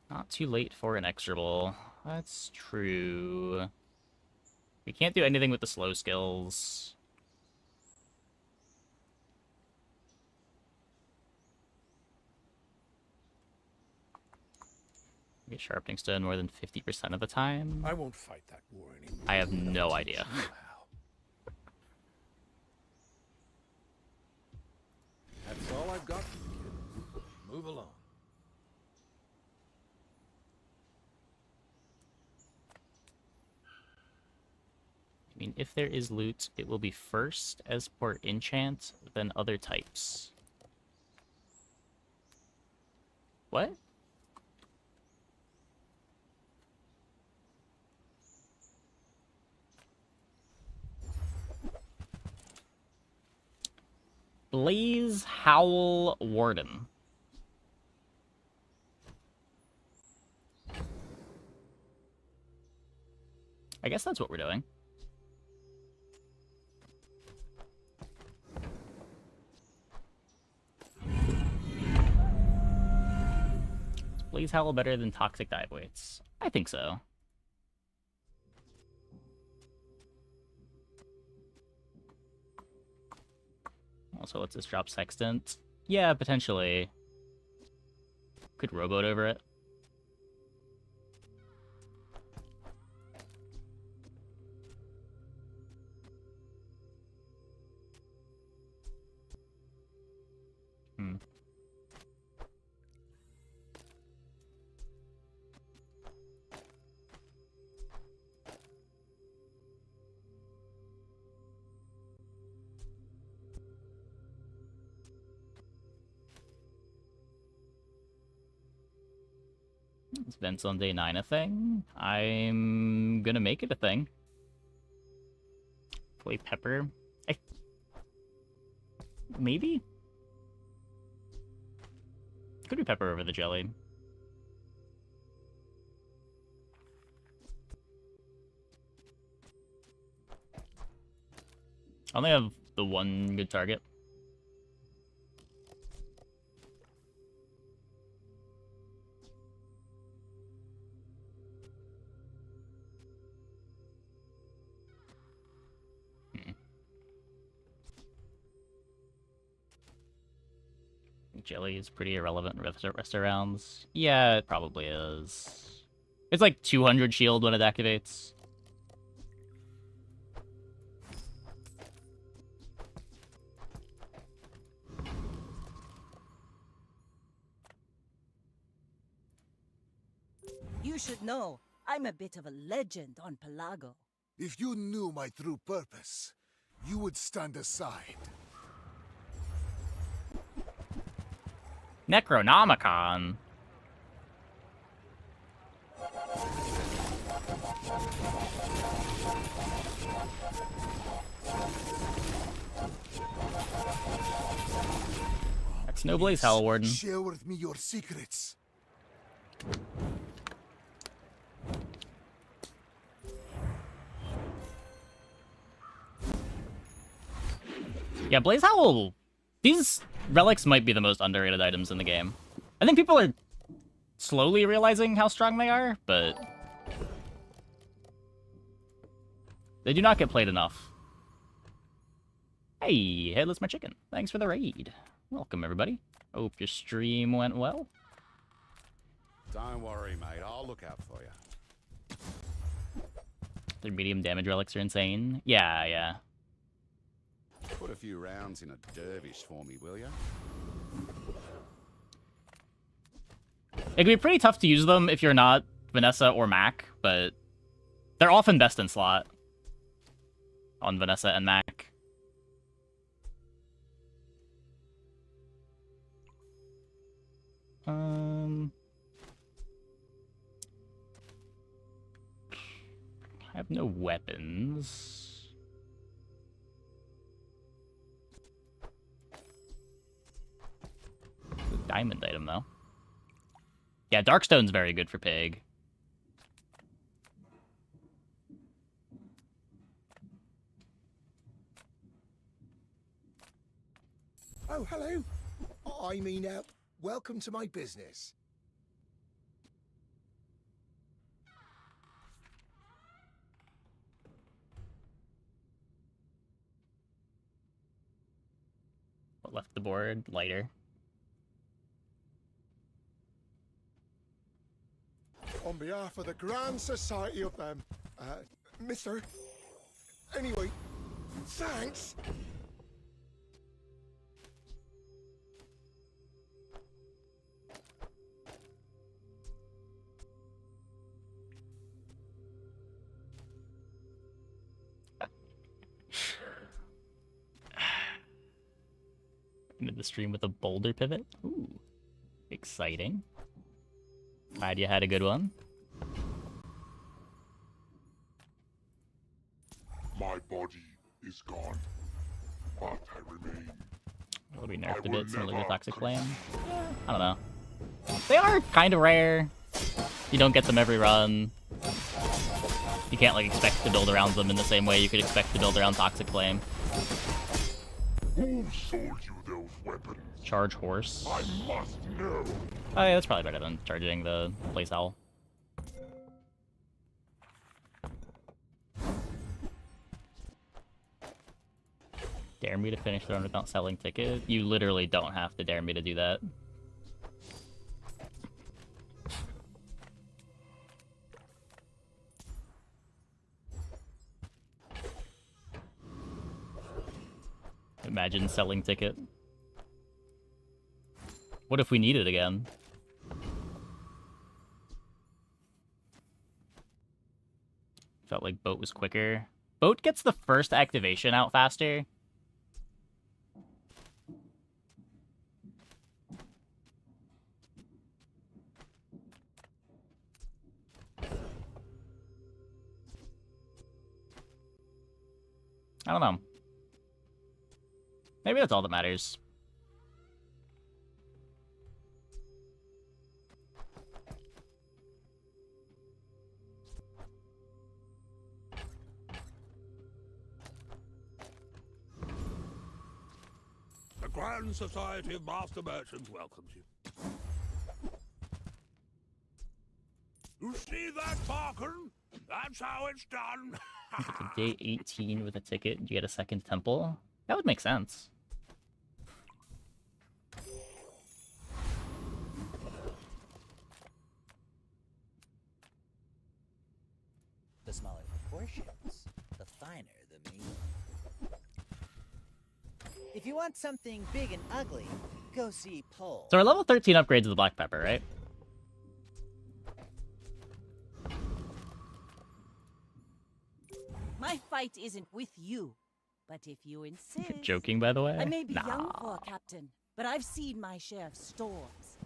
Not too late for an exorable. That's true. We can't do anything with the slow skills. Get sharpening stone more than 50% of the time. I won't fight that war anymore. I have no idea. That's all I've got for you, kid. Move along. I mean, if there is loot, it will be first as per enchant, then other types. What? Blaze Howl Warden. I guess that's what we're doing. Is Blaze Howl better than Toxic Dive Weights? I think so. Also, what's this drop? Sextant? Yeah, potentially. Could rowboat over it. Is Vents on day 9 a thing? I'm gonna make it a thing. Play Pepper. Maybe? Could be Pepper over the jelly. I only have the one good target. Jelly is pretty irrelevant rest of rounds. Yeah, it probably is. It's like 200 shield when it activates. You should know, I'm a bit of a legend on Pelago. If you knew my true purpose, you would stand aside. Necronomicon. That's no Blaze Howl Warden. Share with me your secrets. Yeah, Blaze Howl. These relics might be the most underrated items in the game. I think people are slowly realizing how strong they are, but they do not get played enough. Hey, Headless My Chicken. Thanks for the raid. Welcome, everybody. Hope your stream went well. Don't worry, mate. I'll look out for you. Their medium damage relics are insane. Yeah, yeah. Put a few rounds in a dervish for me, will ya? It can be pretty tough to use them if you're not Vanessa or Mac, but they're often best in slot on Vanessa and Mac. I have no weapons. It's a diamond item, though. Yeah, Darkstone's very good for Pig. Oh, hello. I mean, welcome to my business. What left the board? Lighter. On behalf of the Grand Society of them, Mister. Anyway, thanks. Ended the stream with a boulder pivot. Ooh, exciting. Glad you had a good one. My body is gone, but I remain. Will be nerfed a bit, similar to Toxic Flame. Yeah, I don't know. They are kind of rare. You don't get them every run. You can't like expect to build around them in the same way you could expect to build around Toxic Flame. Who sold you those weapons? Charge Horse. I must know. Oh yeah, that's probably better than charging the Place Owl. Dare me to finish the run without selling ticket? You literally don't have to dare me to do that. Imagine selling ticket. What if we need it again? Felt like Boat was quicker. Boat gets the first activation out faster. I don't know. Maybe that's all that matters. The Grand Society of Master Merchants welcomes you. You see that, Barkin? That's how it's done. Day 18 with a ticket, you get a second temple? That would make sense. The smaller the portions, the finer the meat. If you want something big and ugly, go see Pole. So our level 13 upgrades of the black pepper, right? My fight isn't with you, but if you insist... You're joking, by the way? I may be Nah. young for a captain, but I've seen my share of storms.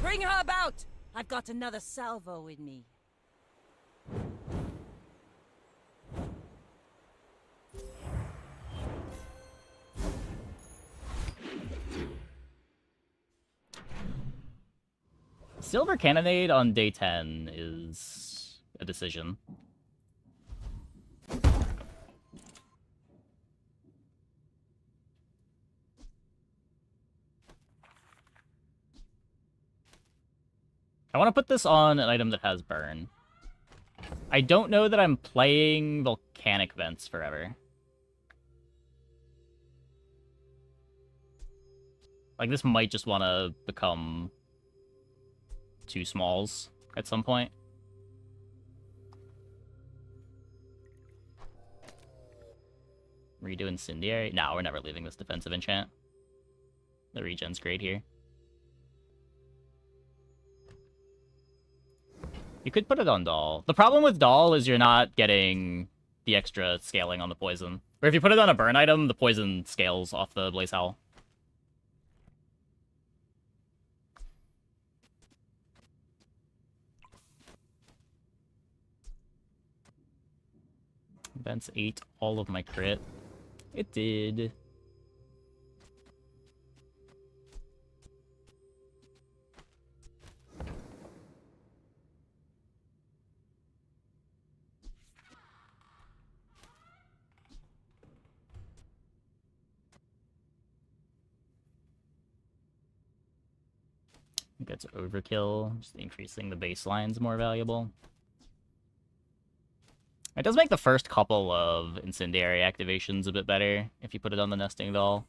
Bring her about! I've got another salvo in me. Silver Cannonade on day 10 is a decision. I want to put this on an item that has burn. I don't know that I'm playing Volcanic Vents forever. Like, this might just want to become 2 smalls at some point. Redo Incendiary? No, we're never leaving this defensive enchant. The regen's great here. You could put it on Doll. The problem with Doll is you're not getting the extra scaling on the poison. Or if you put it on a burn item, the poison scales off the Blaze Howl. Vents ate all of my crit. It did. I think that's overkill. Just increasing the baseline's more valuable. It does make the first couple of Incendiary activations a bit better if you put it on the Nesting Doll.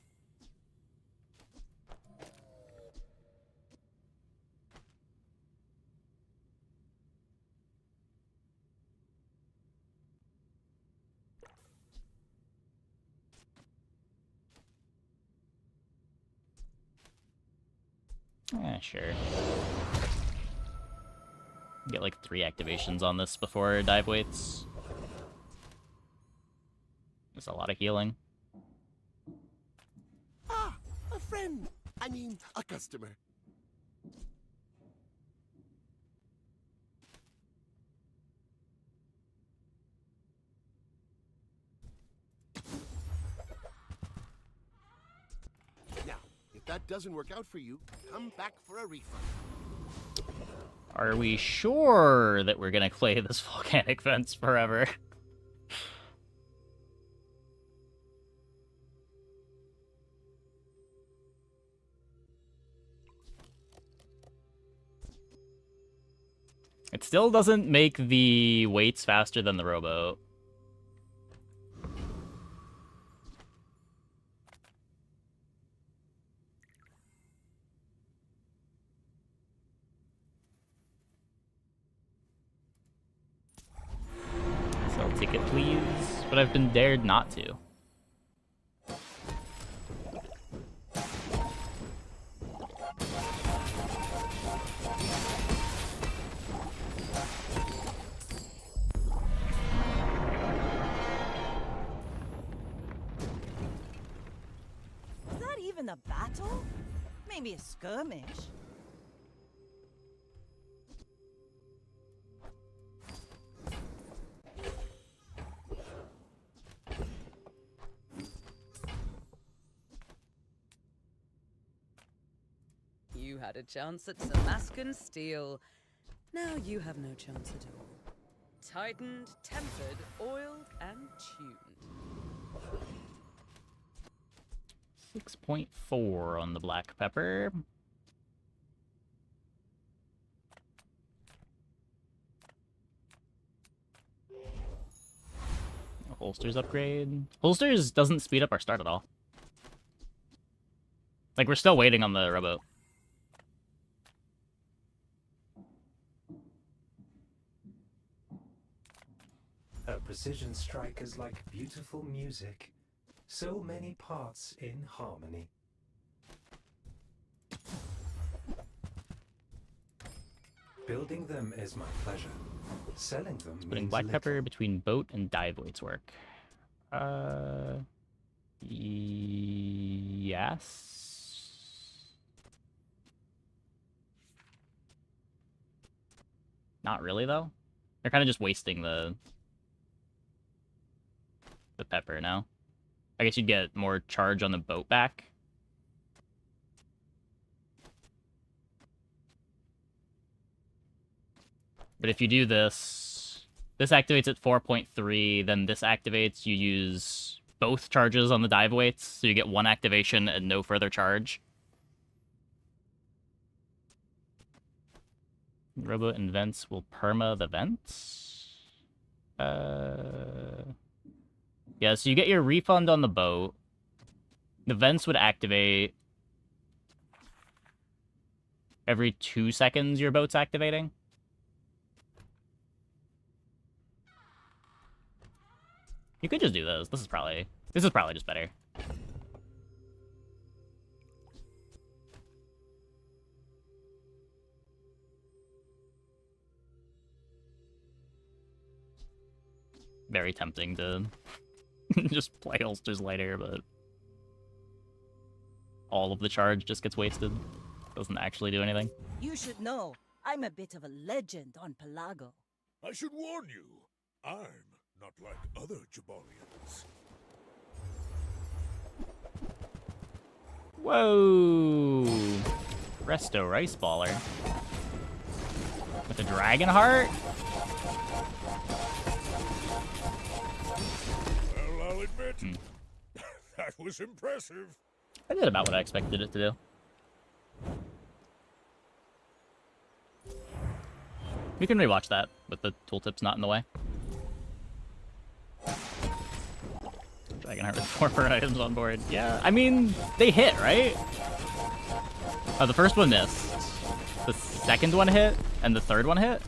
Yeah, sure. Get like 3 activations on this before dive waits. There's a lot of healing. Ah, a friend. I mean, a customer. Now, if that doesn't work out for you, come back for a refund. Are we sure that we're gonna play this volcanic fence forever? It still doesn't make the waits faster than the rowboat. Sell ticket, please. But I've been dared not to. A battle? Maybe a skirmish. You had a chance at Damascus steel. Now you have no chance at all. Tightened, tempered, oiled, and tuned. 6.4 on the black pepper. Holsters upgrade. Holsters doesn't speed up our start at all. Like, we're still waiting on the rowboat. A precision strike is like beautiful music. So many parts in harmony. Building them is my pleasure. Selling them Putting means black little. pepper between boat and dive waits work. Yes. Not really though. They're kind of just wasting the pepper now. I guess you'd get more charge on the boat back. But if you do this, this activates at 4.3, then this activates, you use both charges on the dive weights, so you get 1 activation and no further charge. Rowboat and vents will perma the vents. Yeah, so you get your refund on the boat. The vents would activate. Every 2 seconds your boat's activating. You could just do this. This is probably just better. Very tempting to just play Ulster's later, but all of the charge just gets wasted. Doesn't actually do anything. You should know, I'm a bit of a legend on Pelago. I should warn you, I'm not like other Jabalians. Whoa! Resto Rice Baller. With a Dragon Heart? Well, I'll admit, that was impressive. I did about what I expected it to do. We can rewatch that with the tooltips not in the way. Dragonheart with 4 burn items on board. Yeah, I mean, they hit, right? Oh, the first one missed. The second one hit, and the third one hit?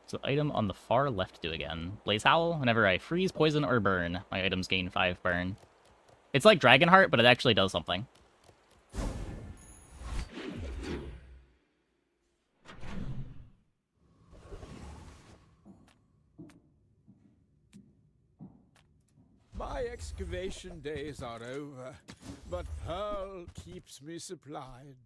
So item on the far left do again. Blaze Howl, whenever I freeze, poison, or burn, my items gain 5 burn. It's like Dragonheart, but it actually does something. My excavation days are over, but Pearl keeps me supplied.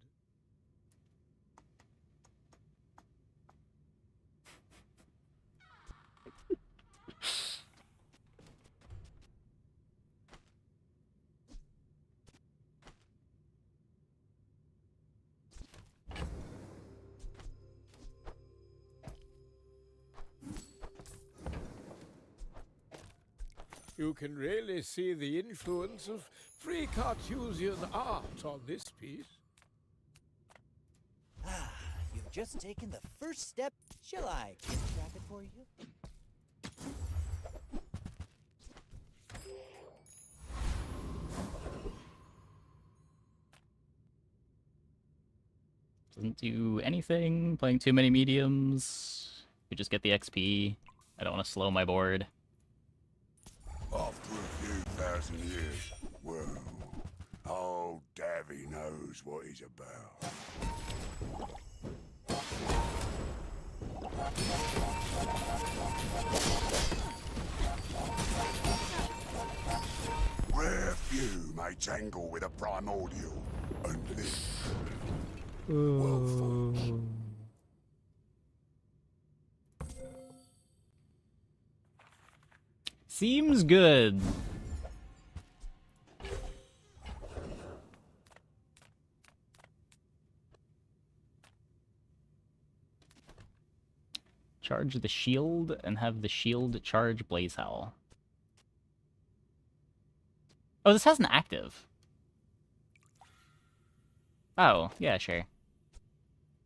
You can really see the influence of pre-Carthusian art on this piece. Ah, you've just taken the first step. Shall I wrap it for you? Doesn't do anything. Playing too many mediums. You just get the XP. I don't want to slow my board. After a few thousand years, well, old Davy knows what he's about. Rare few may tangle with a primordial and live. Well fought. Seems good. Charge the shield and have the shield charge Blaze Howl. Oh, this has an active. Oh, yeah, sure.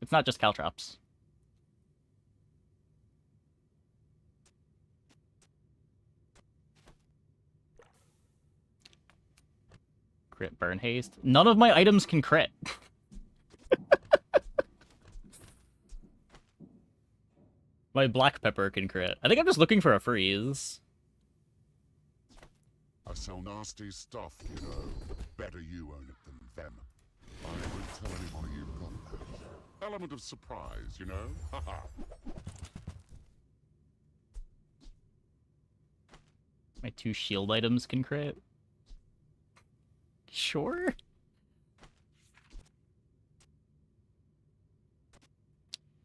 It's not just Caltrops. Crit burn haste. None of my items can crit. My black pepper can crit. I think I'm just looking for a freeze. I sell nasty stuff, you know. Better you own it than them. I won't tell anyone you've got that. Element of surprise, you know? Haha. My 2 shield items can crit. Sure.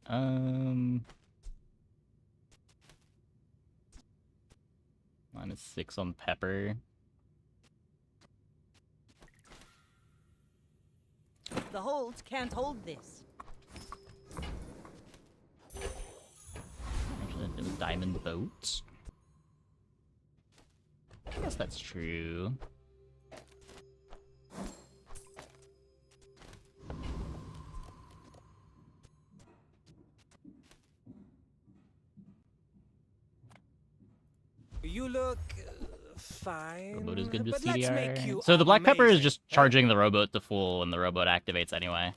-6 on pepper. The holds can't hold this. Actually, it was diamond boat. I guess that's true. look fine. Rowboat is good with but let's make CDR. you So the black pepper is amazing, just huh? charging the rowboat to full when the rowboat activates anyway.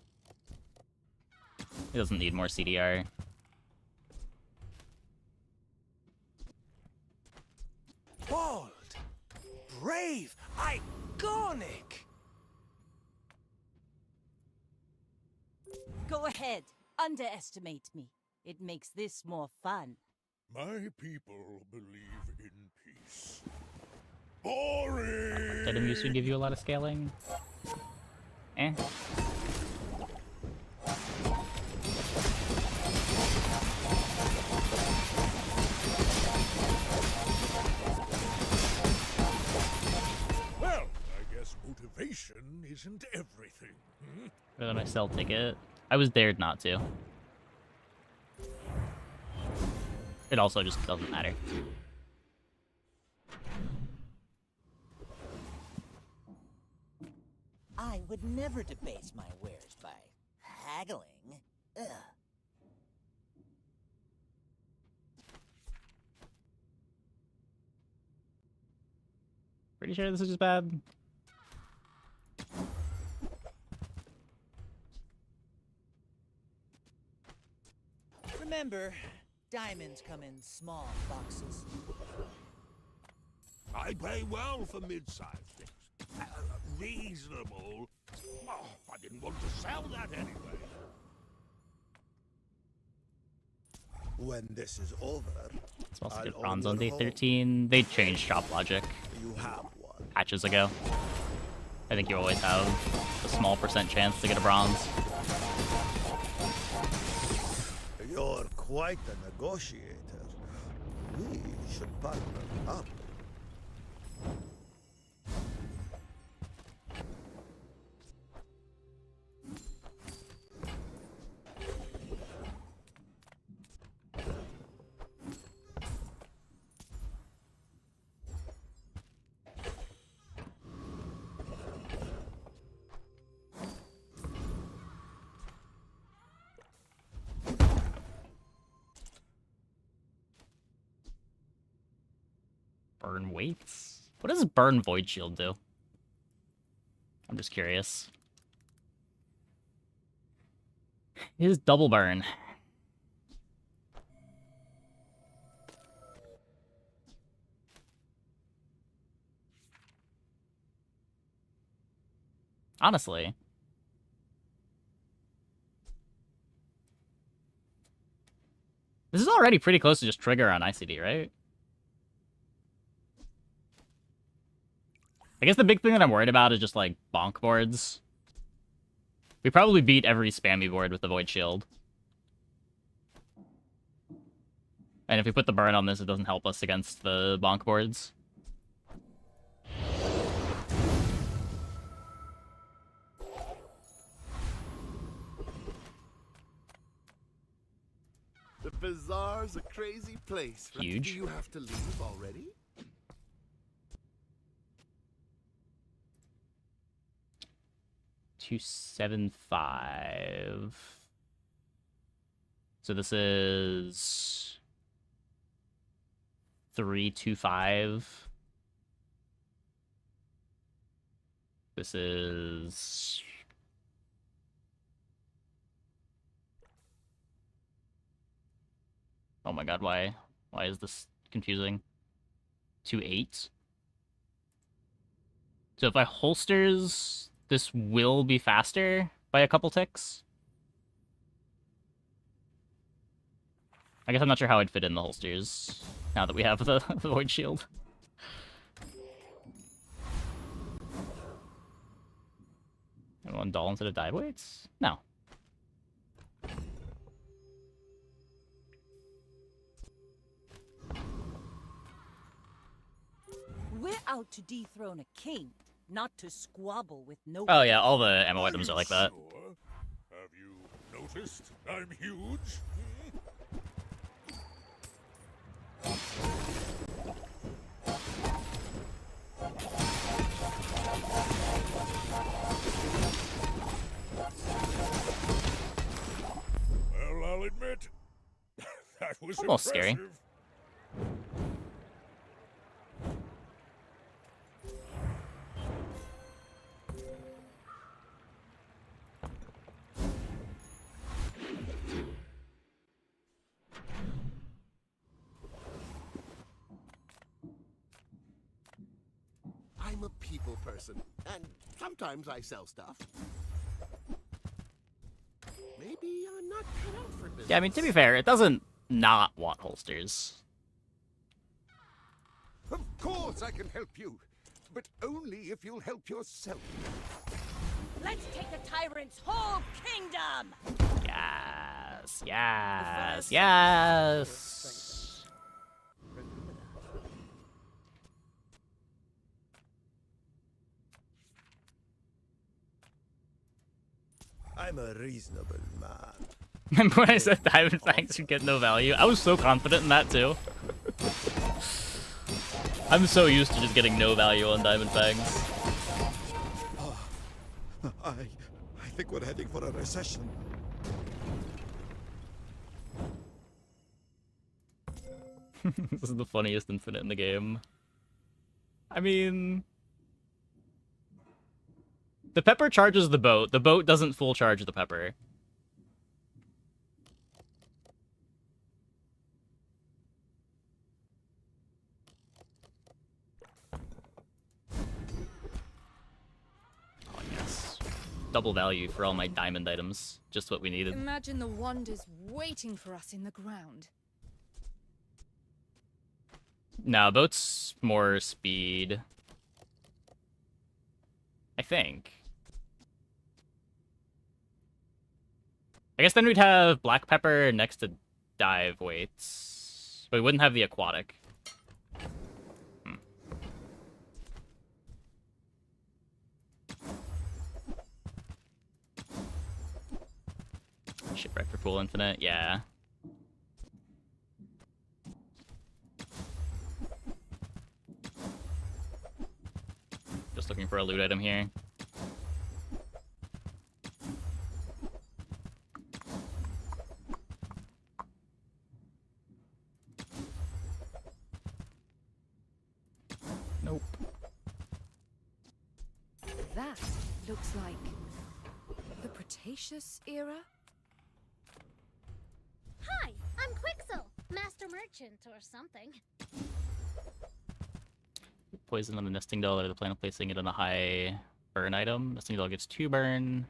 It doesn't need more CDR. Bold, brave, iconic. Go ahead. Underestimate me. It makes this more fun. My people believe in peace. Boring! Item used to give you a lot of scaling. Eh. Well, I guess motivation isn't everything. Hmm? Rather than I sell ticket. I was dared not to. It also just doesn't matter. I would never debase my wares by haggling. Ugh. Pretty sure this is just bad. Remember, diamonds come in small boxes. I pay well for mid-sized things. Reasonable. Oh, I didn't want to sell that anyway. When this is over, It's supposed to I'll get own bronze on your day home. 13. They changed shop logic You have one. patches ago. I think you always have a small % chance to get a bronze. You're quite a negotiator. We should partner up. Burn weights? What does burn void shield do? I'm just curious. It is double burn. Honestly. This is already pretty close to just trigger on ICD, right? I guess the big thing that I'm worried about is just, like, bonk boards. We probably beat every spammy board with the Void Shield. And if we put the burn on this, it doesn't help us against the bonk boards. The bazaar's a crazy place. Right? Huge. Do you have to leave already? $275. So this is 325. This is oh my god, why is this confusing? 2.8. So if I holsters, this will be faster by a couple ticks. I guess I'm not sure how I'd fit in the holsters now that we have the Void Shield. And one doll instead of dive weights? No. We're out to dethrone a king, not to squabble with no. Oh yeah, all the ammo items are like that. Sure? Have you noticed I'm huge? Well, I'll admit, that was Almost scary. impressive. I'm a people person, and sometimes I sell stuff. Maybe I'm not cut out for business. Yeah, I mean, to be fair, it doesn't not want holsters. Of course I can help you, but only if you'll help yourself. Let's take the tyrant's whole kingdom! Yes, yes, yes! I'm a reasonable man. Remember when I said diamond fangs would get no value? I was so confident in that too. I'm so used to just getting no value on diamond fangs. I think we're heading for a recession. This is the funniest infinite in the game. I mean... the pepper charges the boat doesn't full charge the pepper. Oh, yes. Double value for all my diamond items. Just what we needed. Imagine the wonders waiting for us in the ground. No, boat's more speed. I think. I guess then we'd have black pepper next to dive weights. But we wouldn't have the aquatic. Shipwreck for full infinite, yeah. Just looking for a loot item here. Nope. That looks like the Cretaceous era? Hi, I'm Quixel, Master Merchant or something. Poison on the nesting doll or the plan of placing it on a high burn item. Nesting doll gets 2 burn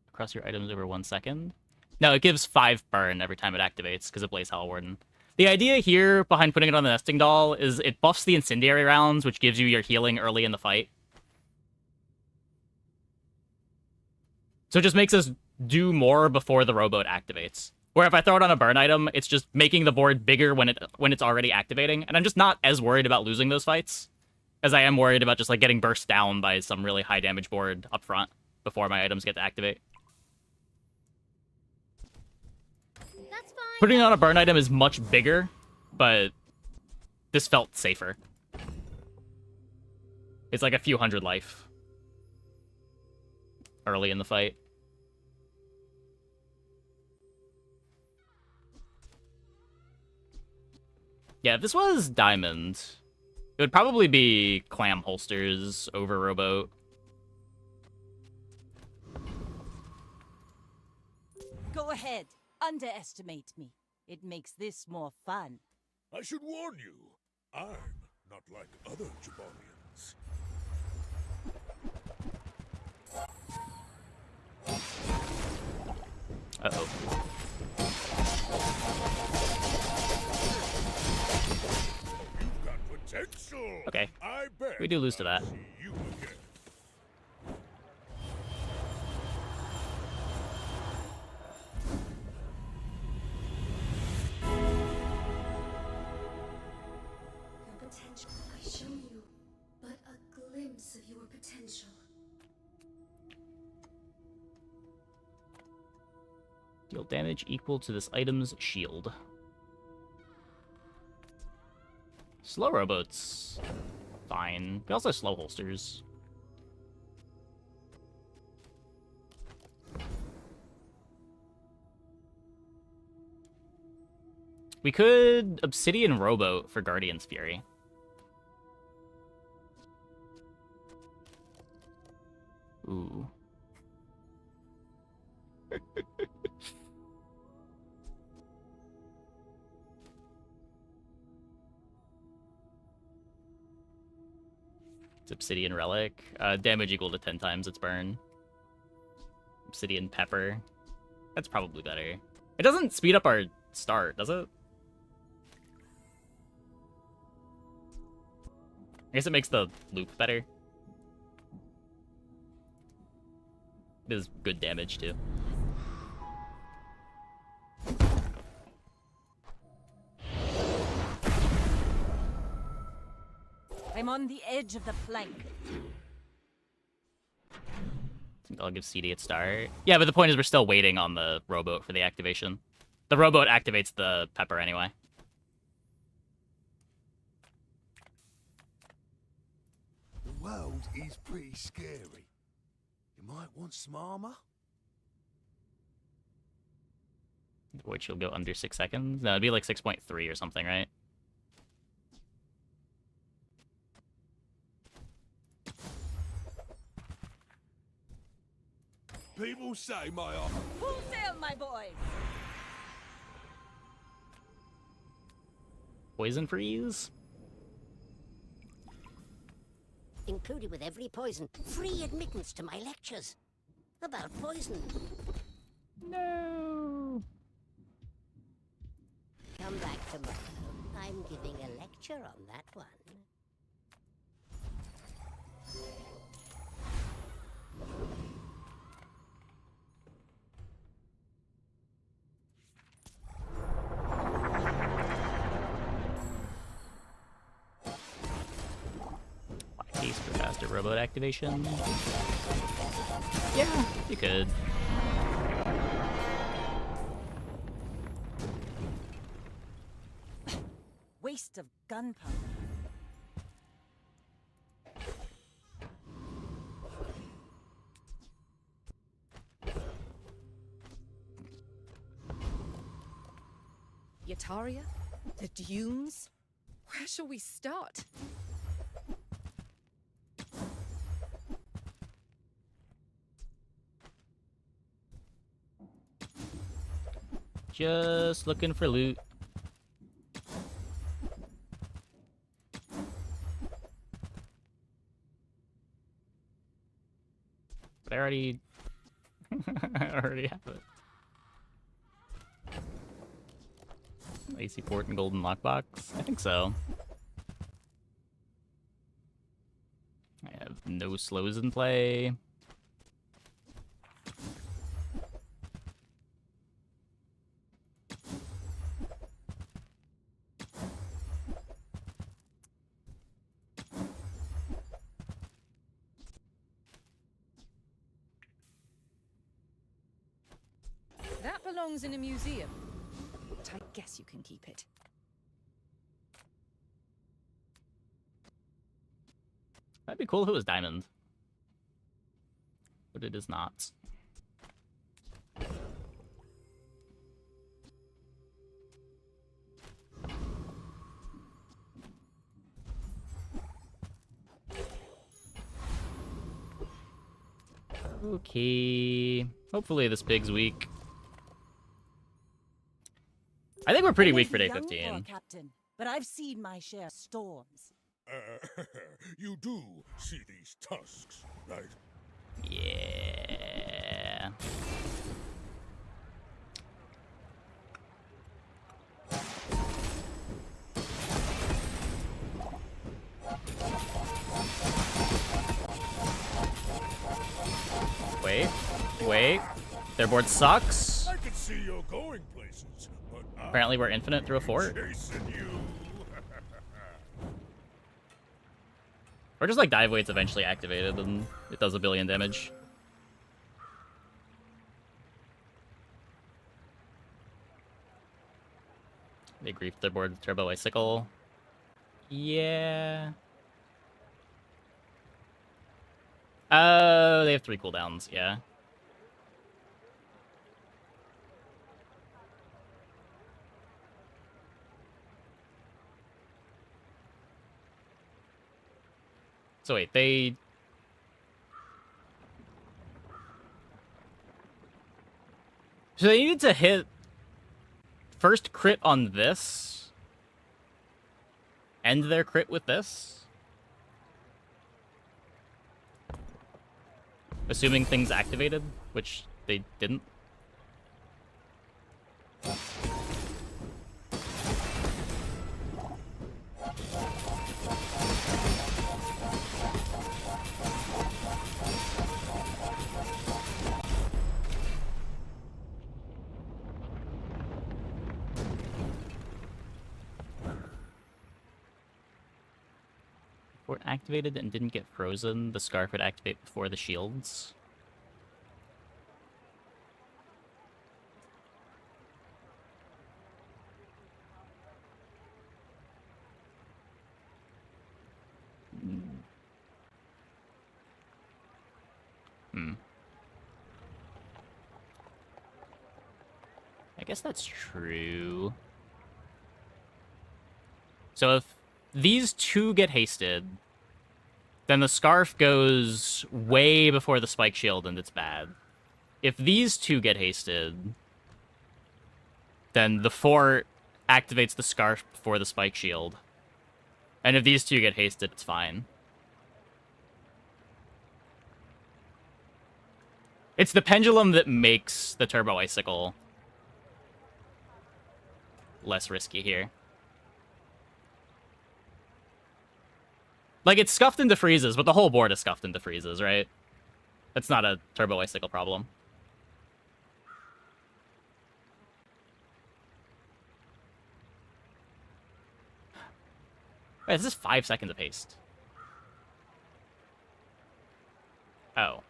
across your items over 1 second. No, it gives 5 burn every time it activates because it plays Hell Warden. The idea here behind putting it on the nesting doll is it buffs the incendiary rounds, which gives you your healing early in the fight. So it just makes us do more before the rowboat activates. Where if I throw it on a burn item, it's just making the board bigger when it's already activating, and I'm just not as worried about losing those fights as I am worried about just like getting burst down by some really high damage board up front before my items get to activate. That's fine. Putting it on a burn item is much bigger, but this felt safer. It's like a few hundred life early in the fight. Yeah, if this was diamond, it would probably be clam holsters over rowboat. Go ahead, underestimate me. It makes this more fun. I should warn you, I'm not like other Jabonians. Uh-oh. You've got potential. Okay. I bet We do lose to that. I'll see you again. Your potential. I show you but a glimpse of your potential. Deal damage equal to this item's shield. Slow rowboats. Fine. We also have slow holsters. We could Obsidian Rowboat for Guardian's Fury. Ooh. It's Obsidian Relic. Damage equal to 10 times its burn. Obsidian Pepper. That's probably better. It doesn't speed up our start, does it? I guess it makes the loop better. It is good damage, too. I'm on the edge of the plank. I'll give CD its start. Yeah, but the point is we're still waiting on the rowboat for the activation. The rowboat activates the pepper anyway. The world is pretty scary. You might want some armor. Which will go under 6 seconds. No, it'd be like 6.3 or something, right? People say my armor. Full sail, my boys! Poison freeze? Included with every poison, free admittance to my lectures. About poison. No. Come back tomorrow. I'm giving a lecture on that one. Case for faster rowboat activation. Yeah, you could. Waste of gunpowder. Yataria? The dunes? Where shall we start? Just looking for loot. But I already have it. AC port and golden lockbox? I think so. I have no slows in play. That belongs in a museum. But I guess you can keep it. That'd be cool if it was diamond. But it is not. Okay. Hopefully this pig's weak. I think we're pretty weak for day Young 15. Captain, but I've seen my share of storms. You do see these tusks, right? Yeah. Wait. Their board sucks. I can see you're going places, but Apparently we're infinite through a fort. chasing you. Or just like dive weight's eventually activated and it does a billion damage. They griefed their board with Turbo Icicle. Yeah. They have 3 cooldowns, yeah. So wait, they... So they needed to hit first crit on this, end their crit with this? Assuming things activated, which they didn't. Fort activated and didn't get frozen, the scarf would activate before the shields. I guess that's true. So if these two get hasted, then the scarf goes way before the spike shield and it's bad. If these two get hasted, then the fort activates the scarf before the spike shield. And if these two get hasted, it's fine. It's the pendulum that makes the turbo icicle less risky here. Like, it's scuffed into freezes, but the whole board is scuffed into freezes, right? That's not a turbo icicle problem. Wait, this is 5 seconds of haste. Oh.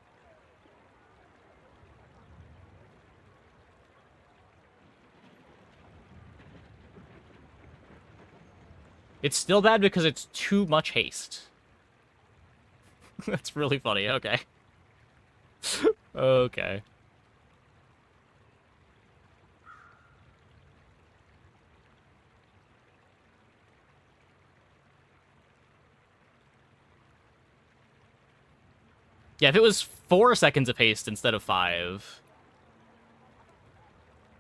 It's still bad because it's too much haste. That's really funny. Okay. Okay. Yeah, if it was 4 seconds of haste instead of 5,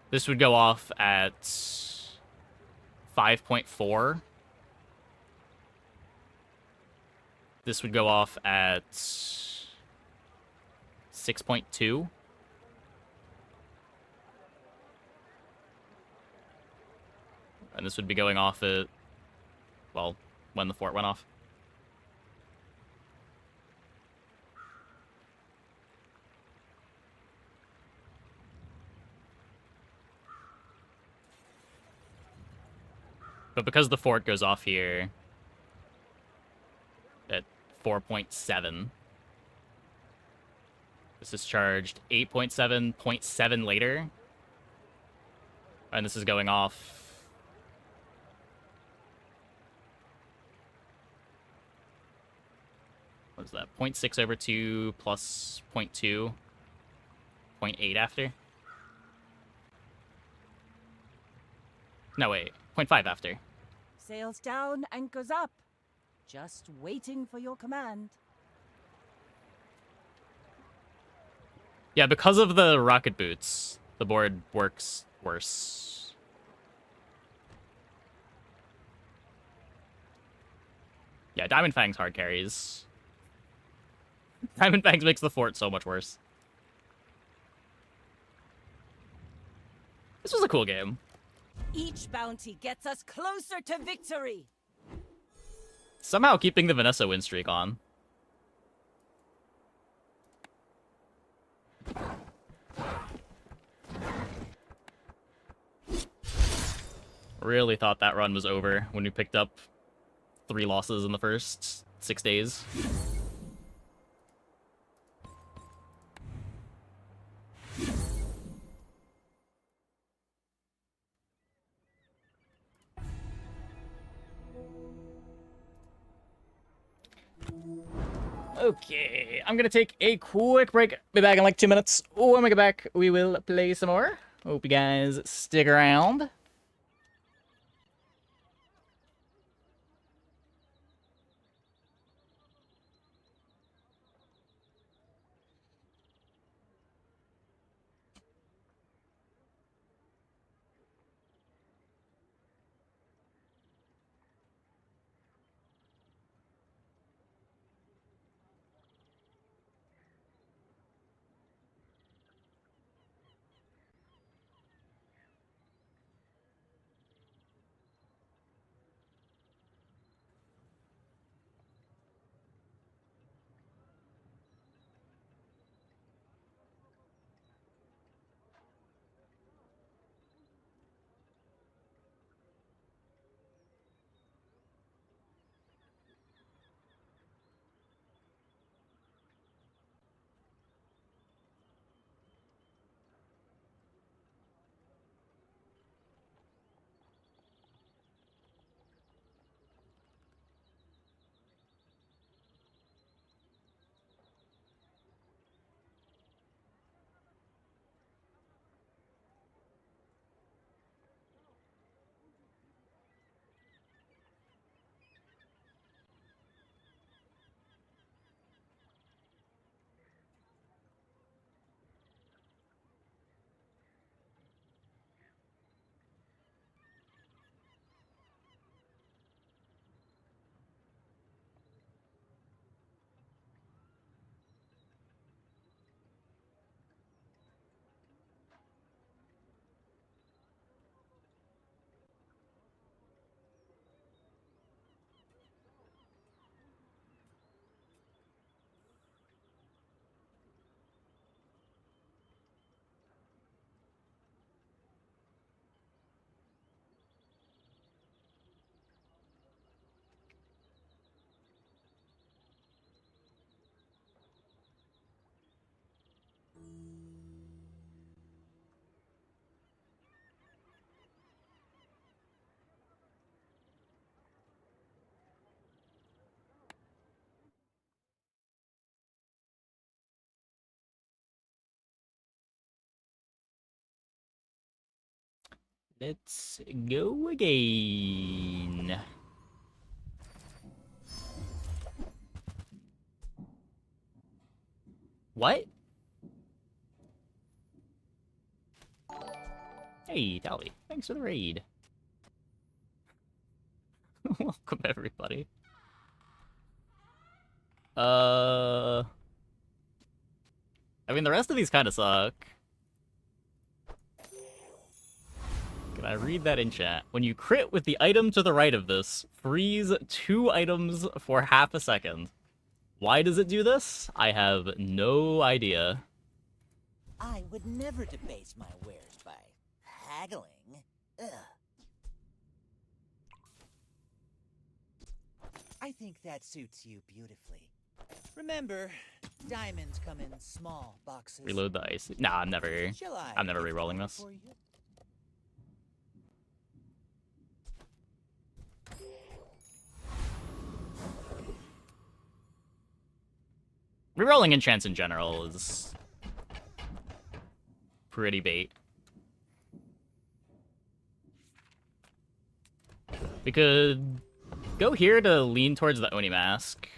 this would go off at 5.4. This would go off at 6.2. And this would be going off at, well, when the fort went off. But because the fort goes off here at 4.7, this is charged 8.7, 0.7 later. And this is going off... What is that? 0.6 over 2 plus 0.2. 0.8 after? No, wait. 0.5 after. Sails down, anchors up. Just waiting for your command. Yeah, because of the rocket boots, the board works worse. Yeah, Diamond Fangs hard carries. Diamond Fangs makes the fort so much worse. This was a cool game. Each bounty gets us closer to victory. Somehow keeping the Vanessa win streak on. Really thought that run was over when we picked up 3 losses in the first 6 days. Okay, I'm gonna take a quick break. Be back in like 2 minutes. When we get back, we will play some more. Hope you guys stick around. Let's go again. What? Hey, Tally. Thanks for the raid. Welcome, everybody. I mean, the rest of these kind of suck. Can I read that in chat? When you crit with the item to the right of this, freeze 2 items for half a second. Why does it do this? I have no idea. I would never debase my wares by haggling. Ugh. I think that suits you beautifully. Remember, diamonds come in small boxes. Reload the ice. Nah, I'm never re-rolling this. For you? Rerolling enchants in general is pretty bait. We could go here to lean towards the Oni Mask.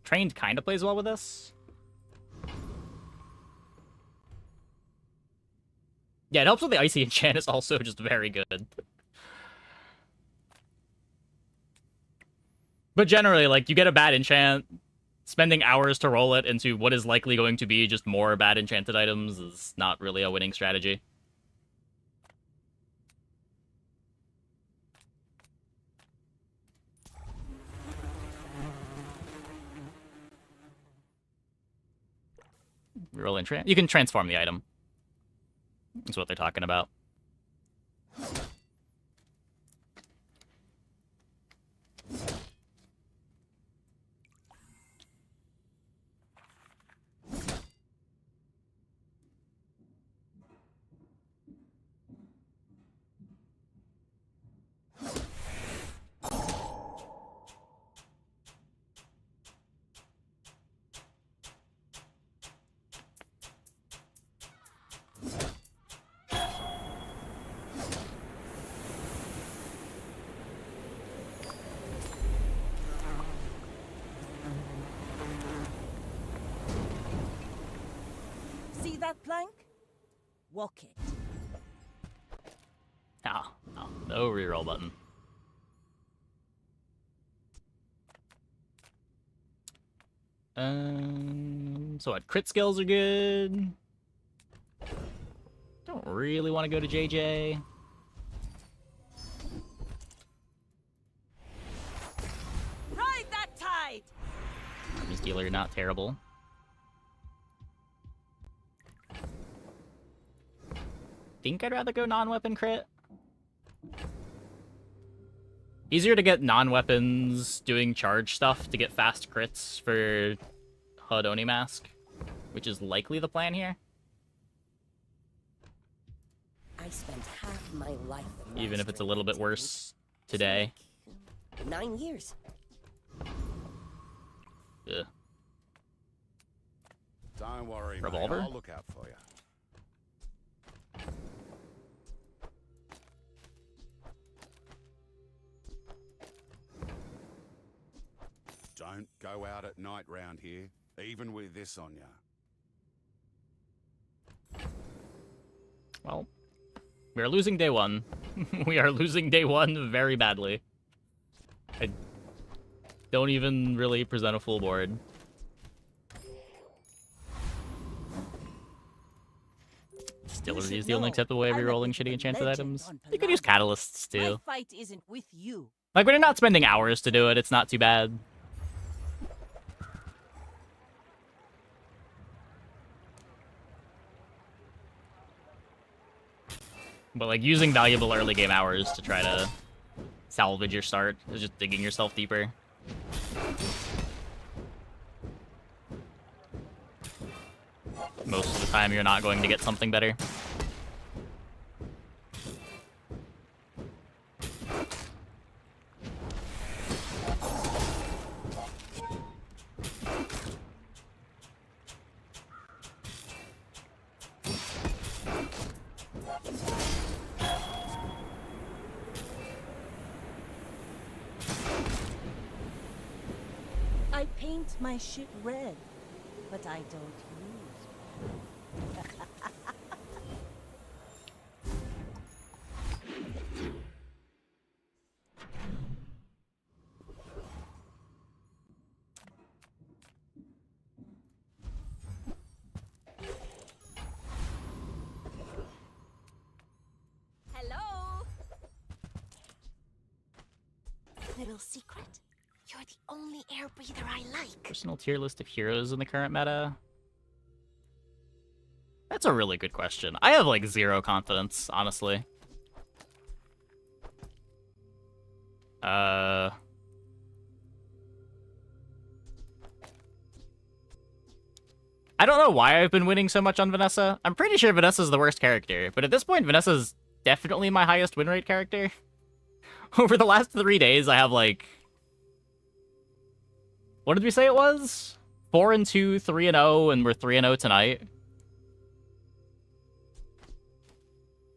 Trained kind of plays well with this. Yeah, it helps with the Icy enchant is also just very good. But generally, like, you get a bad enchant, spending hours to roll it into what is likely going to be just more bad enchanted items is not really a winning strategy. Reroll enchant. You can transform the item. That's what they're talking about. See that plank? Walk it. No reroll button. So what? Crit skills are good. Don't really want to go to JJ. Ride that tide! Armies dealer, not terrible. Think I'd rather go non-weapon crit. Easier to get non-weapons doing charge stuff to get fast crits for HUD Oni Mask, which is likely the plan here. I spent half my life Even if it's a little bit worse today. 9 years. Ugh. Don't worry, Revolver? mate. I'll look out for you. Don't go out at night round here, even with this on ya. Well, we are losing day one. We are losing day one very badly. I don't even really present a full board. Distillery is the only acceptable way of rerolling shitty enchanted items. You could use catalysts too. My fight isn't with you. Like, when you're not spending hours to do it, it's not too bad. But, like, using valuable early game hours to try to salvage your start is just digging yourself deeper. Most of the time, you're not going to get something better. paint my shit red, but I don't use. Hello? Little secret? You're the only air breather I like. Personal tier list of heroes in the current meta? That's a really good question. I have, like, 0 confidence, honestly. I don't know why I've been winning so much on Vanessa. I'm pretty sure Vanessa's the worst character, but at this point, Vanessa's definitely my highest win rate character. Over the last 3 days, I have, like... What did we say it was? 4-2, 3-0, and we're 3-0 tonight.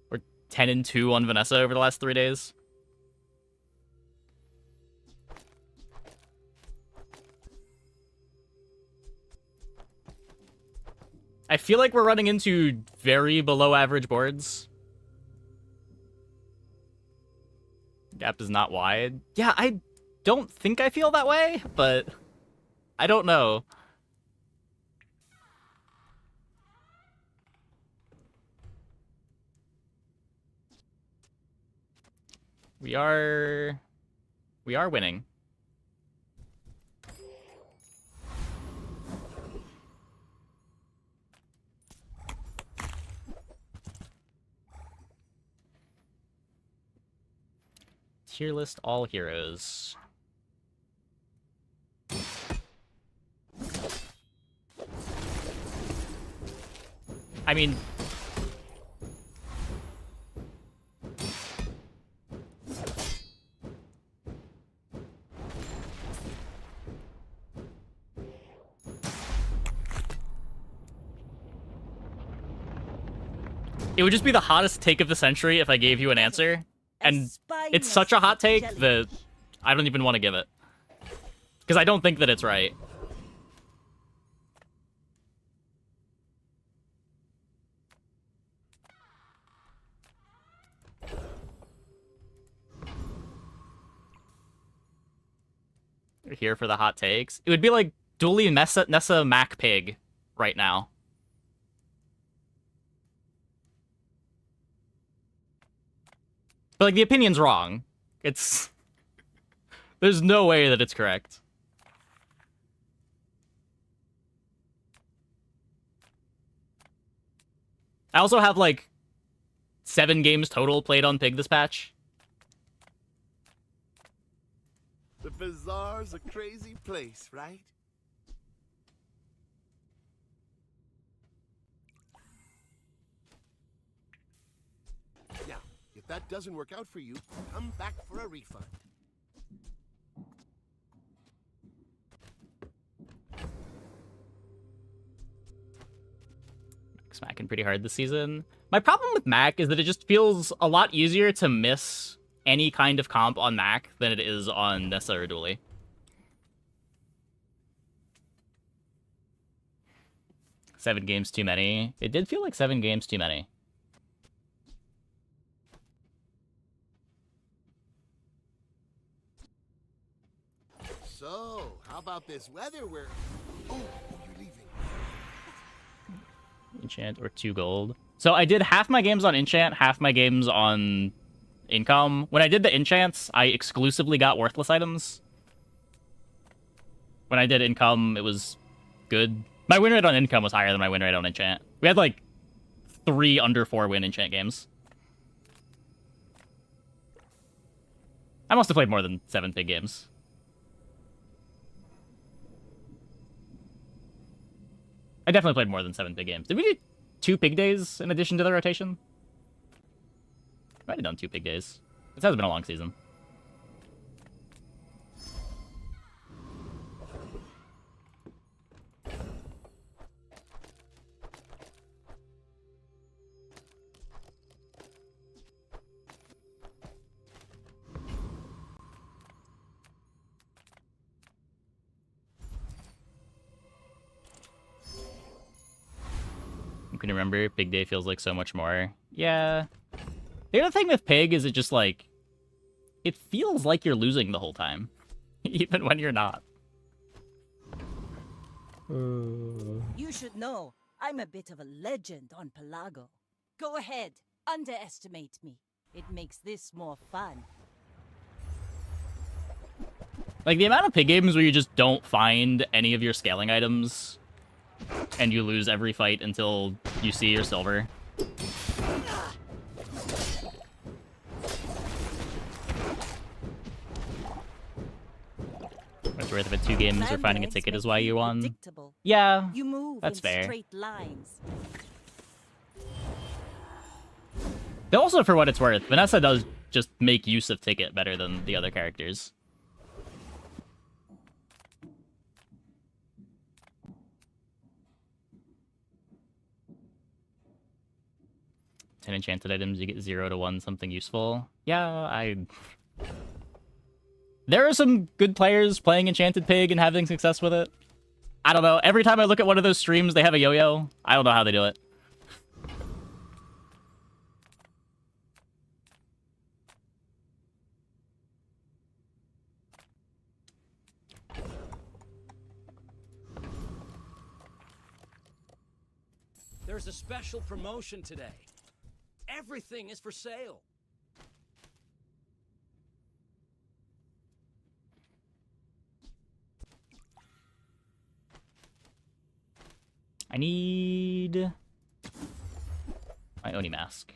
We're 10-2 on Vanessa over the last 3 days. I feel like we're running into very below average boards. Gap is not wide. Yeah, I don't think I feel that way, but I don't know. We are winning. Tier list all heroes. I mean, it would just be the hottest take of the century if I gave you an answer. And it's such a hot take that I don't even want to give it. Because I don't think that it's right. You're here for the hot takes. It would be like Dooley and Nessa Mac Pig right now. But, like, the opinion's wrong. It's... There's no way that it's correct. I also have, like, 7 games total played on Pig this patch. The bazaar's a crazy place, right? Now, if that doesn't work out for you, come back for a refund. Smacking pretty hard this season. My problem with Mac is that it just feels a lot easier to miss any kind of comp on Mac than it is on Nessa or Dooley. Seven games too many. It did feel like 7 games too many. So, how about this weather where... Oh, you're leaving. Enchant or 2 gold. So I did half my games on Enchant, half my games on Income. When I did the Enchants, I exclusively got worthless items. When I did Income, it was good. My win rate on Income was higher than my win rate on Enchant. We had like 3 under 4 win Enchant games. I must have played more than 7 big games. I definitely played more than 7 big games. Did we do 2 pig days in addition to the rotation? I might have done 2 pig days. This has been a long season. can remember. Pig Day feels like so much more. Yeah. The other thing with Pig is it just, like... It feels like you're losing the whole time. Even when you're not. You should know, I'm a bit of a legend on Pelago. Go ahead, underestimate me. It makes this more fun. Like, the amount of pig games where you just don't find any of your scaling items, and you lose every fight until you see your silver. It's worth it. 2 games or finding a ticket is why you won. Yeah, You move that's in fair. straight lines. Though also, for what it's worth, Vanessa does just make use of ticket better than the other characters. Ten enchanted items, you get 0 to 1 something useful. Yeah, there are some good players playing Enchanted Pig and having success with it. I don't know. Every time I look at one of those streams, they have a yo-yo. I don't know how they do it. There's a special promotion today. Everything is for sale. I need my Oni mask.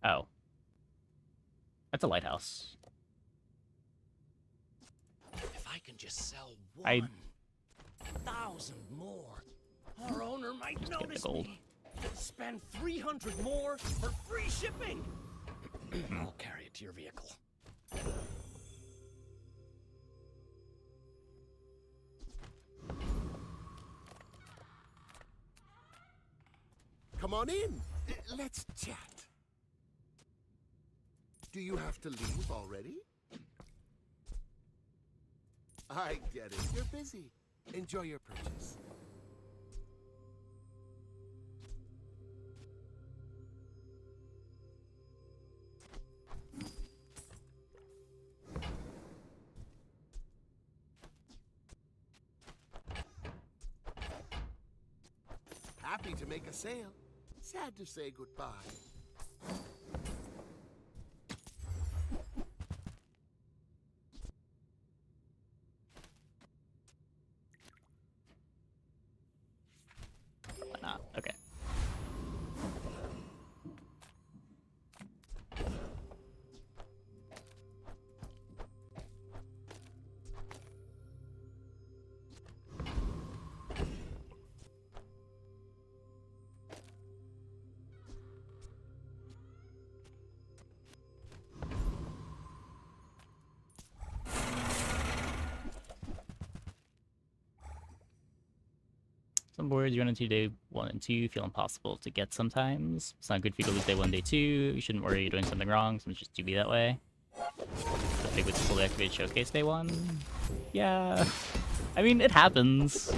Oh. That's a lighthouse. If I can just sell 1,000 more, our owner might notice me. Spend 300 more for free shipping. I'll carry it to your vehicle. Come on in. Let's chat. Do you have to leave already? I get it. You're busy. Enjoy your purchase. Happy to make a sale. Sad to say goodbye. Why not? Okay. Some boards you run into day 1 and 2 feel impossible to get sometimes. It's not good for you to lose day 1, day 2. You shouldn't worry you're doing something wrong, so it's just to be that way. The pig with the fully activated showcase day 1. Yeah. I mean, it happens.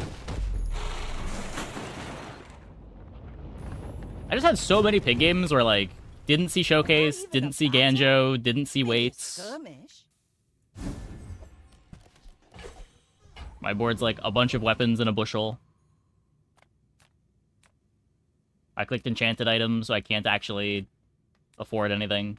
I just had so many pig games where, like, didn't see showcase, didn't see Ganjo, didn't see weights. My board's like a bunch of weapons in a bushel. I clicked enchanted items, so I can't actually afford anything.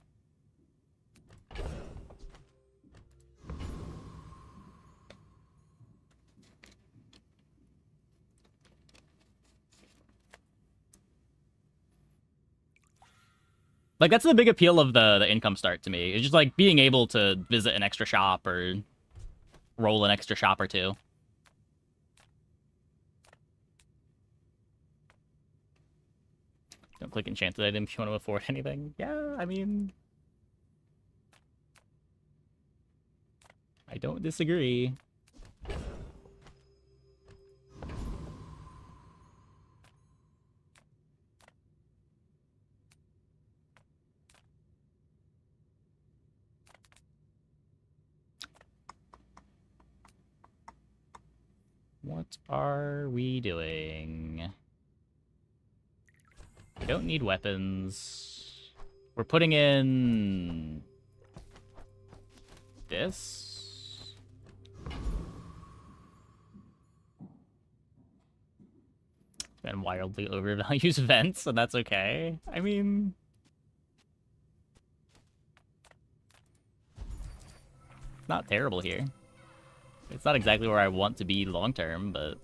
Like, that's the big appeal of the income start to me. It's just, like, being able to visit an extra shop or roll an extra shop or two. Don't click enchanted item if you want to afford anything. Yeah, I mean... I don't disagree. What are we doing? We don't need weapons. We're putting in this. And wildly overvalues vents, and that's okay. I mean, not terrible here. It's not exactly where I want to be long term, but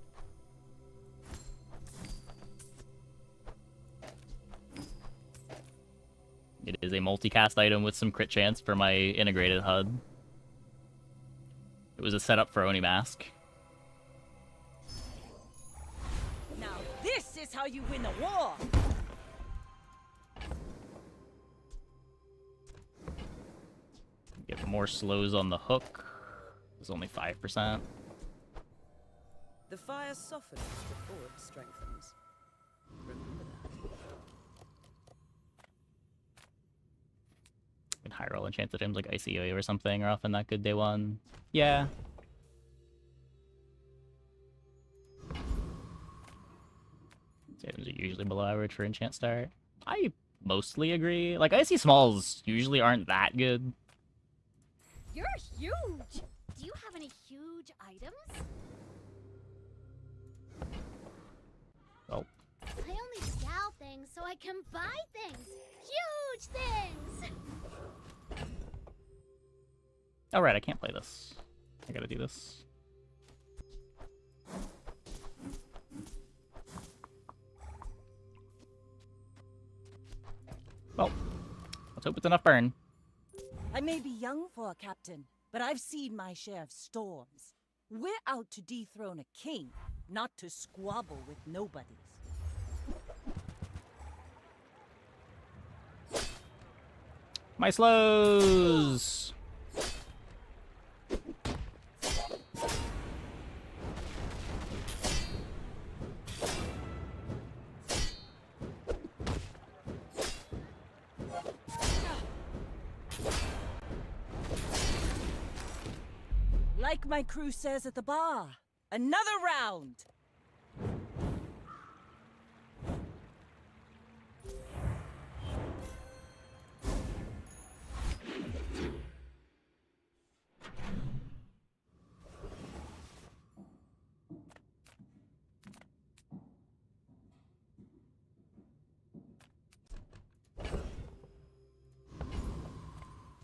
it is a multicast item with some crit chance for my integrated HUD. It was a setup for Oni Mask. Now this is how you win a war! Get more slows on the hook. It's only 5%. The fire softens before it strengthens. Remember that. And high roll enchanted items like ICO or something are often not good day one. Yeah. These items are usually below average for enchant start. I mostly agree. Like, icy smalls usually aren't that good. You're huge! Do you have any huge items? Oh. I only scout things so I can buy things! Huge things! Oh, right, I can't play this. I gotta do this. Well, let's hope it's enough burn. I may be young for a captain, but I've seen my share of storms. We're out to dethrone a king, not to squabble with nobodies. My slows! Like my crew says at the bar, another round!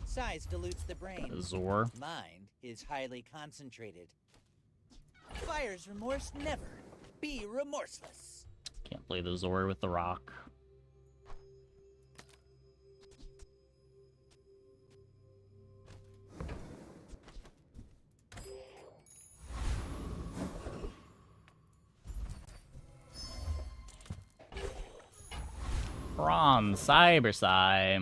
Size dilutes the brain. Zor. Mind is highly concentrated. Fire's remorse never. Be remorseless. Can't play the Zor with the rock. Bronze, Cyber Psy.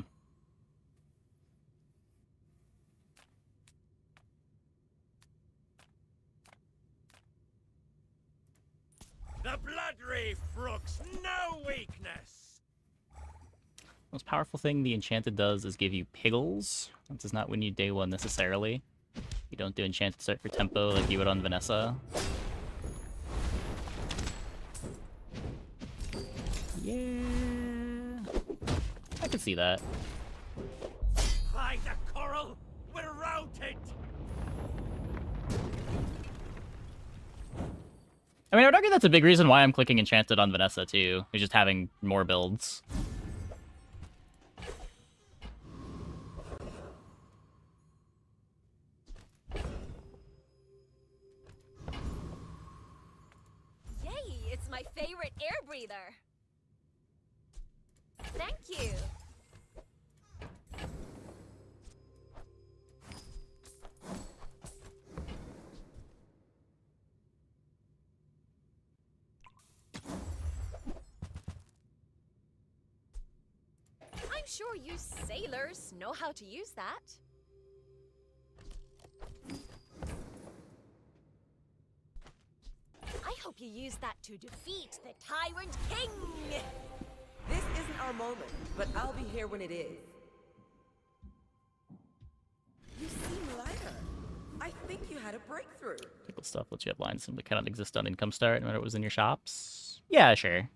The Blood Reef brooks no weakness. Most powerful thing the Enchanted does is give you Piggles. That does not win you day one necessarily. You don't do Enchanted start for tempo like you would on Vanessa. Yeah. I can see that. By the coral, we're routed. I mean, I would argue that's a big reason why I'm clicking Enchanted on Vanessa, too. Is just having more builds. Yay, it's my favorite air breather. Thank you. I'm sure you sailors know how to use that. I hope you use that to defeat the Tyrant King! This isn't our moment, but I'll be here when it is. You seem lighter. I think you had a breakthrough. Pickle stuff lets you have lines simply cannot exist on income start no matter what was in your shops. Yeah, sure.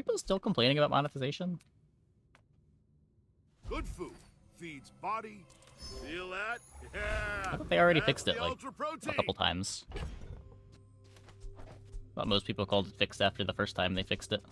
people still complaining about monetization? Good food feeds body. Feel that? Yeah. I thought they already That's fixed it the like ultra a protein. couple times. But most people called it fixed after the first time they fixed it.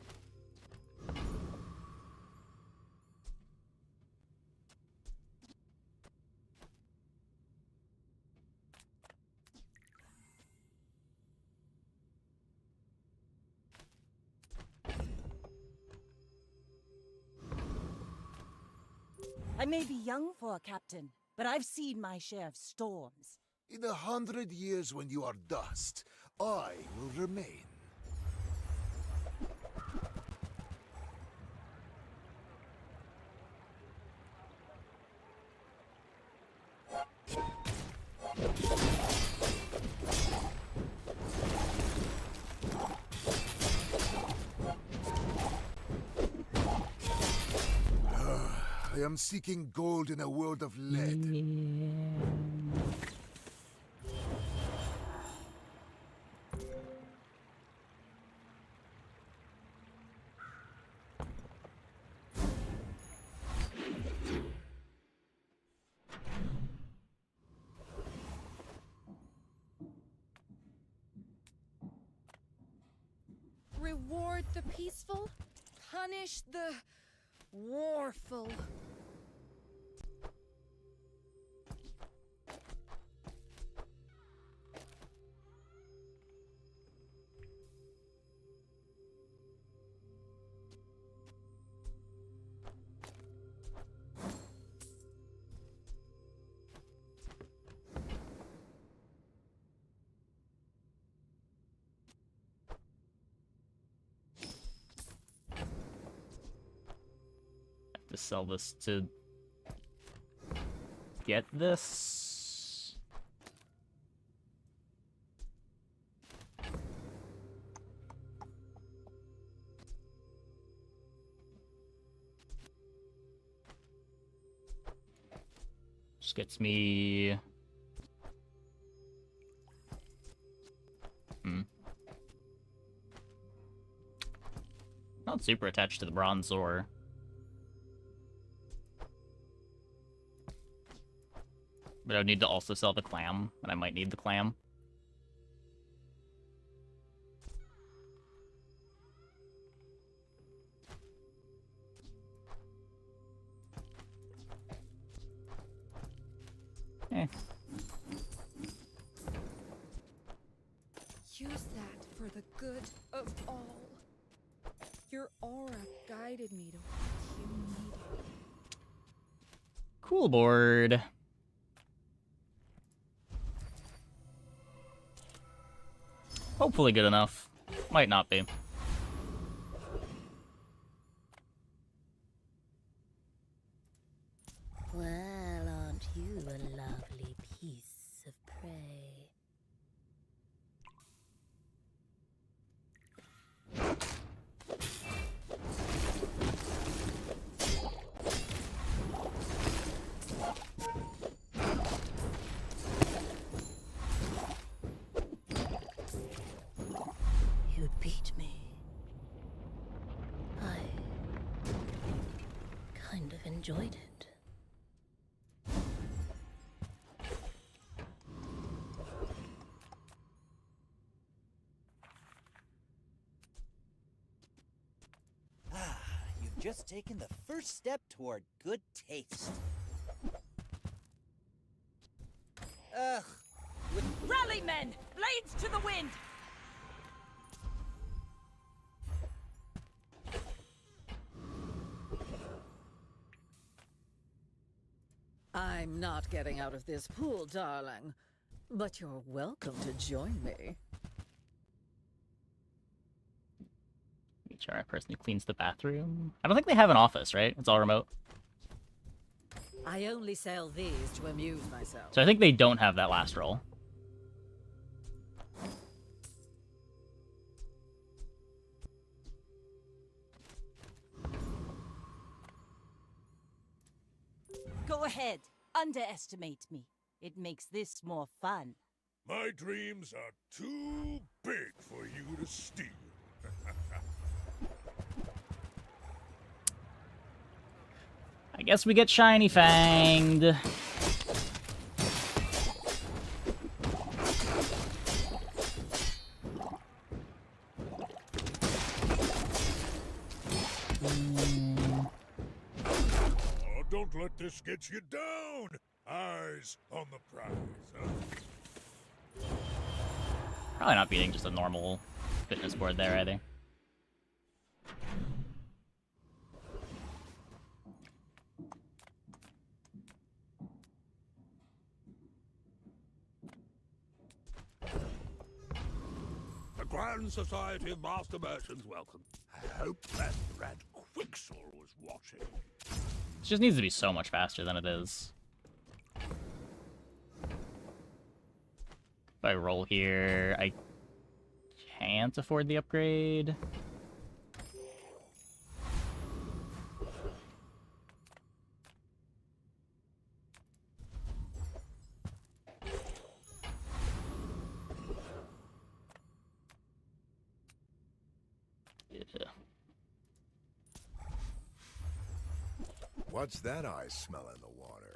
I may be young for a captain, but I've seen my share of storms. In 100 years when you are dust, I will remain. I am seeking gold in a world of lead. Reward the peaceful, punish the warful. To sell this to get this. Just gets me. Not super attached to the bronze ore. But I would need to also sell the clam, and I might need the clam. Eh. Use that for the good of all. Your aura guided me to what you needed. Cool board. Hopefully good enough. Might not be. Well, aren't you a lovely piece of prey? You beat me. I kind of enjoyed it. You've just taken the first step toward good taste. Ugh. Rally, men! Blades to the wind! I'm not getting out of this pool, darling. But you're welcome to join me. HR person who cleans the bathroom. I don't think they have an office, right? It's all remote. I only sell these to amuse myself. So I think they don't have that last roll. Go ahead. Underestimate me. It makes this more fun. My dreams are too big for you to steal. I guess we get shiny fanged. Oh, don't let this get you down. Eyes on the prize, huh? Probably not beating just a normal fitness board there either. The Grand Society of Master Merchants welcome. I hope that rat Quicksall was watching. It just needs to be so much faster than it is. If I roll here, I can't afford the upgrade. Yeah. What's that I smell in the water?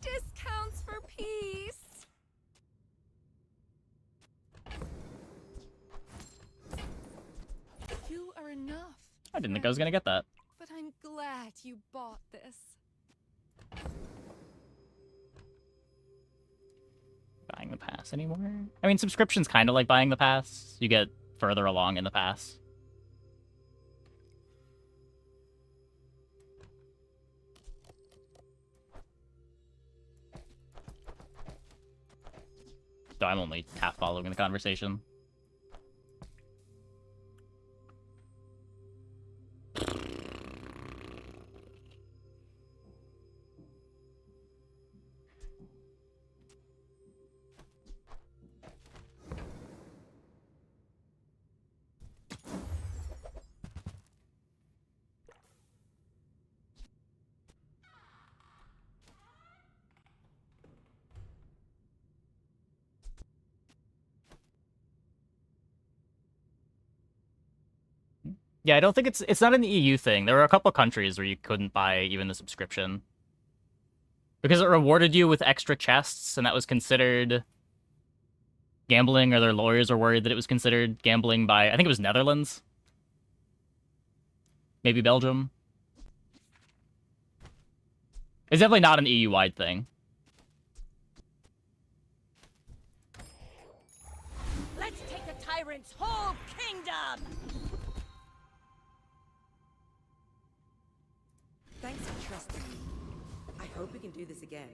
Discounts for peace. You are enough. I didn't think I was gonna get that. But I'm glad you bought this. Buying the pass anymore? I mean, subscription's kind of like buying the pass. You get further along in the pass. Though I'm only half following the conversation. Yeah, I don't think it's not an EU thing. There were a couple countries where you couldn't buy even the subscription. Because it rewarded you with extra chests, and that was considered gambling, or their lawyers were worried that it was considered gambling by, I think it was Netherlands. Maybe Belgium. It's definitely not an EU-wide thing. Let's take the tyrant's whole kingdom! Thanks for trusting me. I hope we can do this again.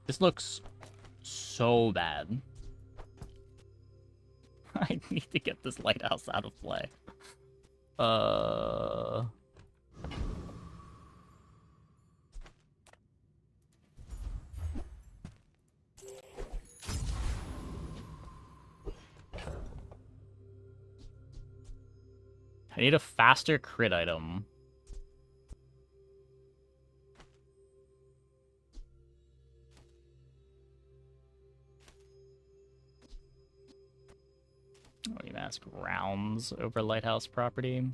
This looks so bad. I need to get this lighthouse out of play. I need a faster crit item. What do you ask? Rounds over lighthouse property.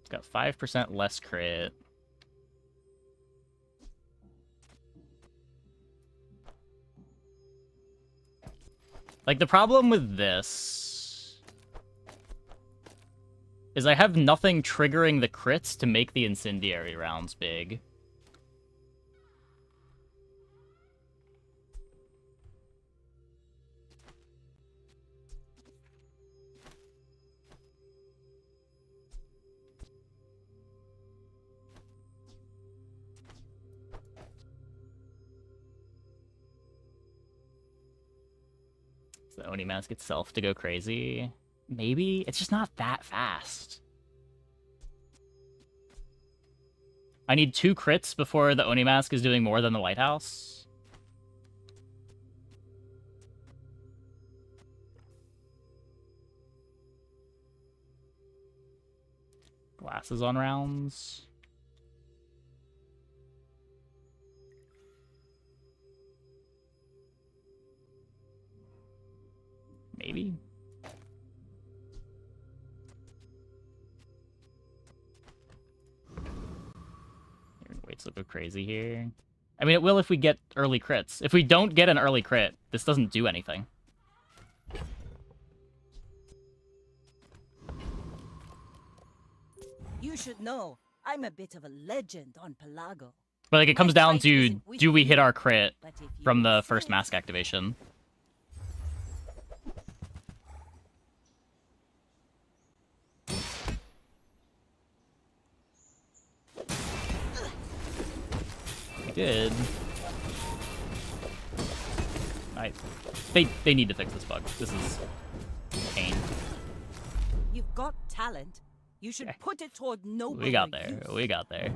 It's got 5% less crit. Like, the problem with this is I have nothing triggering the crits to make the incendiary rounds big. the Oni mask itself to go crazy. Maybe? It's just not that fast. I need 2 crits before the Oni mask is doing more than the lighthouse. Glasses on rounds. Maybe. Weights will go crazy here. I mean, it will if we get early crits. If we don't get an early crit, this doesn't do anything. You should know, I'm a bit of a legend on Pelago. But like, it comes down to, do we hit our crit from the first mask activation? We did. They need to fix this bug. This is pain. You've got talent. You should put it toward noble. We got there. We got there.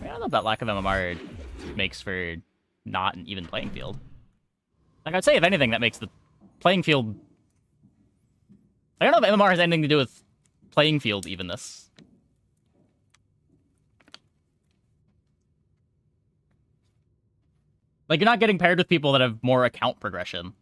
I don't know if that lack of MMR makes for not an even playing field. Like, I'd say, if anything, that makes the playing field... I don't know if MMR has anything to do with playing field evenness. Like, you're not getting paired with people that have more account progression.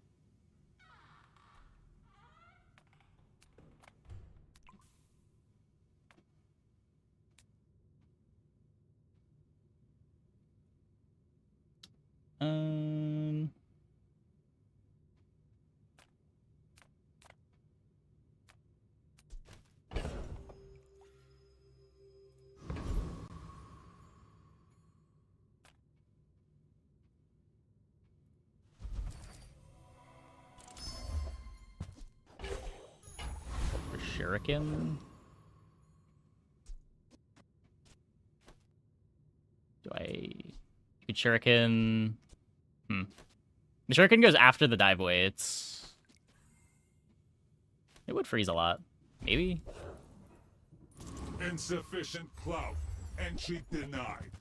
Shuriken. You could Shuriken. The Shuriken goes after the dive away. It would freeze a lot. Maybe. Insufficient clout. Entry denied.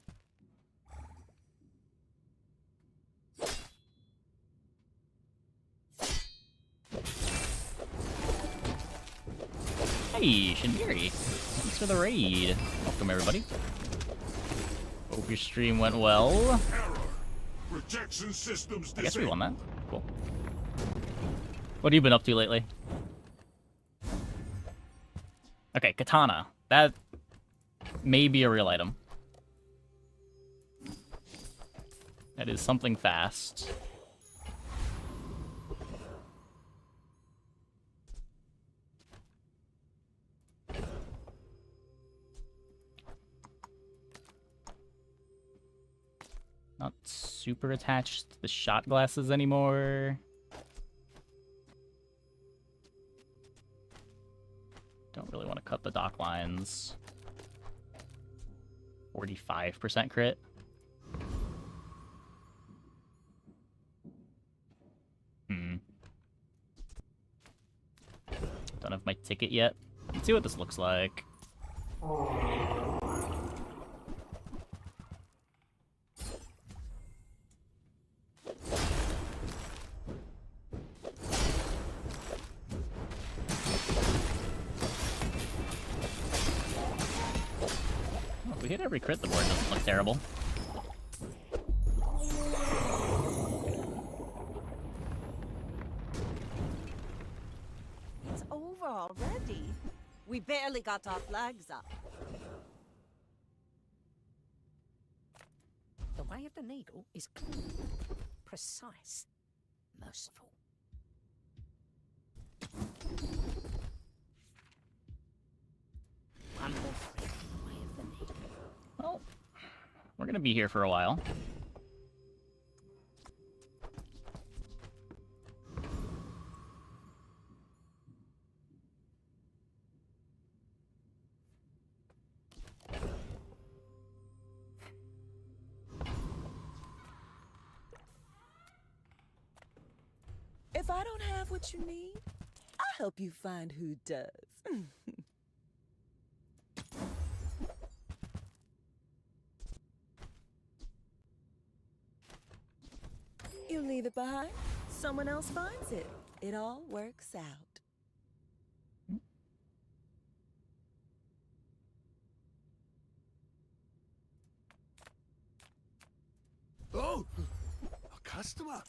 Hey, Shinmiri. Thanks for the raid. Welcome, everybody. Hope your stream went well. Rejection systems I guess we won that. Cool. What have you been up to lately? Okay, katana. That may be a real item. That is something fast. Not super attached to the shot glasses anymore. Don't really want to cut the dock lines. 45% crit. Don't have my ticket yet. Let's see what this looks like. If we hit every crit, the board doesn't look terrible. It's over already. We barely got our flags up. The way of the needle is clean, precise, merciful. One more thread in the way of the needle. Well, we're gonna be here for a while. I don't have what you need, I'll help you find who does. You leave it behind, someone else finds it. It all works out. Oh, a customer.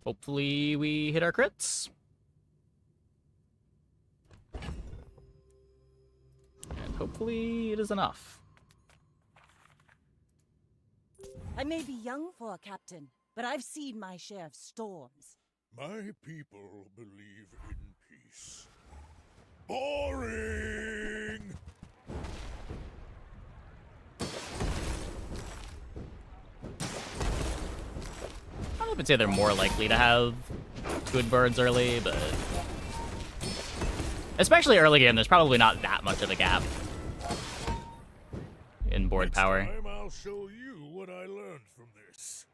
Hopefully we hit our crits. And hopefully it is enough. I may be young for a captain, but I've seen my share of storms. My people believe in peace. Boring! I would say they're more likely to have good birds early, but especially early game, there's probably not that much of a gap in board power. Next time I'll show you what I learned from this.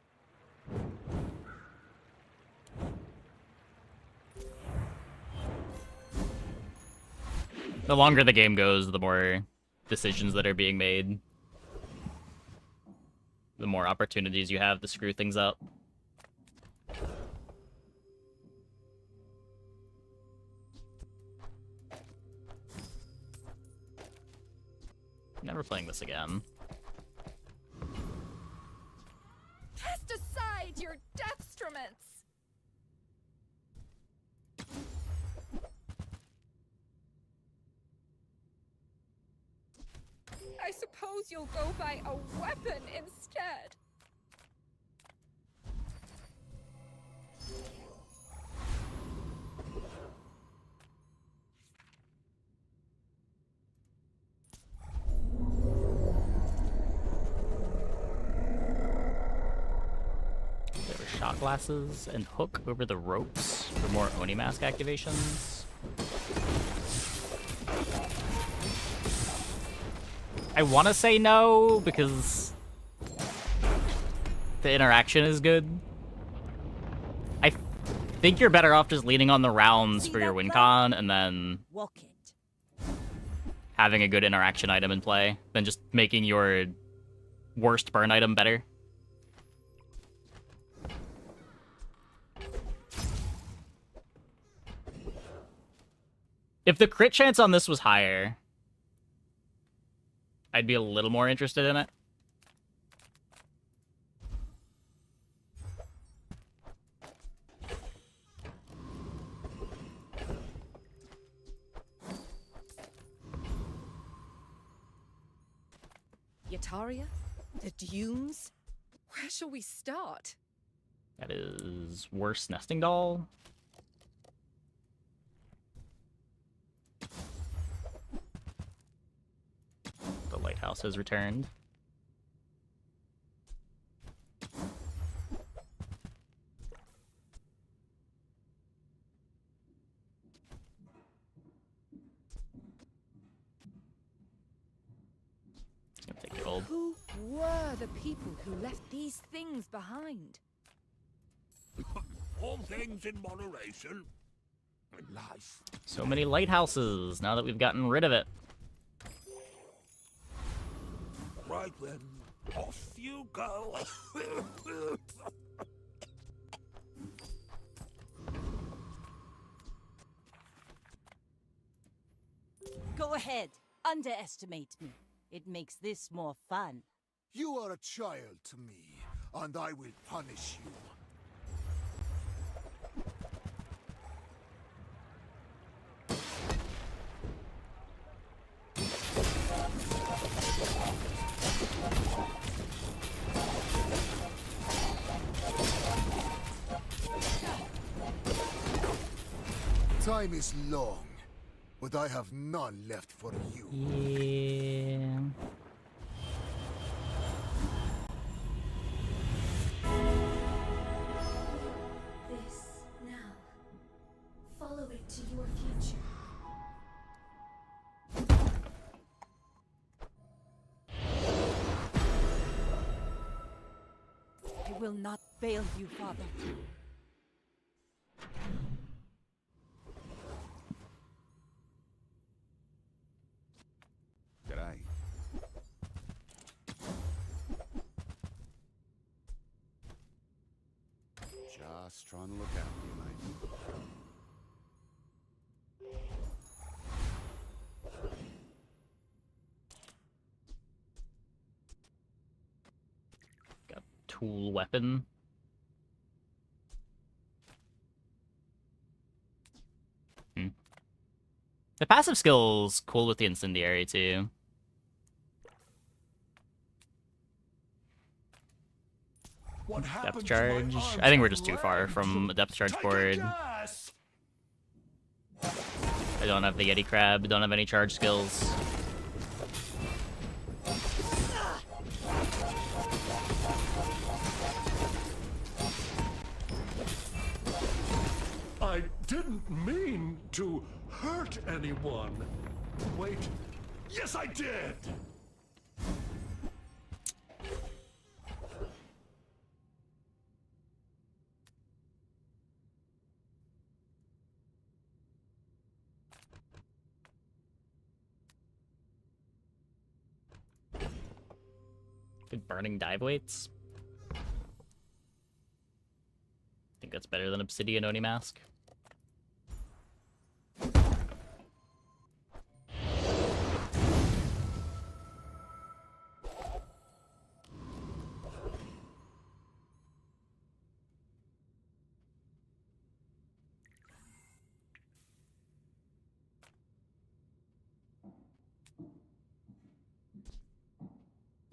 The longer the game goes, the more decisions that are being made, the more opportunities you have to screw things up. Never playing this again. Cast aside your deathstruments! I suppose you'll go by a weapon instead. There were shot glasses and hook over the ropes for more Oni mask activations. I want to say no because the interaction is good. I think you're better off just leaning on the rounds for your win con and then having a good interaction item in play than just making your worst burn item better. If the crit chance on this was higher, I'd be a little more interested in it. Yataria? The dunes? Where shall we start? That is worse nesting doll. The lighthouse has returned. Gonna take the gold. Who were the people who left these things behind? All things in moderation. Life. So many lighthouses now that we've gotten rid of it. Right then, off you go. Go ahead, underestimate me. It makes this more fun. You are a child to me, and I will punish you. Time is long, but I have none left for you. Yeah. This now. Follow it to your future. I will not fail you, Father. G'day. Just trying to look after you, mate. Got tool weapon. The passive skill's cool with the incendiary too. Depth charge. I think we're just too far from a depth charge board. I don't have the Yeti Crab, don't have any charge skills. I didn't mean to hurt anyone. Wait. Yes, I did! Good burning dive weights. I think that's better than Obsidian Oni Mask.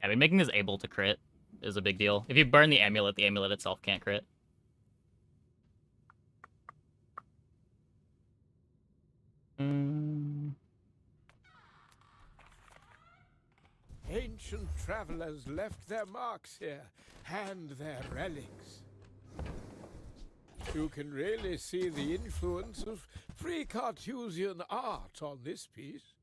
I mean, making this able to crit is a big deal. If you burn the amulet itself can't crit. Ancient travelers left their marks here, and their relics. You can really see the influence of free Carthusian art on this piece.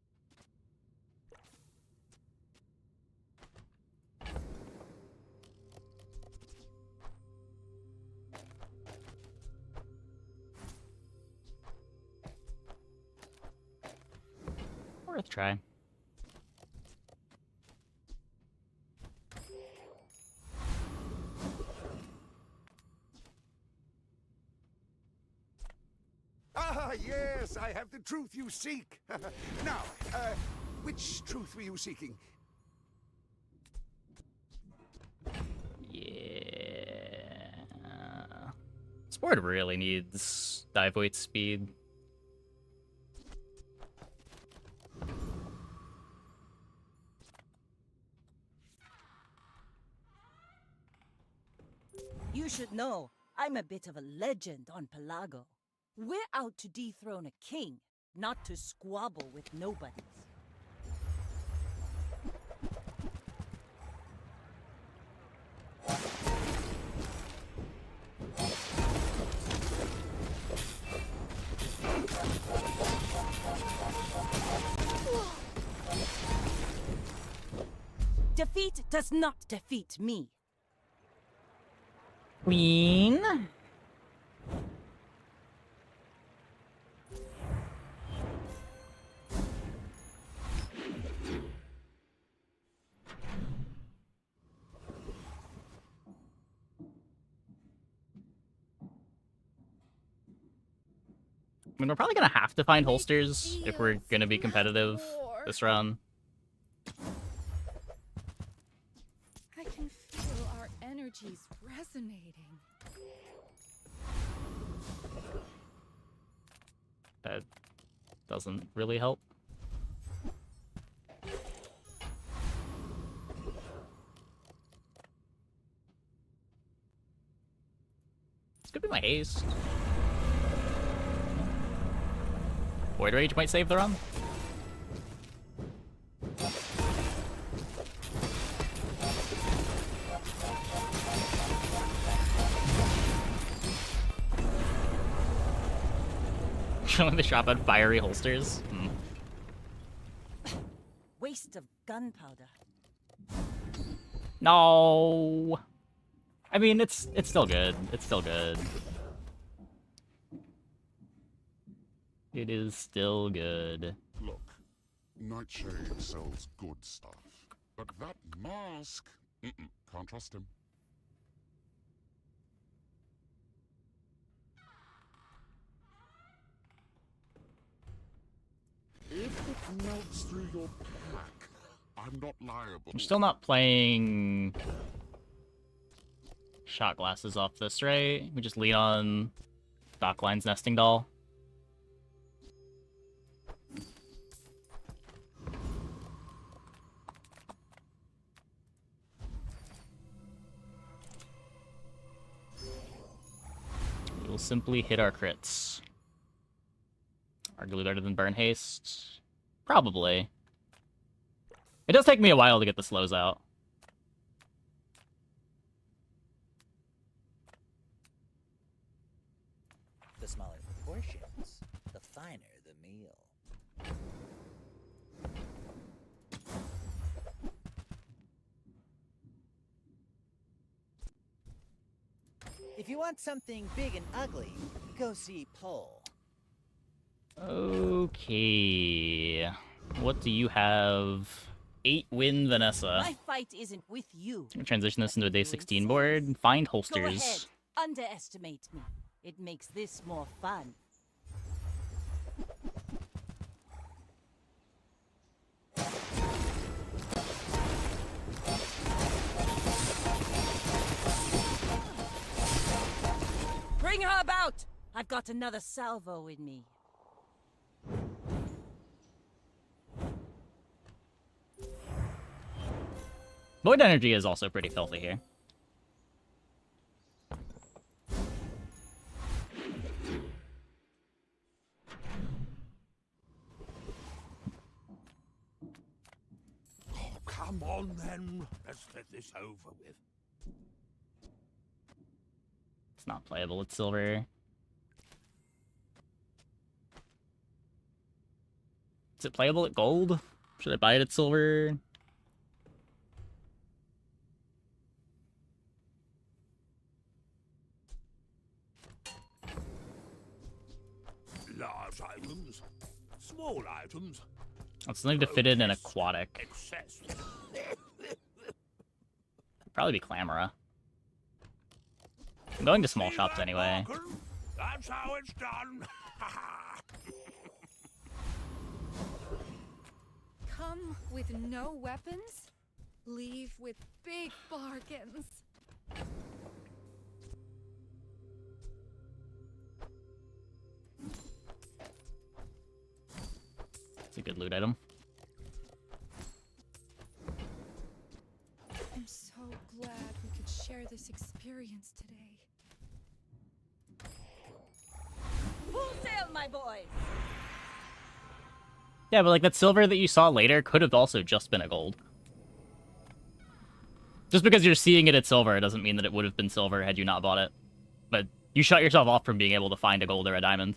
Worth a try. Ah, yes, I have the truth you seek. Now, which truth were you seeking? Yeah. This board really needs dive weight speed. You should know, I'm a bit of a legend on Pelago. We're out to dethrone a king, not to squabble with nobodies. Defeat does not defeat me. Queen. I mean, we're probably gonna have to find holsters if we're gonna be competitive this run. I can feel our energies resonating. That doesn't really help. This could be my haste. Void Rage might save the run. Showing the shop at fiery holsters. Waste of gunpowder. No. I mean, it's still good. It's still good. It is still good. Look, Nightshade sells good stuff, but that mask, can't trust him. If it melts through your pack, I'm not liable. I'm still not playing shot glasses off this, right? We just lean on Dockline's nesting doll. We will simply hit our crits. Arguably better than Burn Haste? Probably. It does take me a while to get the slows out. The smaller the portions, the finer the meal. If you want something big and ugly, go see Pole. Okay. What do you have? 8 win Vanessa. My fight isn't with you. Transition this into a day 16 board. Find holsters. Go ahead. Underestimate me. It makes this more fun. Bring her about! I've got another salvo in me. Void Energy is also pretty filthy here. Oh, come on then. Let's get this over with. It's not playable at silver. Is it playable at gold? Should I buy it at silver? Large items, small items. I'll still need to fit in an aquatic. Excess. Probably be Clamora. I'm going to small shops anyway. That's how it's done. Come with no weapons, leave with big bargains. It's a good loot item. I'm so glad we could share this experience today. Full sail, my boys! Yeah, but like that silver that you saw later could have also just been a gold. Just because you're seeing it at silver doesn't mean that it would have been silver had you not bought it. But you shut yourself off from being able to find a gold or a diamond.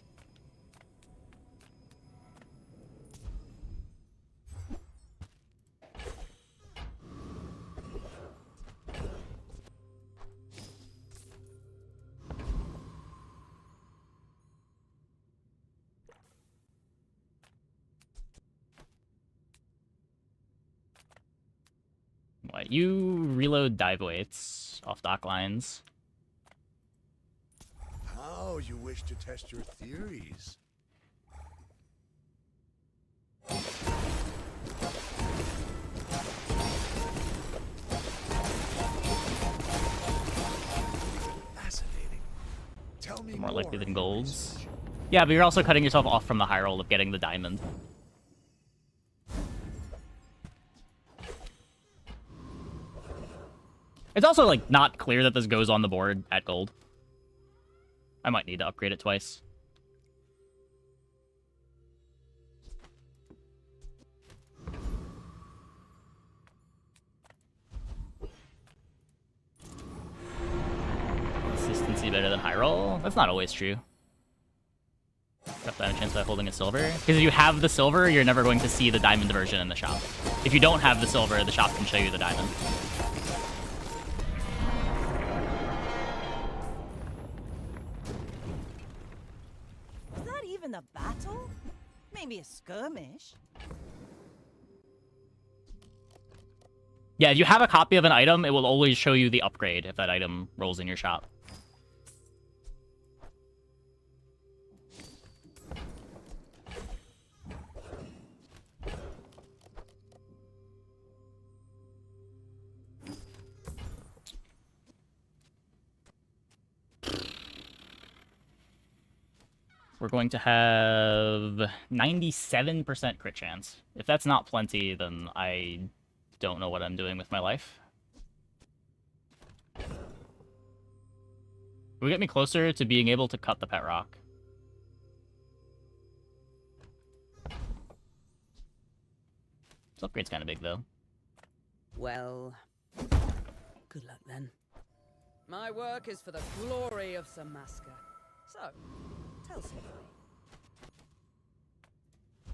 What, you reload dive weights off dock lines. How you wish to test your theories? Fascinating. Tell me More likely than golds. Yeah, but you're also cutting yourself off from the high roll of getting the diamond. It's also, like, not clear that this goes on the board at gold. I might need to upgrade it twice. consistency better than high roll. That's not always true. Got that chance by holding a silver. Because if you have the silver, you're never going to see the diamond version in the shop. If you don't have the silver, the shop can show you the diamond. Was that even a battle? Maybe a skirmish. Yeah, if you have a copy of an item, it will always show you the upgrade if that item rolls in your shop. We're going to have 97% crit chance. If that's not plenty, then I don't know what I'm doing with my life. Will get me closer to being able to cut the pet rock. This upgrade's kind of big, though. Well, good luck then. My work is for the glory of Samaska. So, tell somebody.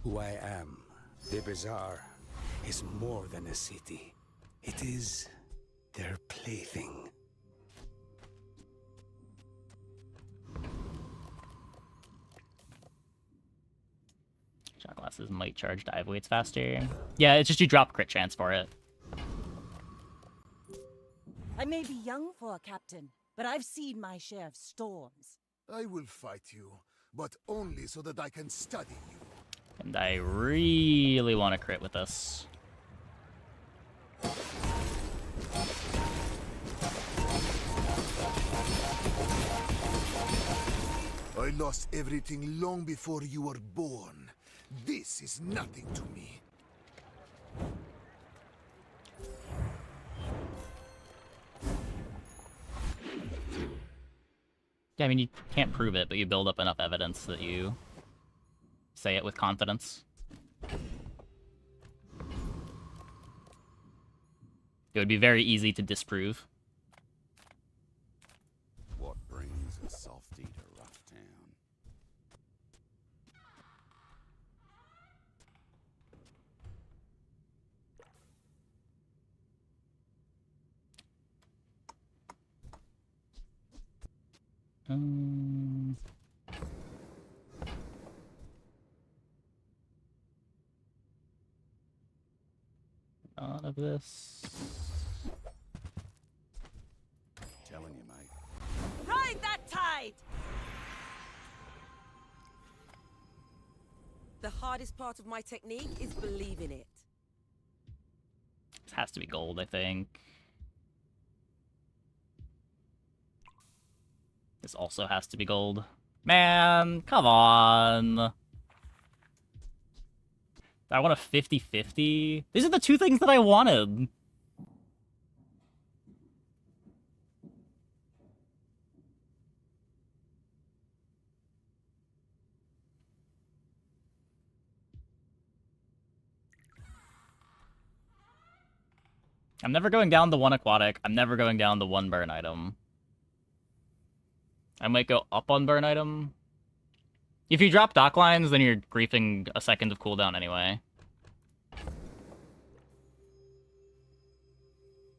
Who I am, the bazaar, is more than a city. It is their plaything. Shot glasses might charge dive weights faster. Yeah, it's just you drop crit chance for it. I may be young for a captain, but I've seen my share of storms. I will fight you, but only so that I can study you. And I really want to crit with this. I lost everything long before you were born. This is nothing to me. Yeah, I mean, you can't prove it, but you build up enough evidence that you say it with confidence. It would be very easy to disprove. What brings a softy to Rough Town? None of this. Telling you, mate. Ride that tide! The hardest part of my technique is believing it. This has to be gold, I think. This also has to be gold. Man, come on. I want a 50-50. These are the two things that I wanted. I'm never going down the one aquatic. I'm never going down the one burn item. I might go up on burn item. If you drop dock lines, then you're griefing a second of cooldown anyway.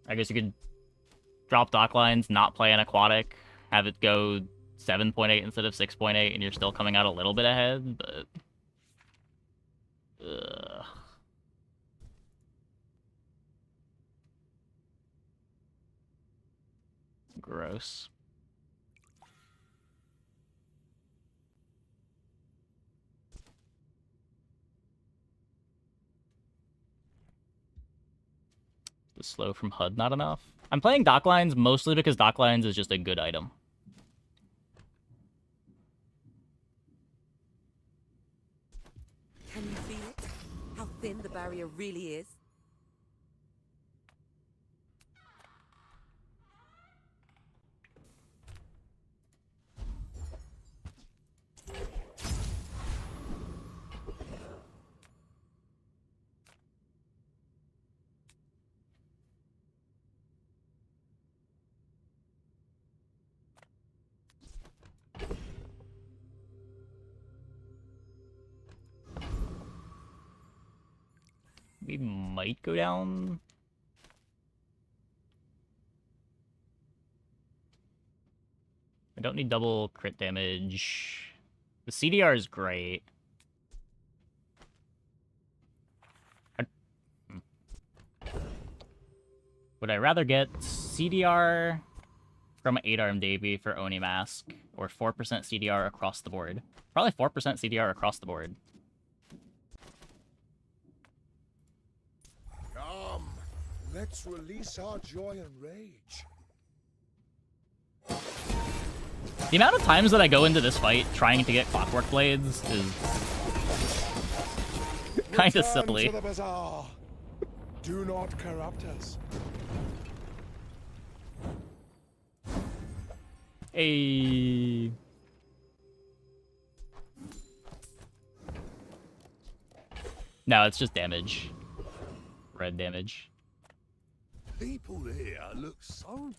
I guess you could drop dock lines, not play an aquatic, have it go 7.8 instead of 6.8, and you're still coming out a little bit ahead, but... Ugh. Gross. The slow from HUD not enough? I'm playing Docklines mostly because Docklines is just a good item. Can you feel it? How thin the barrier really is? We might go down. I don't need double crit damage. The CDR is great. Would I rather get CDR from 8-armed AB for Oni Mask, or 4% CDR across the board? Probably 4% CDR across the board. Come, let's release our joy and rage. The amount of times that I go into this fight trying to get Clockwork Blades is kind of silly. To the bazaar. Do not corrupt us. Hey. No, it's just damage. Red damage. People here look so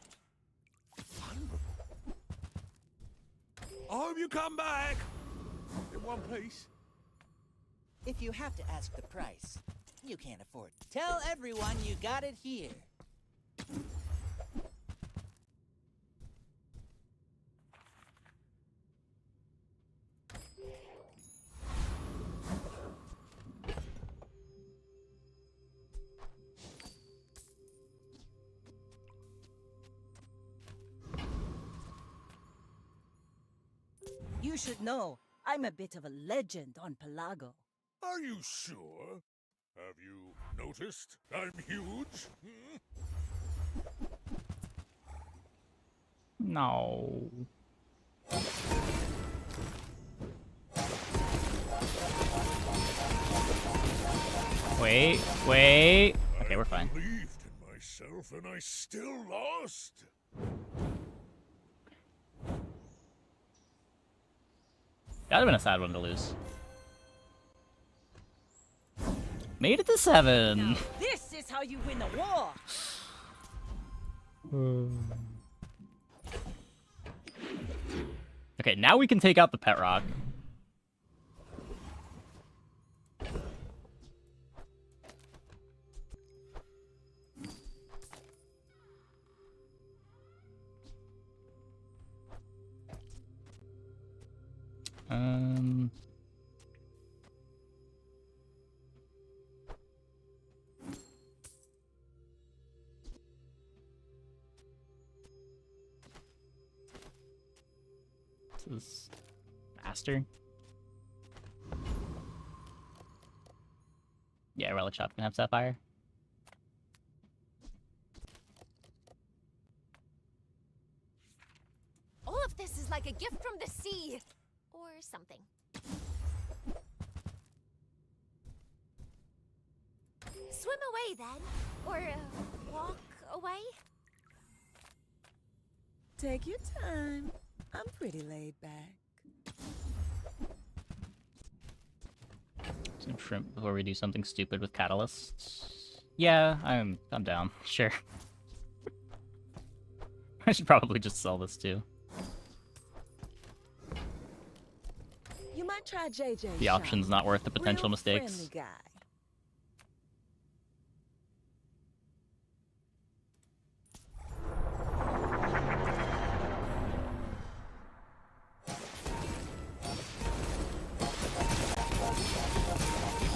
vulnerable. I hope you come back in one piece. If you have to ask the price, you can't afford it. Tell everyone you got it here. You should know, I'm a bit of a legend on Pelago. Are you sure? Have you noticed I'm huge? No. Wait. Okay, we're fine. I believed in myself and I still lost. That'd have been a sad one to lose. Made it to 7. Now, this is how you win a war. Okay, now we can take out the pet rock. This is faster. Yeah, Relic Shop can have Sapphire. All of this is like a gift from the sea. Or something. Swim away then. Or walk away. Take your time. I'm pretty laid back. Some shrimp before we do something stupid with catalysts. Yeah, I'm down. Sure. I should probably just sell this too. You might try JJ. The option's not worth the potential Real mistakes. friendly guy.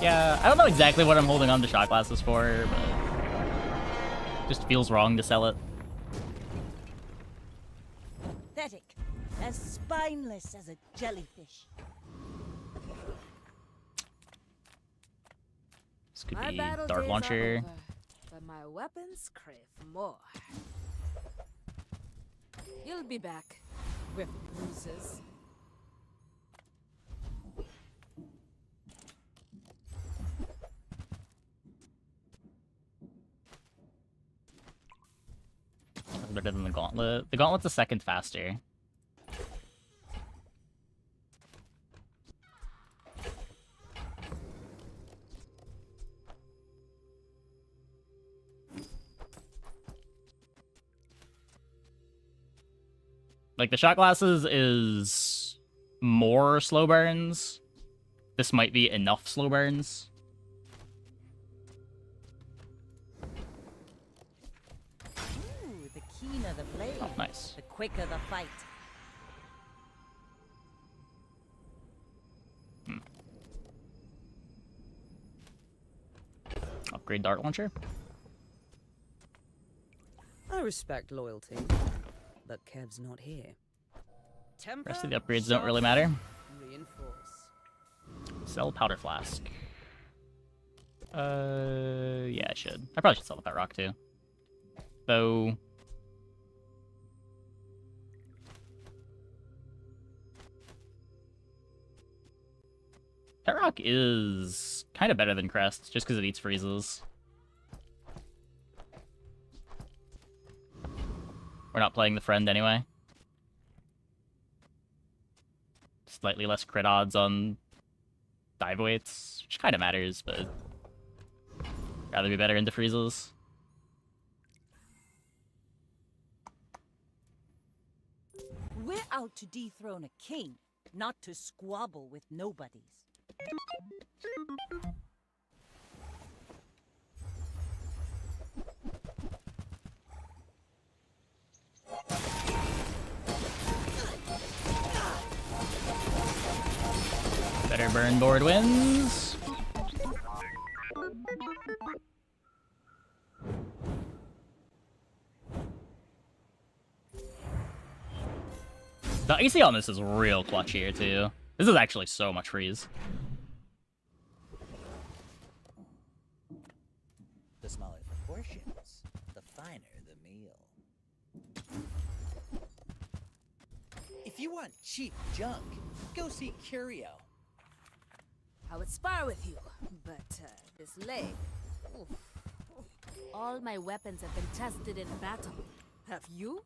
Yeah, I don't know exactly what I'm holding on to shot glasses for, but it just feels wrong to sell it. Pathetic. As spineless as a jellyfish. This could My be battle dart days are launcher. over, but my weapons crave more. You'll be back with bruises. Better than the gauntlet. The gauntlet's a second faster. Like, the shot glasses is more slow burns. This might be enough slow burns. thinner the blade, Oh, nice. the quicker the fight. Upgrade dart launcher. I respect loyalty, but Kev's not here. Temper, Rest of the upgrades don't really matter. reinforce. Sell powder flask. Yeah, I should. I probably should sell the pet rock too. Though. Pet rock is kind of better than Crest, just because it eats freezes. We're not playing the friend anyway. Slightly less crit odds on dive weights, which kind of matters, but rather be better into freezes. We're out to dethrone a king, not to squabble with nobodies. Better burn board wins. The AC on this is real clutch here, too. This is actually so much freeze. The smaller the portions, the finer the meal. If you want cheap junk, go see Curio. I would spar with you, but this leg. Oof. All my weapons have been tested in battle. Have you?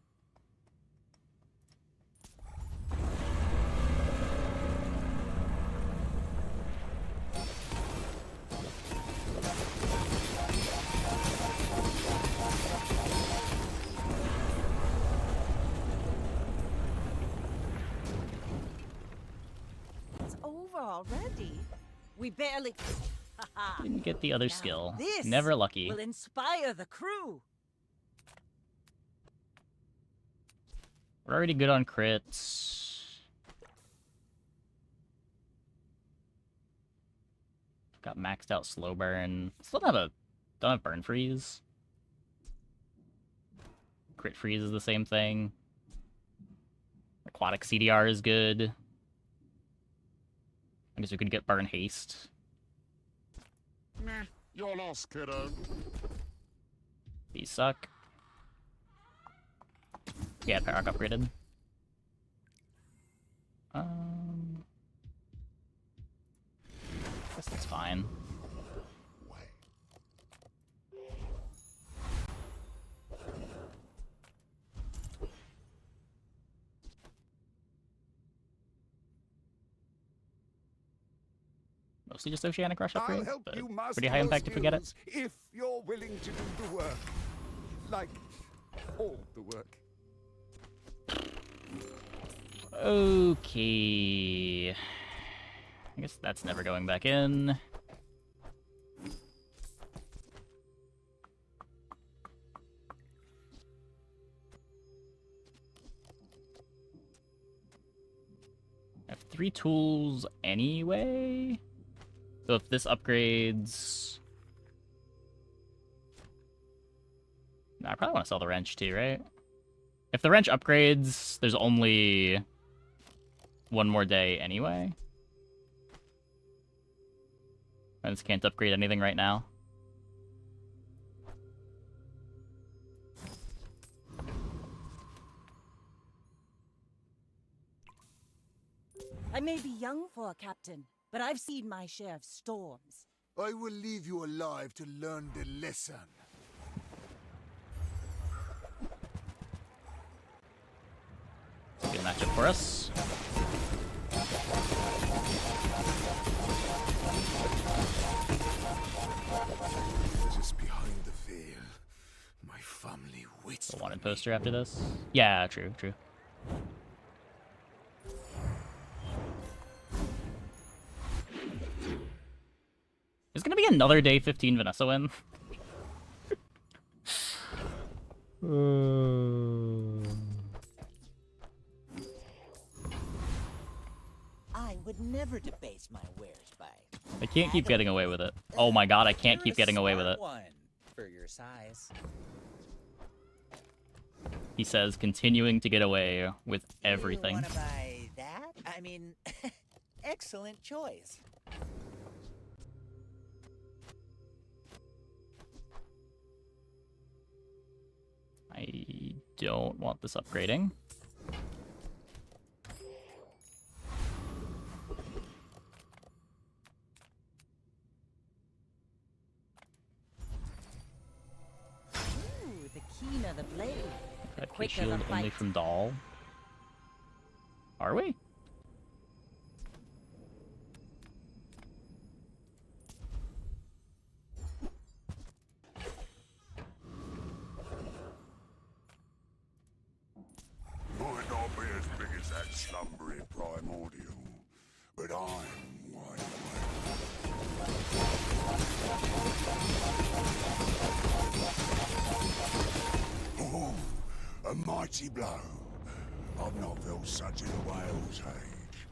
It's over already. We barely... Didn't get the other skill. This Never lucky. will inspire the crew. We're already good on crits. Got maxed out slow burn. Still don't have burn freeze. Crit freeze is the same thing. Aquatic CDR is good. I guess we could get burn haste. Meh, you're lost, kiddo. These suck. Yeah, Parrock upgraded. Guess that's fine. Mostly just Oceanic Rush I'll upgrade, help but you master pretty high your impact if we get it. skills if you're willing to do the work. Like, all the work. Okay. I guess that's never going back in. I have 3 tools anyway. So if this upgrades... No, I probably want to sell the wrench too, right? If the wrench upgrades, there's only one more day anyway. I just can't upgrade anything right now. I may be young for a captain, but I've seen my share of storms. I will leave you alive to learn the lesson. Good matchup for us. Just behind the veil, my family waits. The wanted poster after this. Yeah, true. There's gonna be another day 15 Vanessa win. would never debase my wares by. I can't keep getting away with it. Oh my god, I can't keep getting away with it. One for your size. He says, continuing to get away with You everything. wanna buy that? I mean, excellent choice. I don't want this upgrading. Ooh, the keener the blade, the That P quicker shield the only fight. from Doll. Are we? Might not be as big as that slumbering primordial, but I'm wide awake. Oh, a mighty blow. I've not felt such in a whale's age.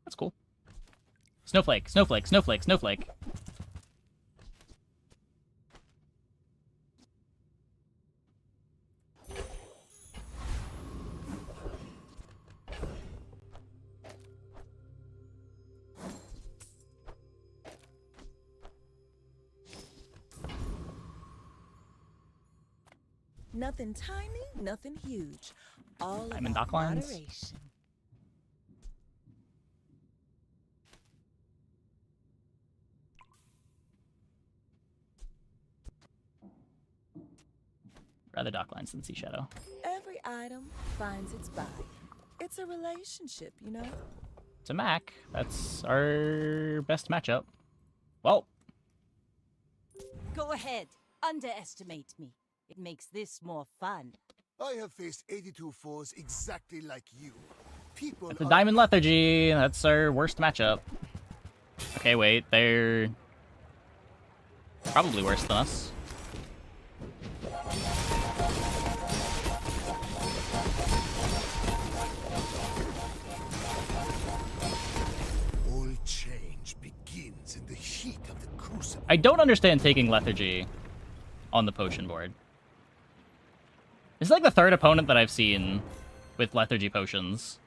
That's cool. Snowflake, snowflake, snowflake, snowflake. Nothing tiny, nothing huge. All I'm in about dock lines. moderation. Rather dock lines than Sea Shadow. Every item finds its buyer. It's a relationship, you know? To Mac, that's our best matchup. Well, Go ahead, underestimate me. It makes this more fun. I have faced 82 foes exactly like you. People the are Diamond Lethargy, that's our worst matchup. Okay, wait, they're probably worse than us. all change begins in the heat of the crucible. I don't understand taking Lethargy on the potion board. It's like the third opponent that I've seen with Lethargy potions.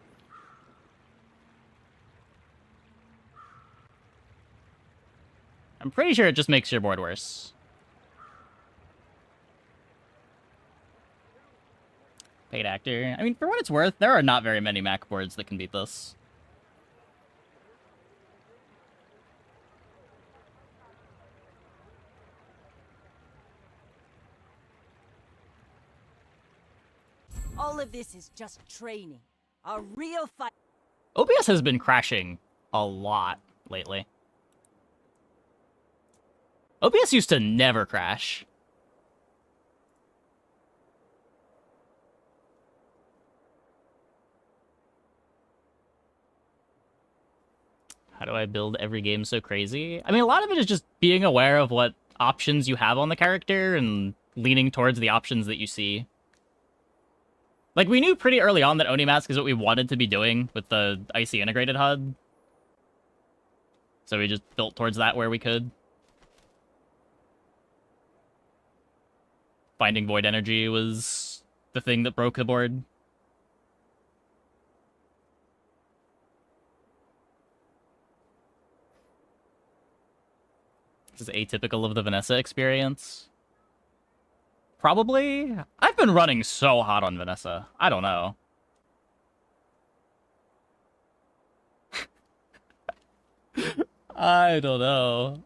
I'm pretty sure it just makes your board worse. Paid actor. I mean, for what it's worth, there are not very many Mac boards that can beat this. All of this is just training. A real fight. OBS has been crashing a lot lately. OBS used to never crash. How do I build every game so crazy? I mean, a lot of it is just being aware of what options you have on the character and leaning towards the options that you see. Like, we knew pretty early on that Oni Mask is what we wanted to be doing with the Icy integrated HUD. So we just built towards that where we could. Finding Void Energy was the thing that broke the board. This is atypical of the Vanessa experience. Probably. I've been running so hot on Vanessa. I don't know. I don't know.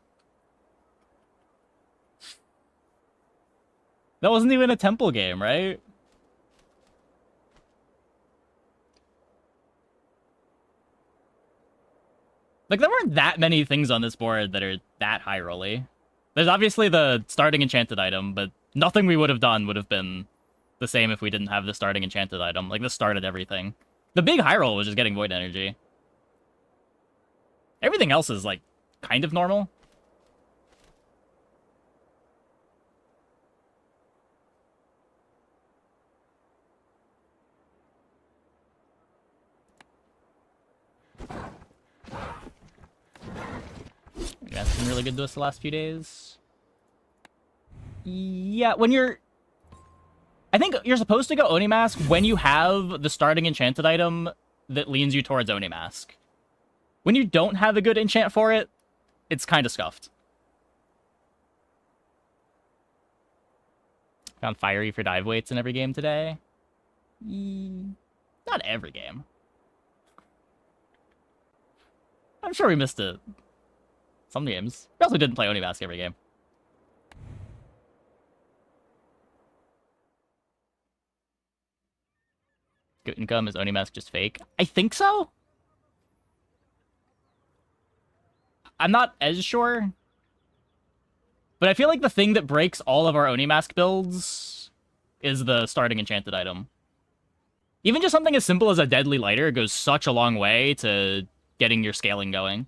That wasn't even a temple game, right? Like, there weren't that many things on this board that are that high rolly. There's obviously the starting enchanted item, but nothing we would have done would have been the same if we didn't have the starting enchanted item. Like, this started everything. The big high roll was just getting Void Energy. Everything else is, like, kind of normal. That's been really good to us the last few days. Yeah, when you're... I think you're supposed to go Oni Mask when you have the starting enchanted item that leans you towards Oni Mask. When you don't have a good enchant for it, it's kind of scuffed. Found Fiery for dive weights in every game today. Not every game. I'm sure we missed it. Some games. We also didn't play Oni Mask every game. Good income, is Oni Mask just fake? I think so? I'm not as sure. But I feel like the thing that breaks all of our Oni Mask builds is the starting enchanted item. Even just something as simple as a Deadly Lighter goes such a long way to getting your scaling going.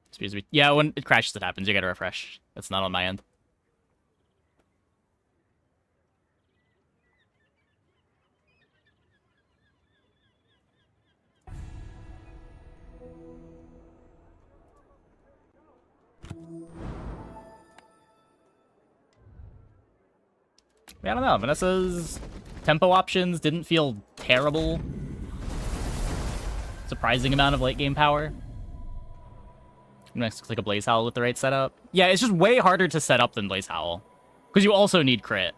Excuse me. Yeah, when it crashes, it happens. You gotta refresh. That's not on my end. Yeah, I don't know. Vanessa's tempo options didn't feel terrible. Surprising amount of late game power. Next looks like a Blaze Howl with the right setup. Yeah, it's just way harder to set up than Blaze Howl. Because you also need crit.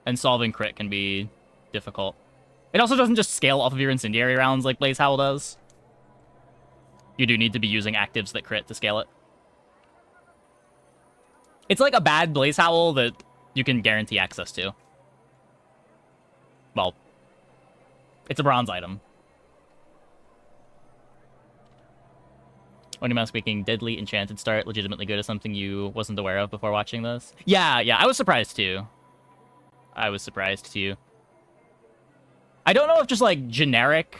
And solving crit can be difficult. It also doesn't just scale off of your incendiary rounds like Blaze Howl does. You do need to be using actives that crit to scale it. It's like a bad Blaze Howl that you can guarantee access to. Well, it's a bronze item. Oni Mask making Deadly Enchanted start legitimately good is something you wasn't aware of before watching this. Yeah, I was surprised too. I don't know if just like generic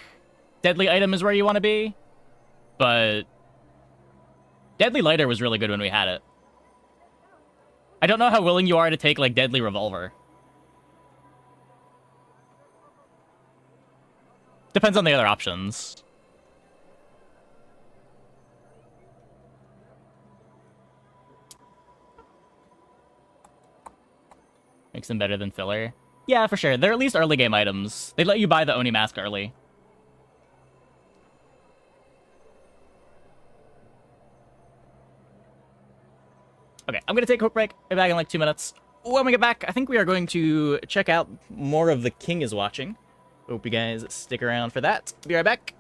Deadly item is where you want to be, but Deadly Lighter was really good when we had it. I don't know how willing you are to take, like, Deadly Revolver. Depends on the other options. Makes them better than filler. Yeah, for sure. They're at least early game items. They let you buy the Oni Mask early. Okay, I'm going to take a quick break. I'll be back in like 2 minutes. When we get back, I think we are going to check out more of The King is Watching. Hope you guys stick around for that. Be right back.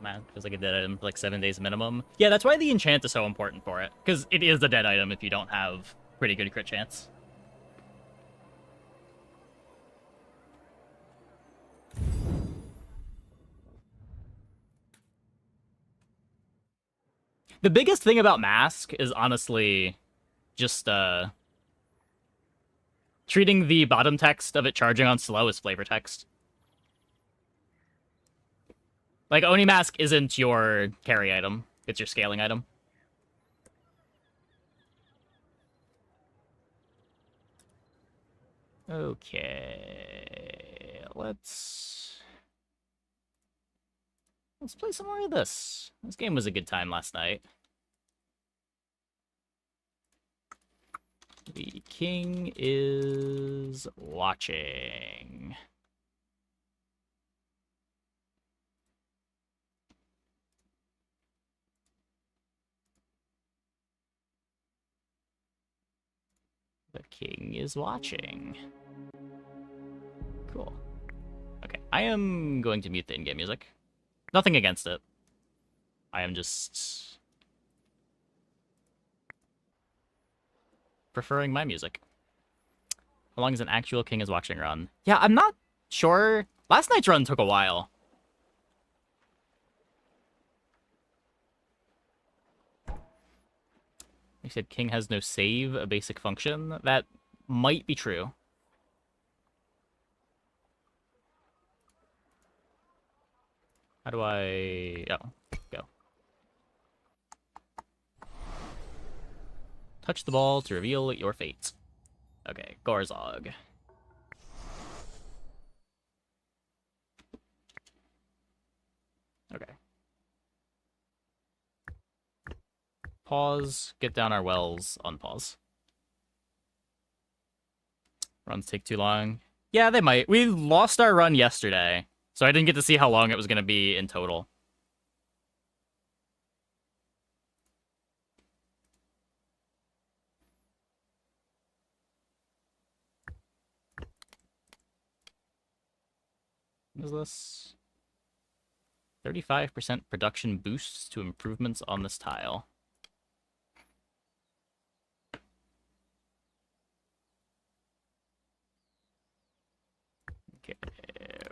Man, feels like a dead item for like 7 days minimum. Yeah, that's why the enchant is so important for it, because it is a dead item if you don't have pretty good crit chance. The biggest thing about Mask is honestly just treating the bottom text of it charging on slow as flavor text. Like, Oni Mask isn't your carry item. It's your scaling item. Okay. Let's play some more of this. This game was a good time last night. The king is watching. The king is watching. Cool. Okay, I am going to mute the in-game music. Nothing against it. I am just preferring my music. How long is an actual king is watching run? Yeah, I'm not sure. Last night's run took a while. They said king has no save, a basic function. That might be true. How do I... Oh, go. Touch the ball to reveal your fate. Okay, Gorzog. Okay. Pause, get down our wells, unpause. Runs take too long. Yeah, they might. We lost our run yesterday, so I didn't get to see how long it was going to be in total. What is this? 35% production boosts to improvements on this tile. Okay,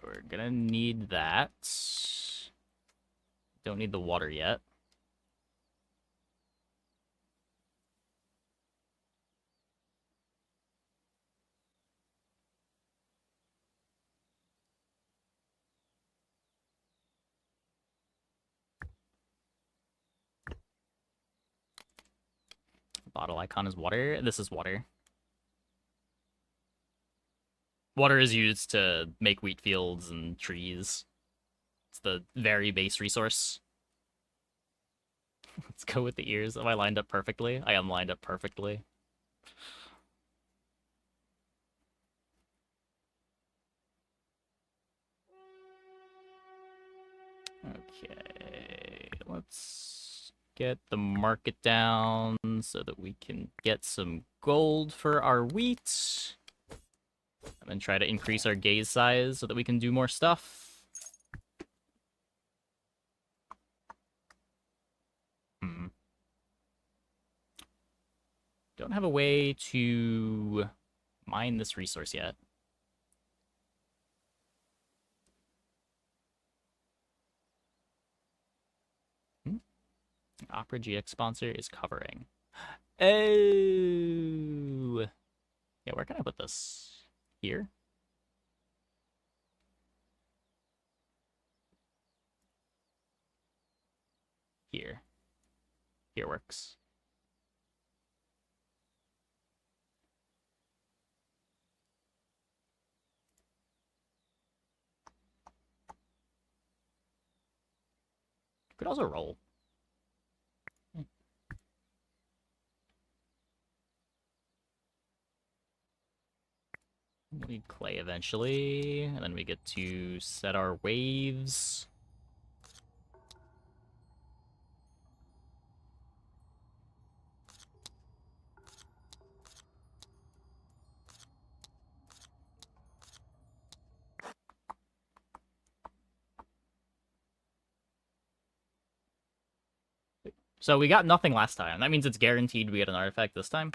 we're gonna need that. Don't need the water yet. Bottle icon is water. This is water. Water is used to make wheat fields and trees. It's the very base resource. Let's go with the ears. Am I lined up perfectly? I am lined up perfectly. Okay, let's get the market down so that we can get some gold for our wheat. And then try to increase our gaze size so that we can do more stuff. Don't have a way to mine this resource yet. operagx sponsor is covering. Oh! Yeah, where can I put this? Here? Here. Here works. Could also roll. We need clay eventually, and then we get to set our waves. So we got nothing last time. That means it's guaranteed we get an artifact this time.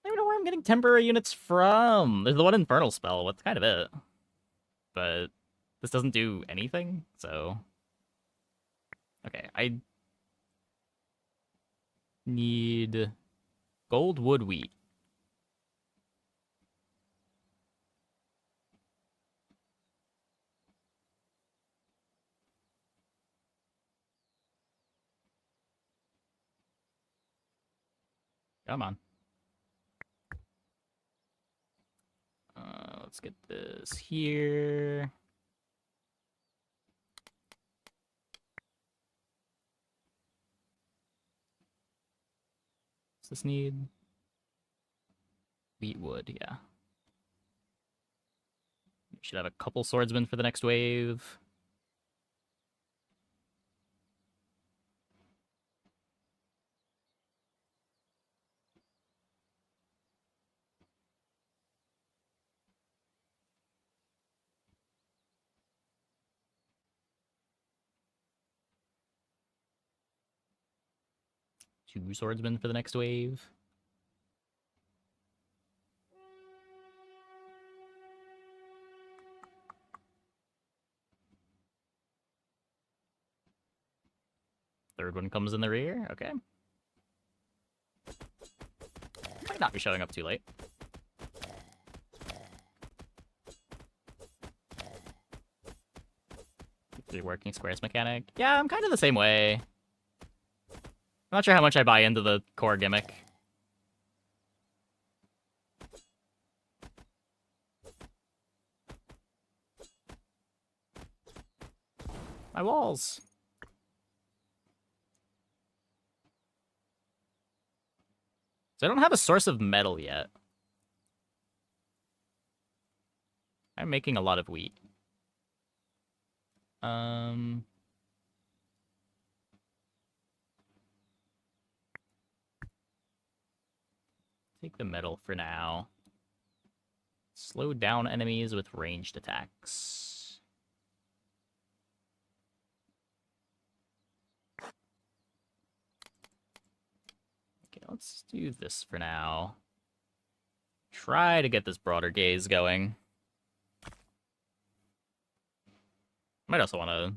I don't know know where I'm getting temporary units from. There's the one Infernal spell. That's kind of it. But this doesn't do anything, so... Okay, I need gold, wood, wheat. Come on. Let's get this here. What's this need? Wheat wood, yeah. We should have a couple swordsmen for the next wave. Two swordsmen for the next wave. Third one comes in the rear. Okay. Might not be showing up too late. Three working squares mechanic. Yeah, I'm kind of the same way. I'm not sure how much I buy into the core gimmick. My walls. So I don't have a source of metal yet. I'm making a lot of wheat. Take the metal for now. Slow down enemies with ranged attacks. Okay, let's do this for now. Try to get this broader gaze going. Might also want to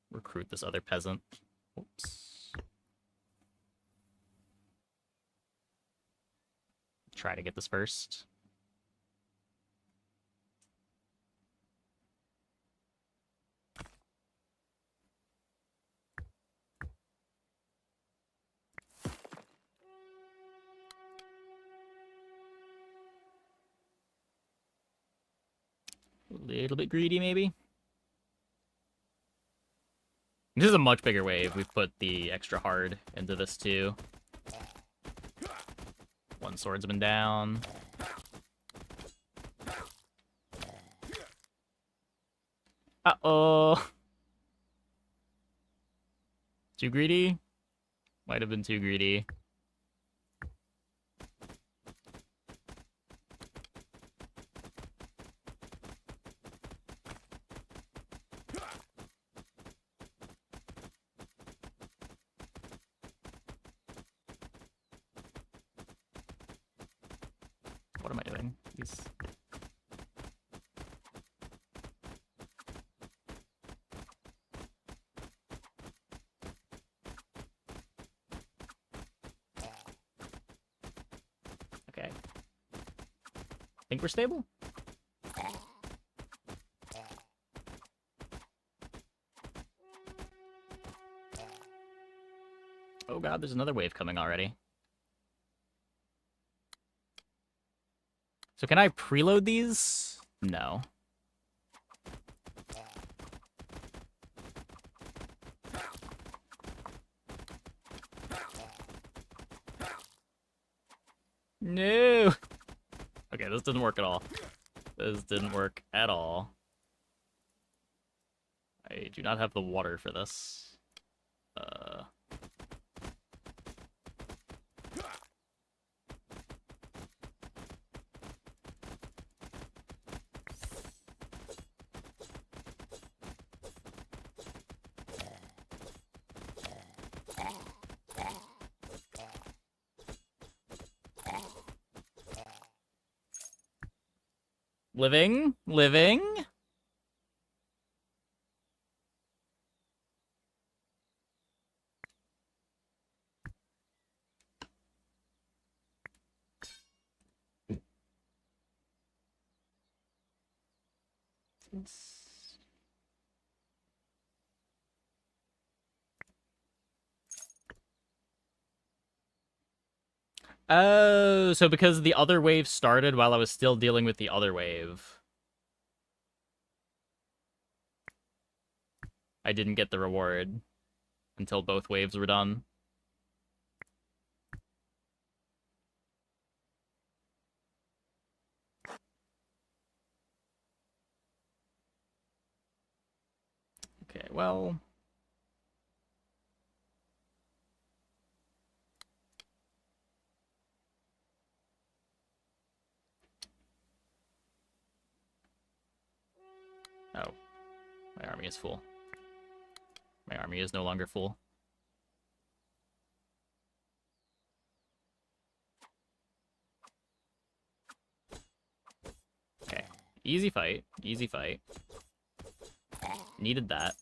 recruit this other peasant. Oops. Try to get this first. A little bit greedy, maybe. This is a much bigger wave. We've put the extra hard into this too. One swordsman down. Uh-oh. Too greedy? Might have been too greedy. What am I doing? These... Okay. Think we're stable? Oh god, there's another wave coming already. So can I preload these? No. No! Okay, this didn't work at all. This didn't work at all. I do not have the water for this. Living. Living. Oh, so because the other wave started while I was still dealing with the other wave, I didn't get the reward until both waves were done. Okay, well... Oh. My army is full. My army is no longer full. Okay. Easy fight. Easy fight. Needed that.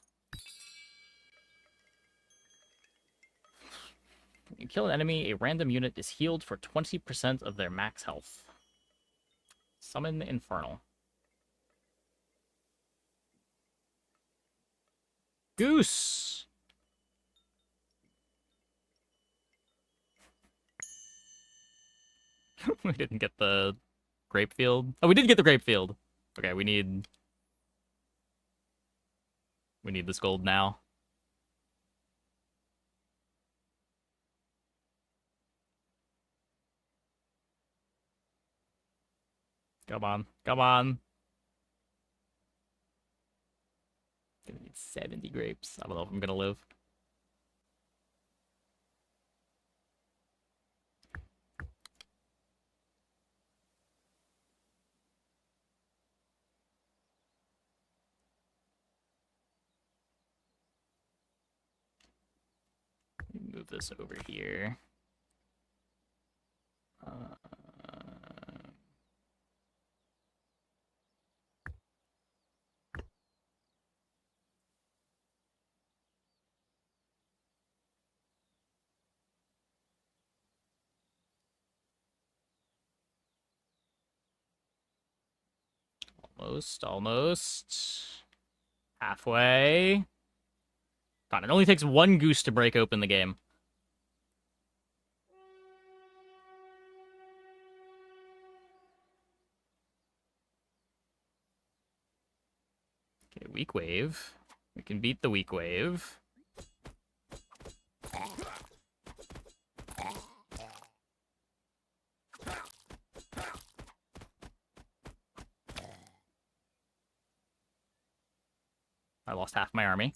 When you kill an enemy, a random unit is healed for 20% of their max health. Summon Infernal. Goose! We didn't get the grape field. Oh, we did get the grape field. Okay, we need this gold now. Come on. Come on. Gonna need 70 grapes. I don't know if I'm gonna live. Move this over here. Almost. Halfway. God, it only takes one goose to break open the game. Okay, weak wave. We can beat the weak wave. I lost half my army.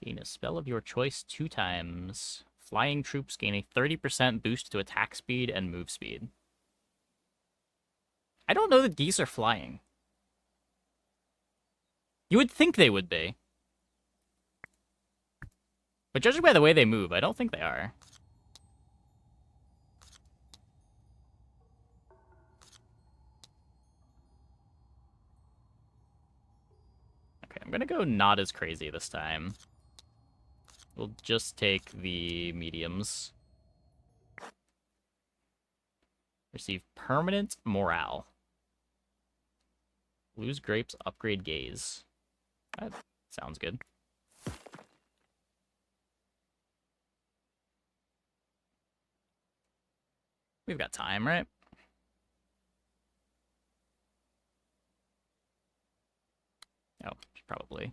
Gain a spell of your choice 2 times. Flying troops gain a 30% boost to attack speed and move speed. I don't know that geese are flying. You would think they would be. But judging by the way they move, I don't think they are. Okay, I'm gonna go not as crazy this time. We'll just take the mediums. Receive permanent morale. Lose grapes, upgrade gaze. That sounds good. We've got time, right? Oh, probably.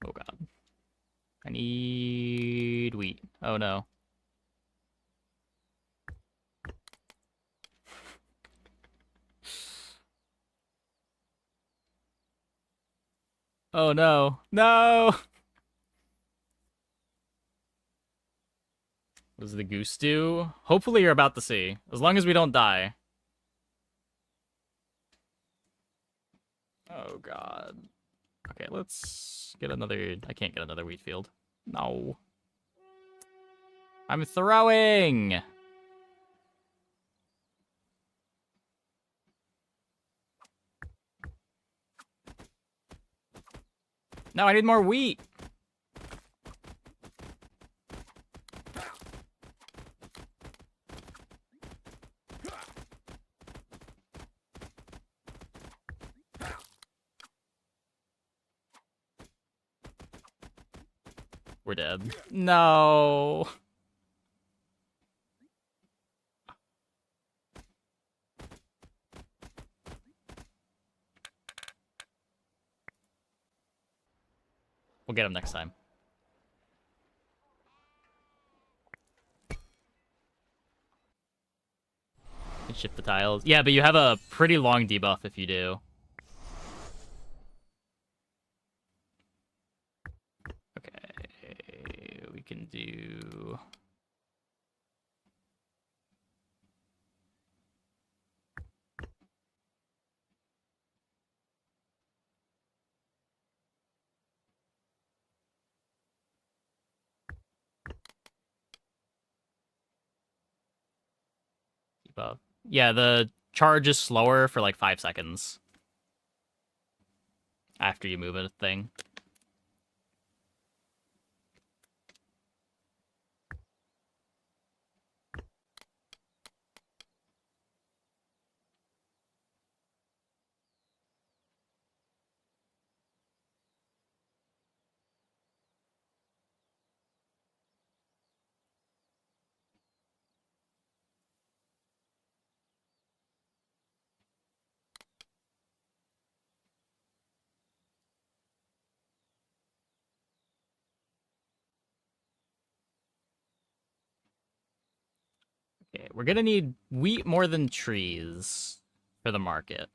Oh god. I need wheat. Oh no. Oh no. No! What does the goose do? Hopefully you're about to see. As long as we don't die. Oh god. Okay, let's get another... I can't get another wheat field. No. I'm throwing! No, I need more wheat! We're dead. No! We'll get him next time. And shift the tiles. Yeah, but you have a pretty long debuff if you do. Okay, we can do... Debuff. Yeah, the charge is slower for like 5 seconds. After you move a thing. Okay, we're gonna need wheat more than trees for the market.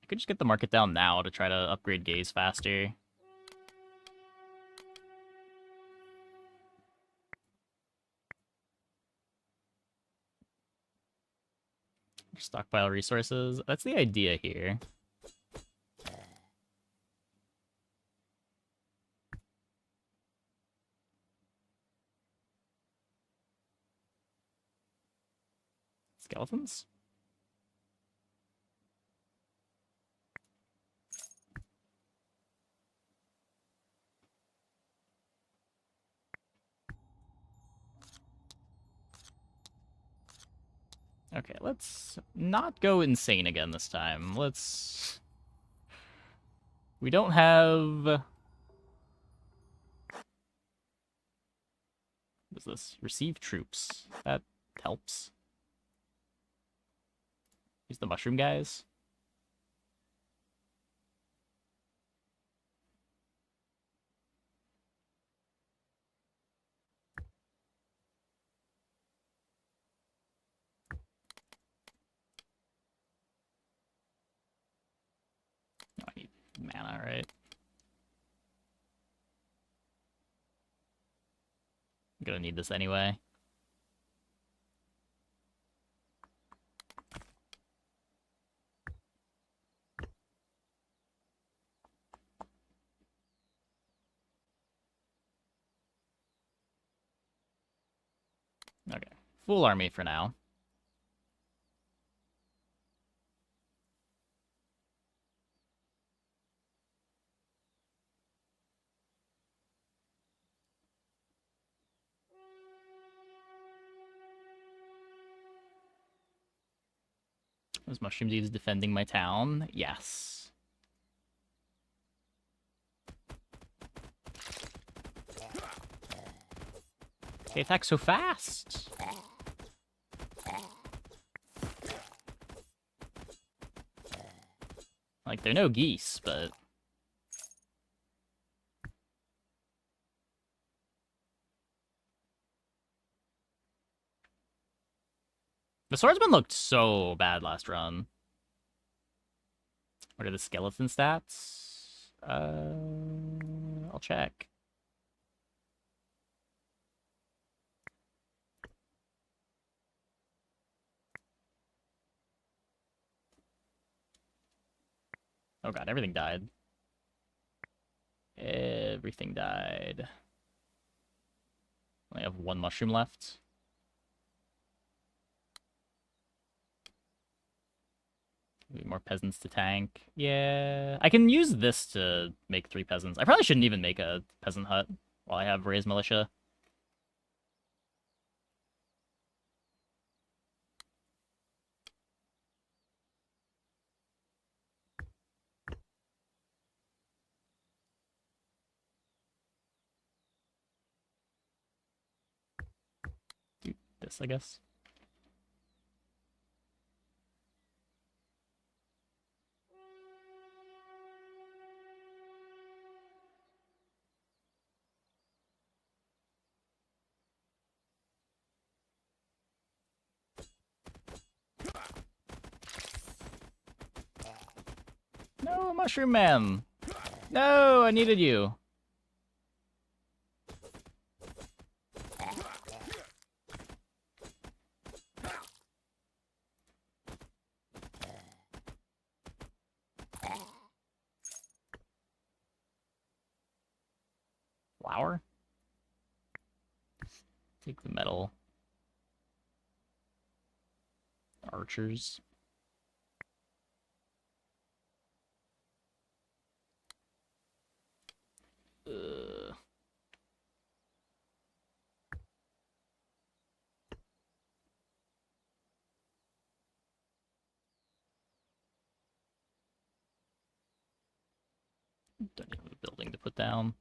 I could just get the market down now to try to upgrade gaze faster. Stockpile resources. That's the idea here. Skeletons? Okay, let's not go insane again this time. Let's... We don't have... What is this? Receive troops. That helps. Use the mushroom guys. No, I need mana, right? I'm gonna need this anyway. Okay, full army for now. Those mushroom seeds defending my town? Yes. They attack so fast! Like, they're no geese, but... The swordsman looked so bad last run. What are the skeleton stats? I'll check. Oh god, everything died. Everything died. I have one mushroom left. Maybe more peasants to tank. Yeah, I can use this to make 3 peasants. I probably shouldn't even make a peasant hut while I have raised militia. Do this, I guess. No, Mushroom Man! No, I needed you. Flower? Take the metal. Archers. Ugh. Don't even have a building to put down.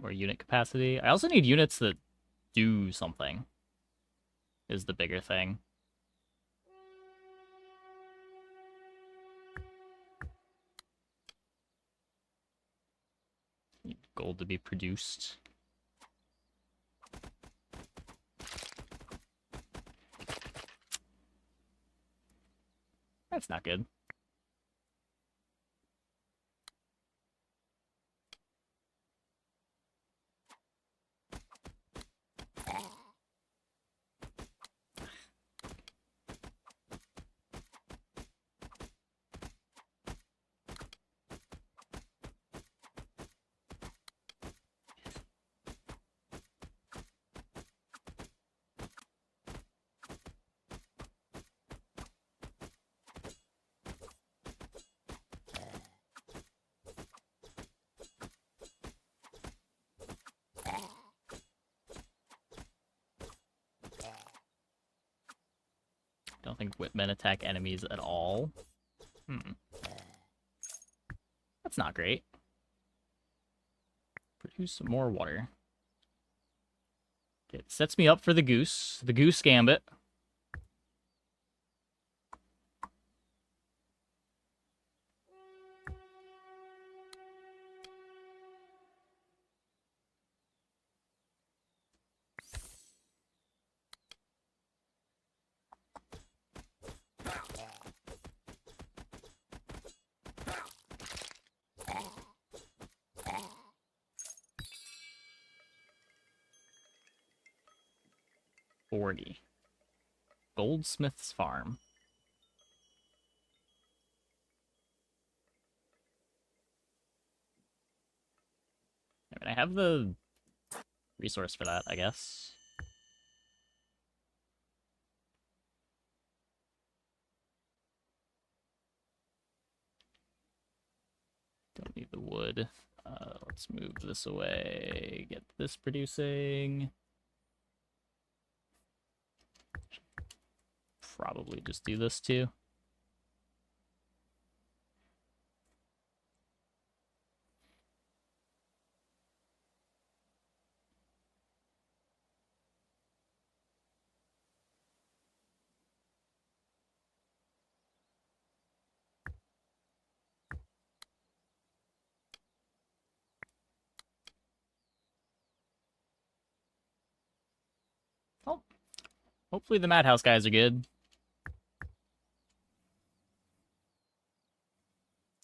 More unit capacity. I also need units that do something. Is the bigger thing. Need gold to be produced. That's not good. Don't think Whipmen attack enemies at all. That's not great. Produce some more water. It sets me up for the goose. The goose gambit. Goldsmith's Farm. I mean, I have the resource for that, I guess. Don't need the wood. Let's move this away. Get this producing. Probably just do this too. Hopefully the Madhouse guys are good.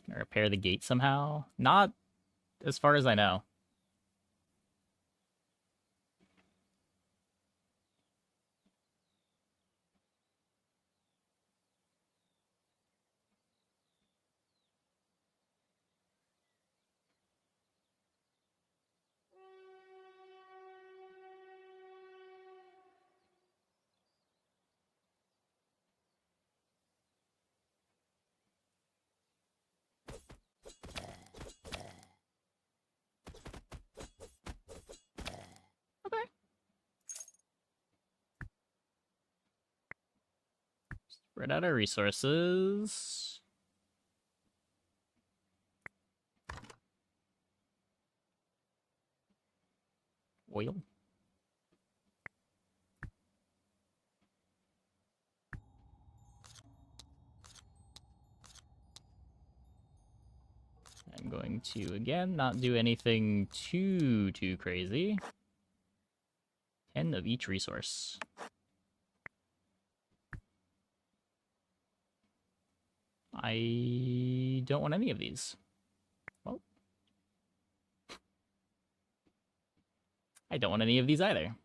Can I repair the gate somehow? Not as far as I know. Spread out our resources. Oil. I'm going to, again, not do anything too crazy. 10 of each resource. I don't want any of these. Well, I don't want any of these either.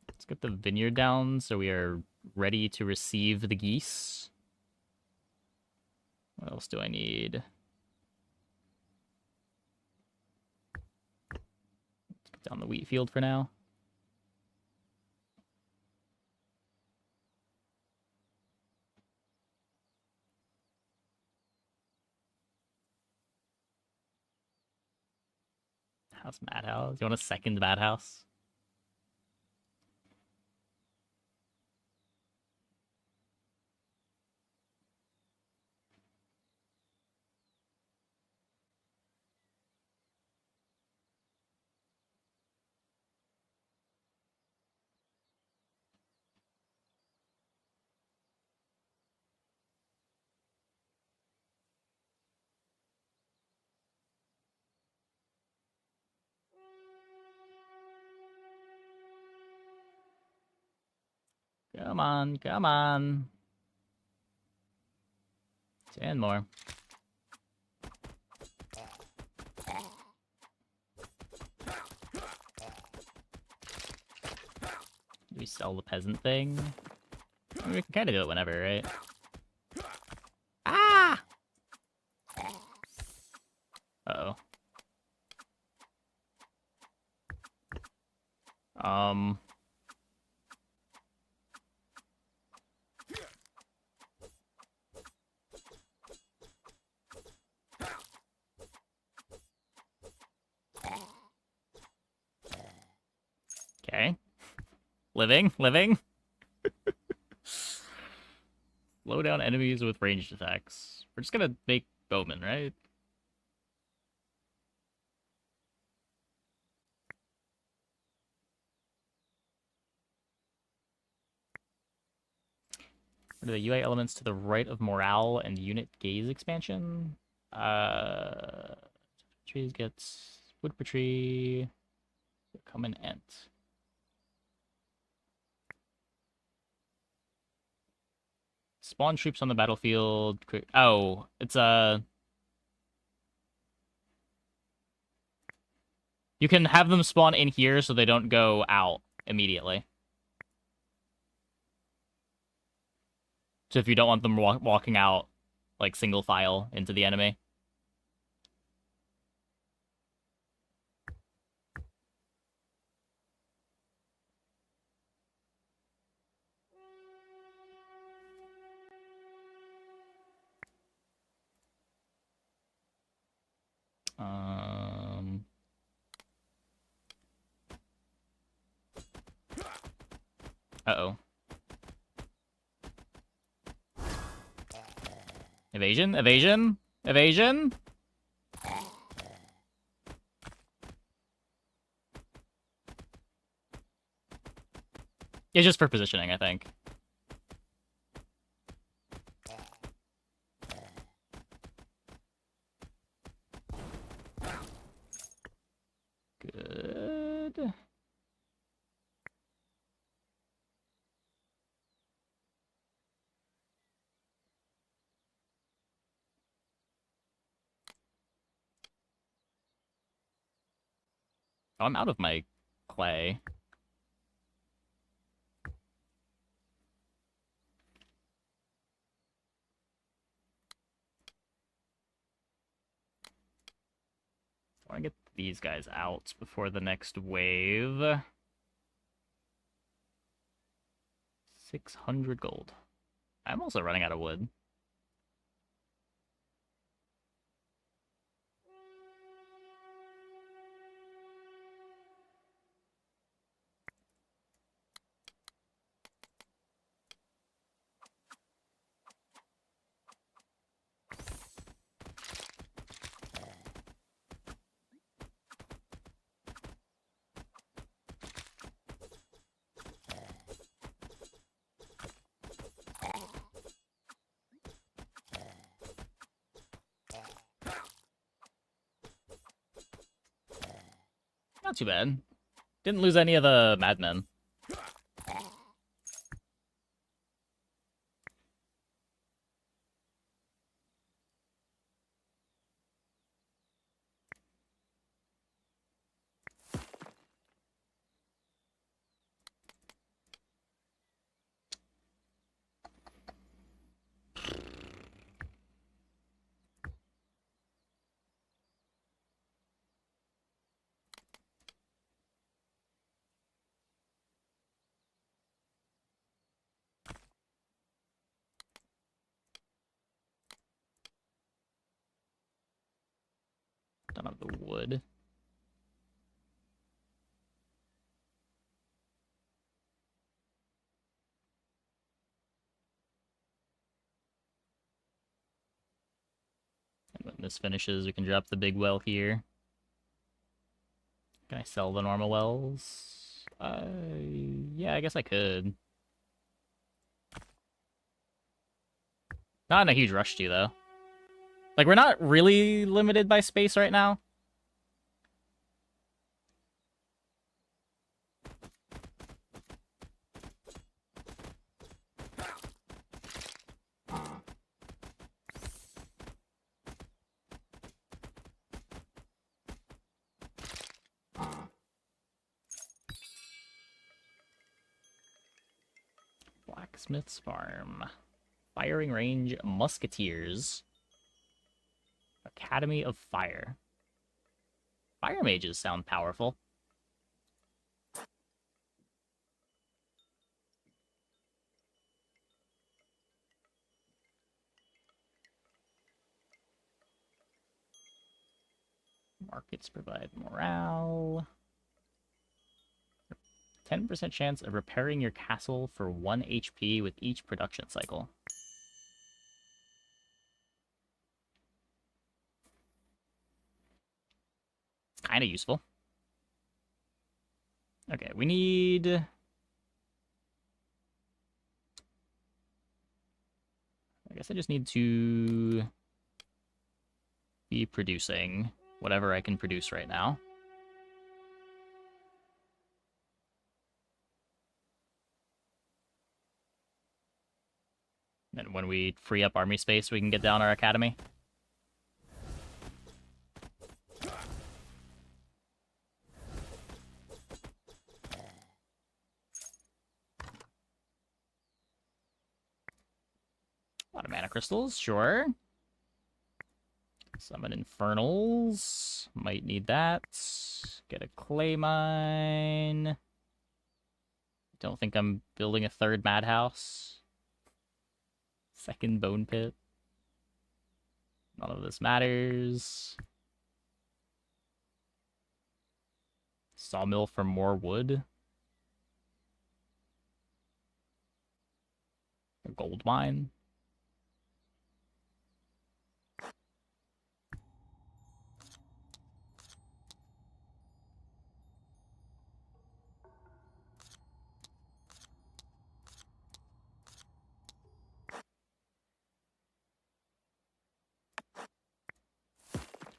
Let's get the vineyard down so we are ready to receive the geese. What else do I need? Let's get down the wheat field for now. How's Madhouse? You want a second Madhouse? Come on, come on. 10 more. Do we sell the peasant thing? I mean, we can kind of do it whenever, right? Ah! Uh-oh. Okay. Living. Slow down enemies with ranged attacks. We're just gonna make bowmen, right? What are the UI elements to the right of morale and unit gaze expansion? Trees gets wood per tree. Common ent. Spawn troops on the battlefield. Oh, it's you can have them spawn in here so they don't go out immediately. So if you don't want them walking out, like, single file into the enemy. Uh-oh. Evasion? Evasion? Evasion? Yeah, just for positioning, I think. Oh, I'm out of my clay. I want to get these guys out before the next wave. 600 gold. I'm also running out of wood. Not too bad. Didn't lose any of the madmen. Don't have the wood. And when this finishes, we can drop the big well here. Can I sell the normal wells? Yeah, I guess I could. Not in a huge rush to, though. Like, we're not really limited by space right now. Blacksmith's Farm. Firing Range Musketeers. Academy of Fire. Fire mages sound powerful. Markets provide morale. 10% chance of repairing your castle for 1 HP with each production cycle. It's kind of useful. Okay, we need... I guess I just need to be producing whatever I can produce right now. And when we free up army space, we can get down our academy. A lot of mana crystals, sure. Summon infernals. Might need that. Get a clay mine. Don't think I'm building a third madhouse. Second bone pit. None of this matters. Sawmill for more wood. A gold mine.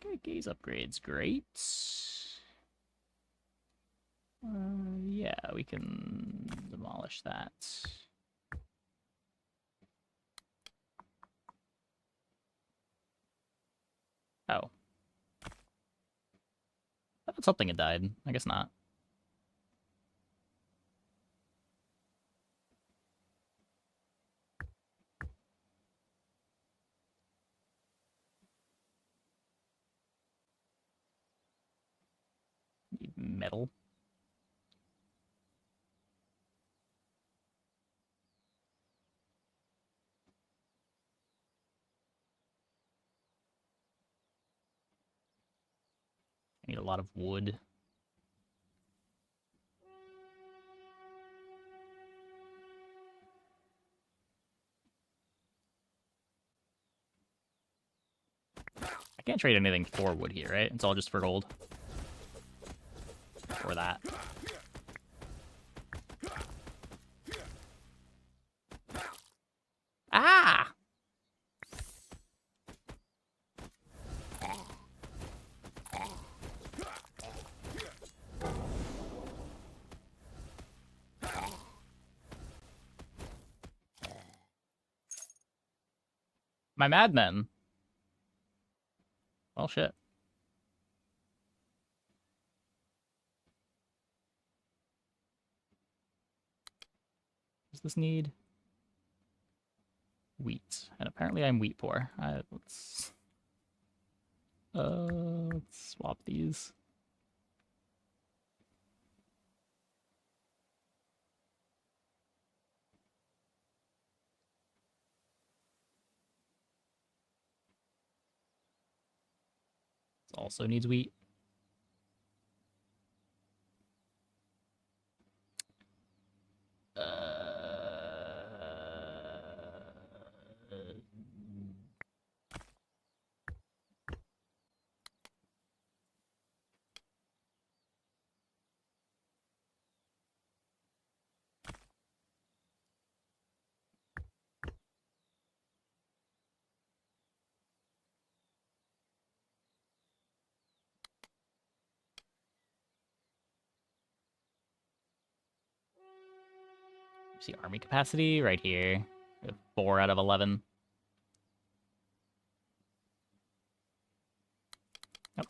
Okay, gaze upgrades, great. Yeah, we can demolish that. Oh. I thought something had died. I guess not. Metal. I need a lot of wood. I can't trade anything for wood here, right? It's all just for gold. Or that. Ah! My madmen. Well, shit. Does this need wheat? And apparently I'm wheat poor. Let's swap these. This also needs wheat. See army capacity right here. 4 out of 11. Nope.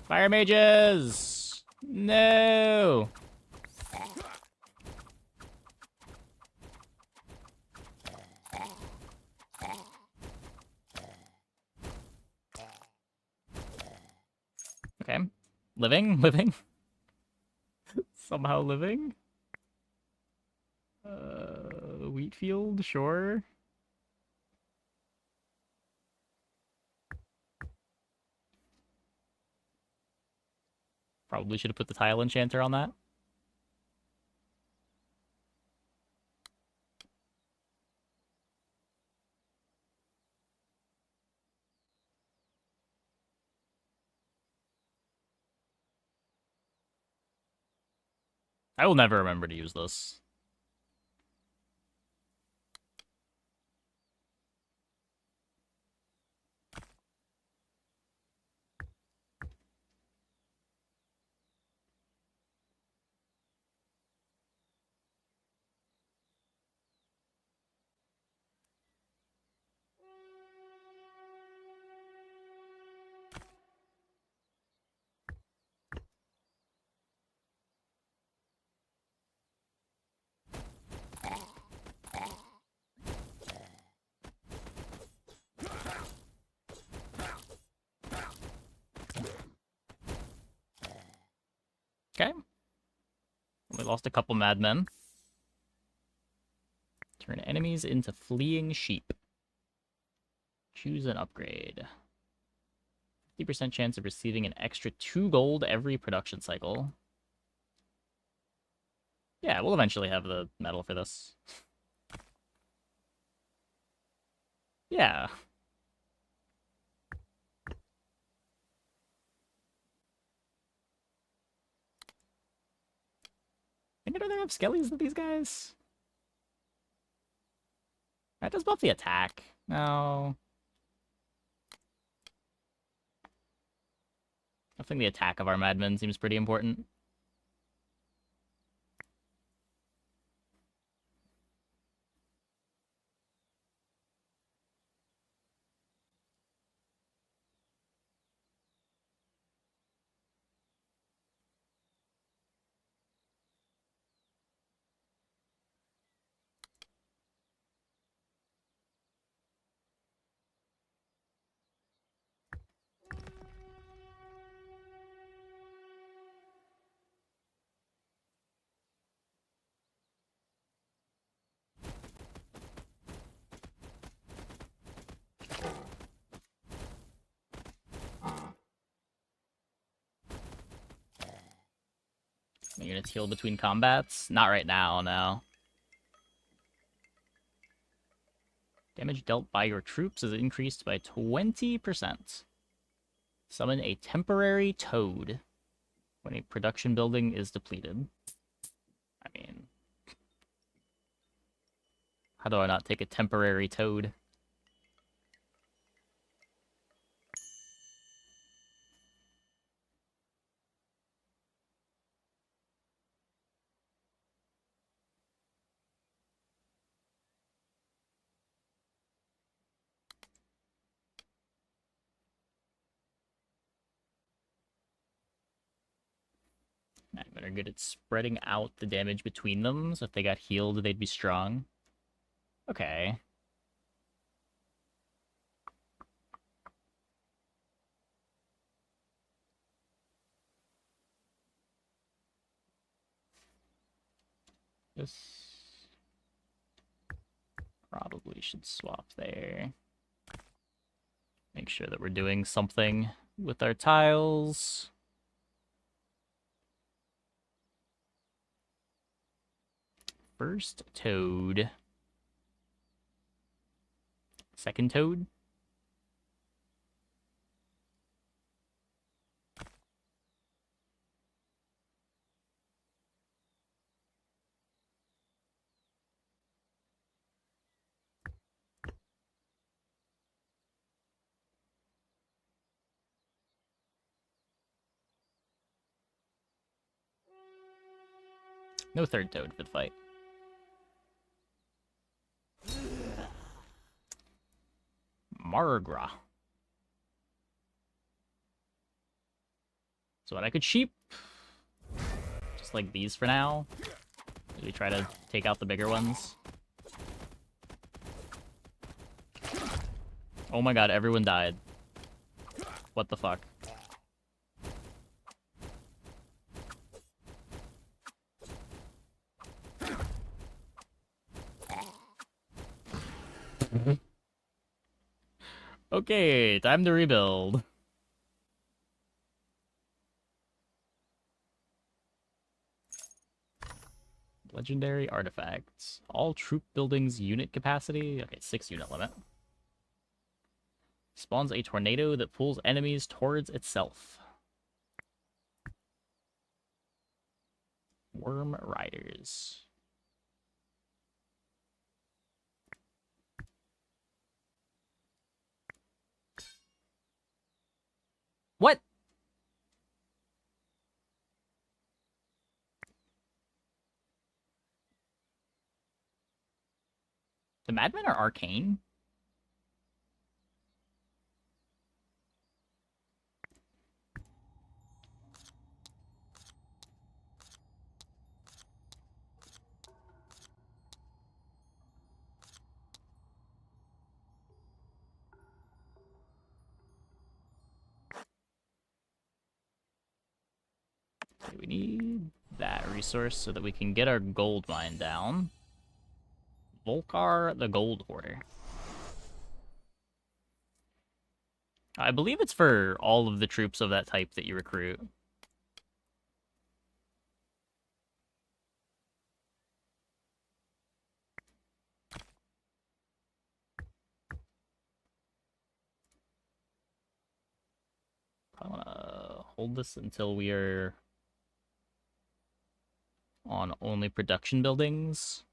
Fire mages! No! Okay. Living? Somehow living? Wheat field, sure. Probably should have put the tile enchanter on that. I will never remember to use this. Okay. We lost a couple madmen. Turn enemies into fleeing sheep. Choose an upgrade. 50% chance of receiving an extra 2 gold every production cycle. Yeah, we'll eventually have the metal for this. Yeah. Any other have skellies than these guys? That does buff the attack. No. I think the attack of our madmen seems pretty important. Units heal between combats? Not right now, no. Damage dealt by your troops is increased by 20%. Summon a temporary toad when a production building is depleted. I mean, how do I not take a temporary toad? I'm better good at spreading out the damage between them, so if they got healed, they'd be strong. Okay. This probably should swap there. Make sure that we're doing something with our tiles. First toad. Second toad. No third toad for the fight. Margra. So what I could sheep. Just like these for now. As we try to take out the bigger ones. Oh my god, everyone died. What the fuck? Okay, time to rebuild. Legendary artifacts. All troop buildings unit capacity. Okay, 6 unit limit. Spawns a tornado that pulls enemies towards itself. Worm Riders. What? The Madmen are arcane? Okay, we need that resource so that we can get our gold mine down. Volkar the Gold Hoarder. I believe it's for all of the troops of that type that you recruit. I want to hold this until we are on only production buildings.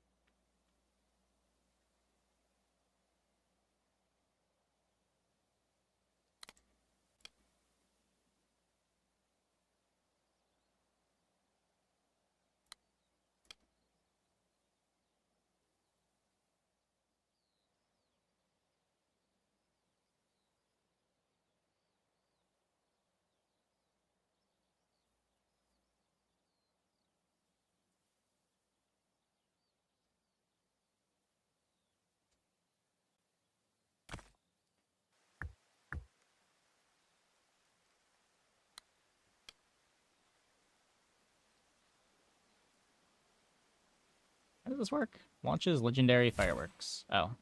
How does this work? Launches legendary fireworks. Oh.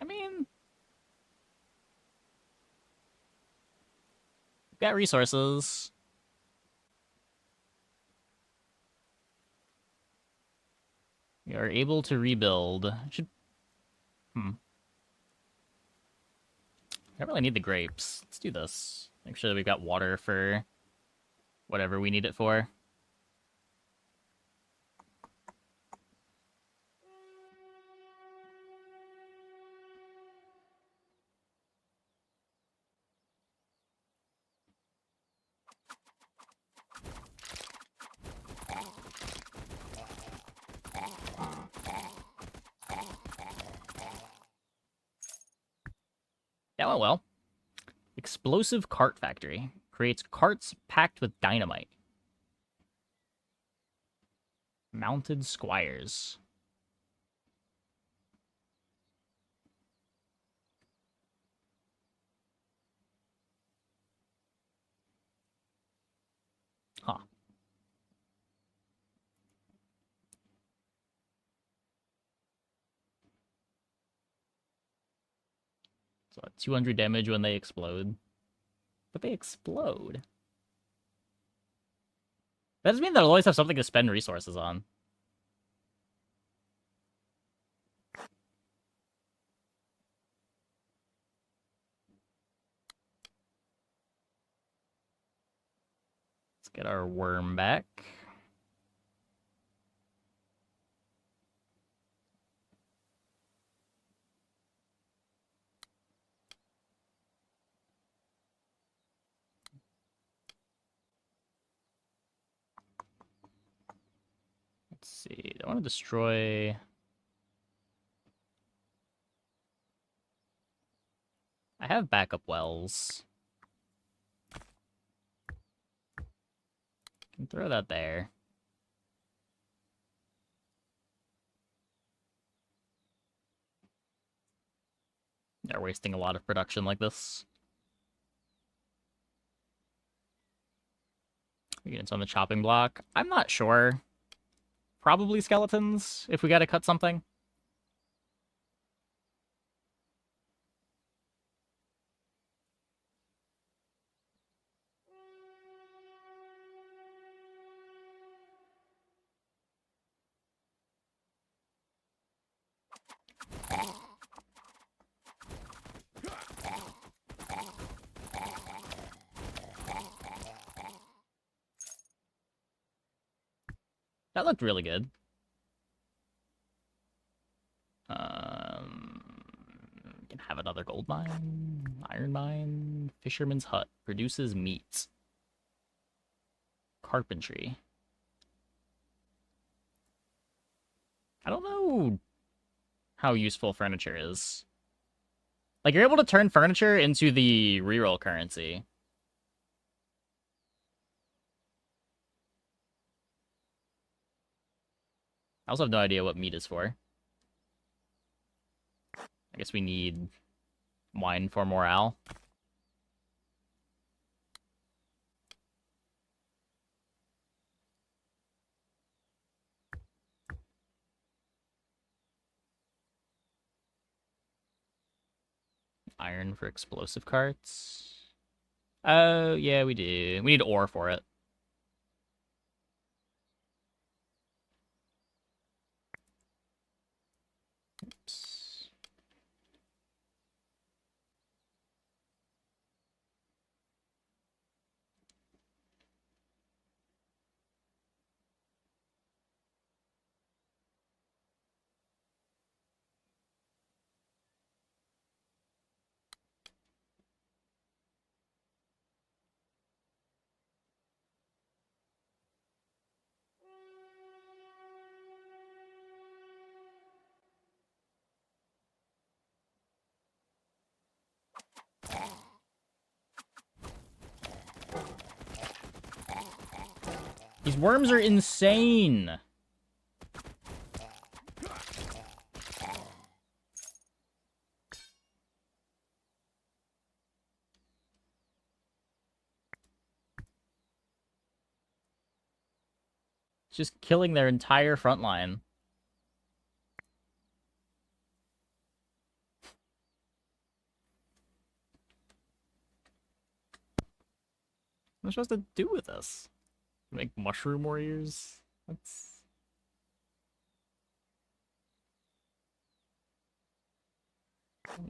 I mean, we've got resources. We are able to rebuild. Should... I don't really need the grapes. Let's do this. Make sure that we've got water for whatever we need it for. That went well. Explosive cart factory. Creates carts packed with dynamite. Mounted squires. Huh. So 200 damage when they explode. But they explode. That doesn't mean they'll always have something to spend resources on. Let's get our worm back. Let's see. I want to destroy... I have backup wells. Can throw that there. They're wasting a lot of production like this. Units on the chopping block. I'm not sure. Probably skeletons, if we gotta cut something. That looked really good. Can have another gold mine, iron mine, fisherman's hut, produces meat. Carpentry. I don't know how useful furniture is. Like, you're able to turn furniture into the reroll currency. I also have no idea what meat is for. I guess we need wine for morale. Iron for explosive carts. Oh, yeah, we do. We need ore for it. Oops. These worms are insane. It's just killing their entire front line. am I supposed to do with this? Make mushroom warriors? That's...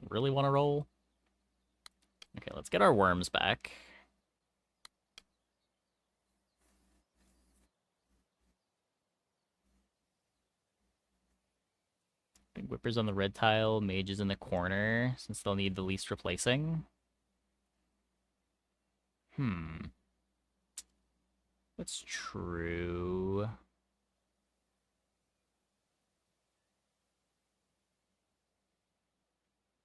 Really want to roll? Okay, let's get our worms back. Big whippers on the red tile, mages in the corner, since they'll need the least replacing. That's true.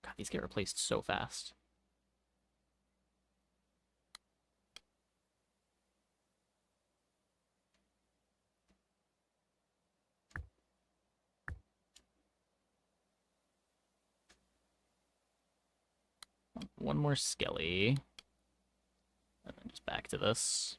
God, these get replaced so fast. One more skelly. And then just back to this.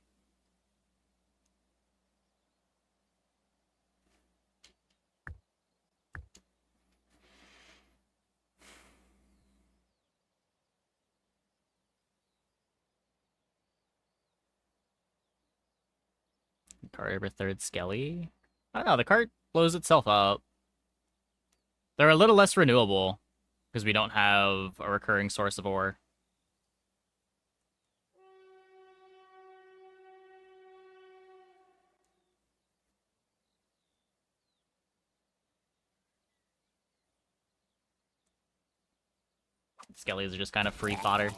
Card every third skelly. I don't know, the cart blows itself up. They're a little less renewable because we don't have a recurring source of ore. Skellies are just kind of free fodder.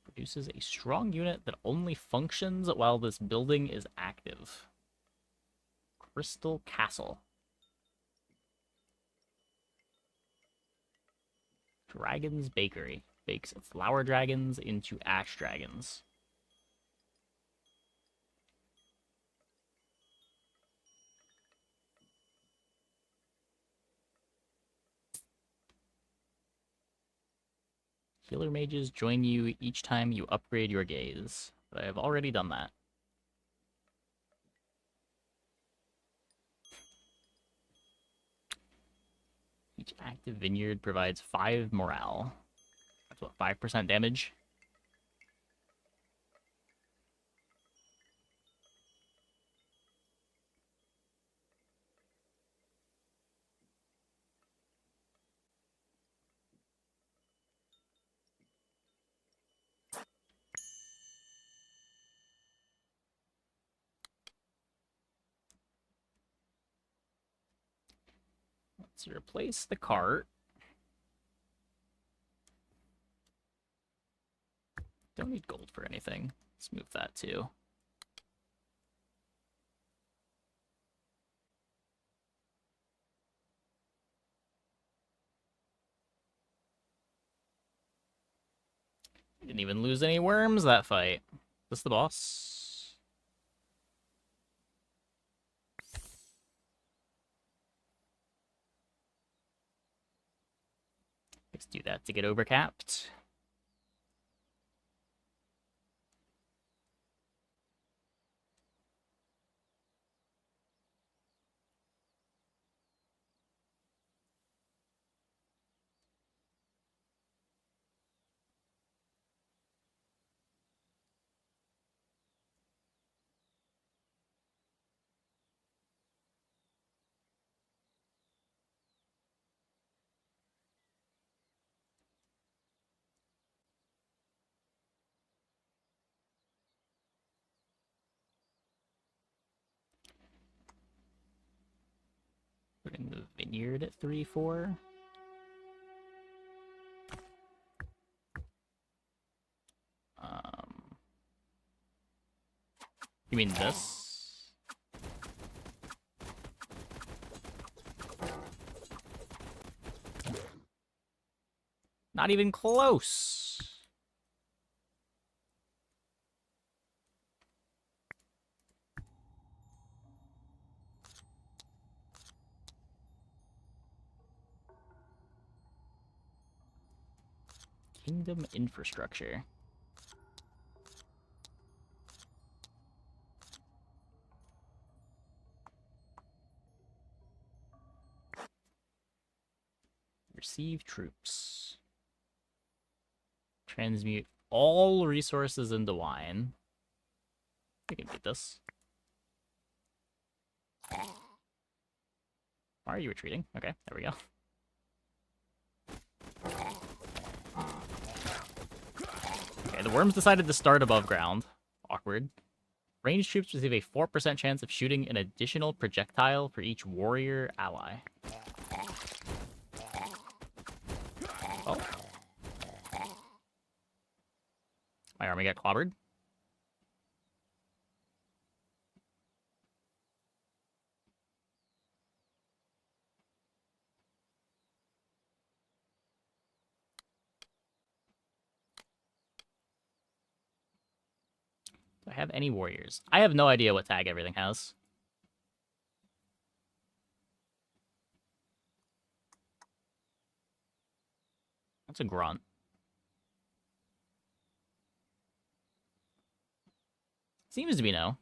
Produces a strong unit that only functions while this building is active. Crystal Castle. Dragon's Bakery. Bakes flower dragons into ash dragons. Healer mages join you each time you upgrade your gaze. But I have already done that. Each active vineyard provides 5 morale. That's what, 5% damage? Let's replace the cart. Don't need gold for anything. Let's move that too. Didn't even lose any worms that fight. Is this the boss? Let's do that to get overcapped. Putting the vineyard at 3-4. You mean this? Not even close. Kingdom infrastructure. Receive troops. Transmute all resources into wine. We can beat this. Why are you retreating? Okay, there we go. Okay, the worms decided to start above ground. Awkward. Ranged troops receive a 4% chance of shooting an additional projectile for each warrior ally. Oh. My army got clobbered. Do I have any warriors? I have no idea what tag everything has. That's a grunt. Seems to be no.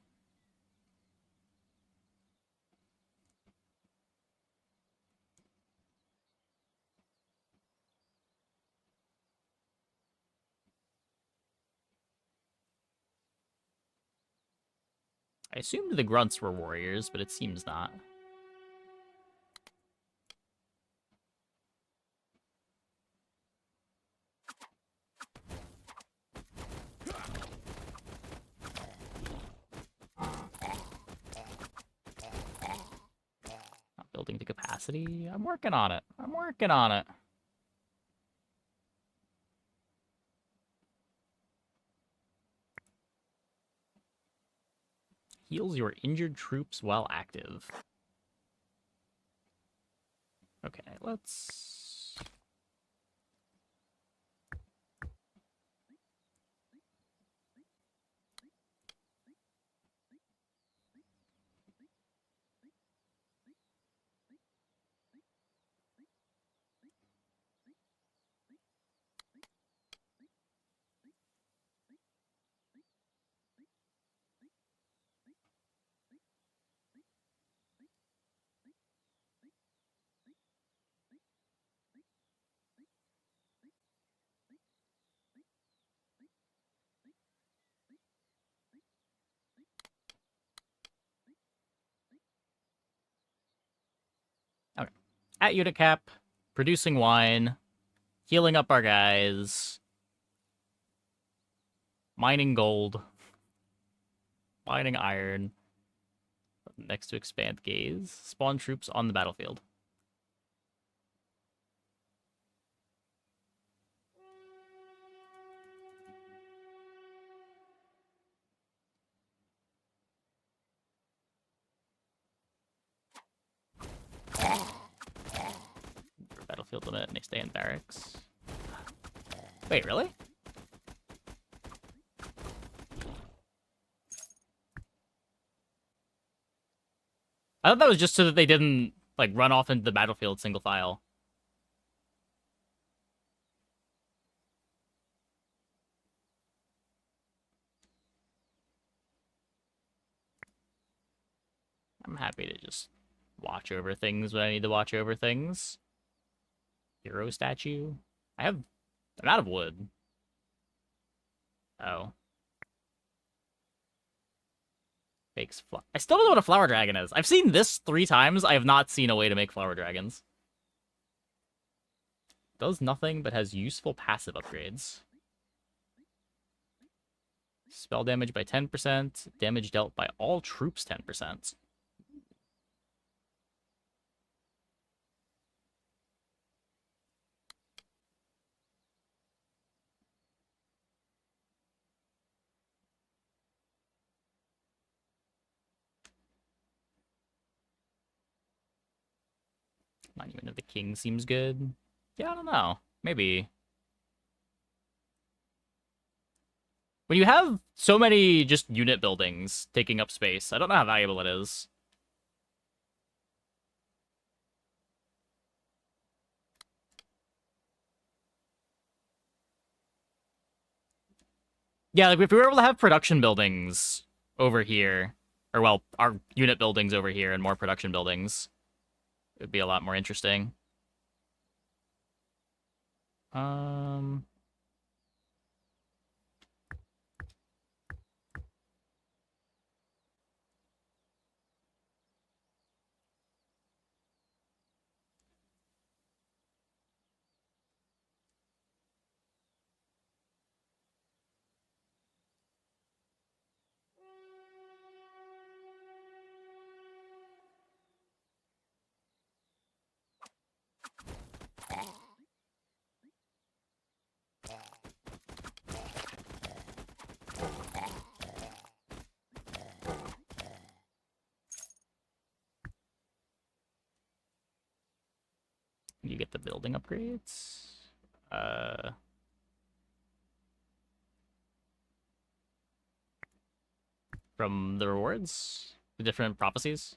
I assumed the grunts were warriors, but it seems not. Not building to capacity. I'm working on it. I'm working on it. Heals your injured troops while active. Okay, let's... Okay. At unit cap, producing wine, healing up our guys, mining gold, mining iron, next to expand gaze, spawn troops on the battlefield. Battlefield limit, and they stay in barracks. Wait, really? I thought that was just so that they didn't, like, run off into the battlefield single file. I'm happy to just watch over things when I need to watch over things. Hero statue. I'm out of wood. Oh. Fakes I still don't know what a flower dragon is. I've seen this 3 times. I have not seen a way to make flower dragons. Does nothing but has useful passive upgrades. Spell damage by 10%. Damage dealt by all troops 10%. Monument of the King seems good. Yeah, I don't know. Maybe. When you have so many just unit buildings taking up space, I don't know how valuable it is. Yeah, like if we were able to have production buildings over here, or well, our unit buildings over here and more production buildings, it would be a lot more interesting. Um. You get the building upgrades. From the rewards, the different prophecies.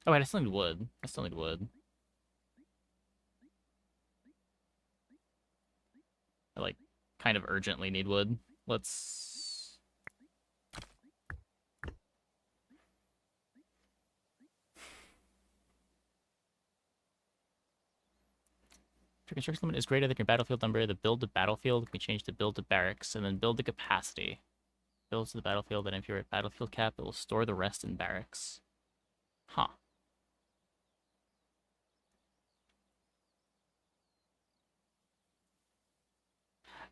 Oh wait, I still need wood. I still need wood. I like kind of urgently need wood. Let's if your construction limit is greater than your battlefield number, the build to battlefield can be changed to build to barracks, and then build to capacity. Builds to the battlefield, and if you're at battlefield cap, it will store the rest in barracks. Huh.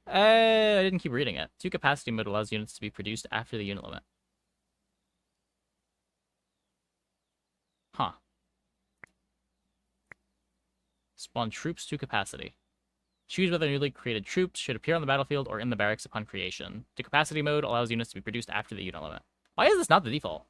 I didn't keep reading it. 2 capacity mode allows units to be produced after the unit limit. Huh. Spawn troops to capacity. Choose whether newly created troops should appear on the battlefield or in the barracks upon creation. To capacity mode allows units to be produced after the unit limit. Why is this not the default?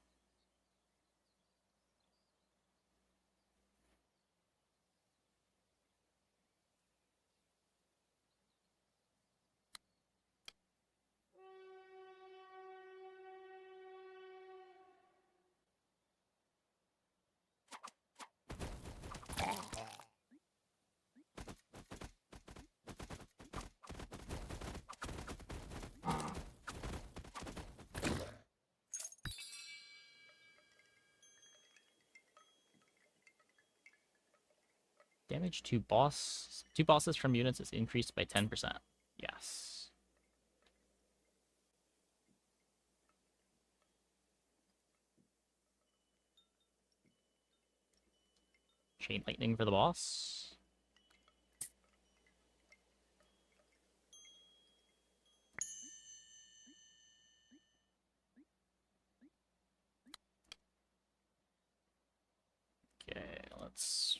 Damage to two bosses from units is increased by 10%. Yes. Chain lightning for the boss. Okay, let's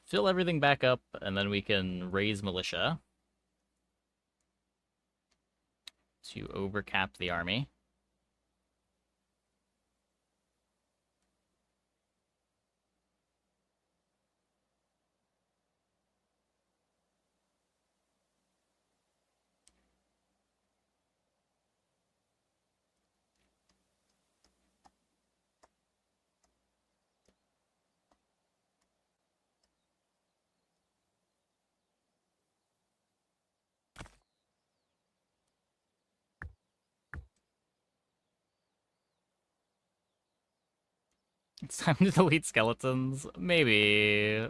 fill everything back up, and then we can raise militia to overcap the army. It's time to delete skeletons. Maybe.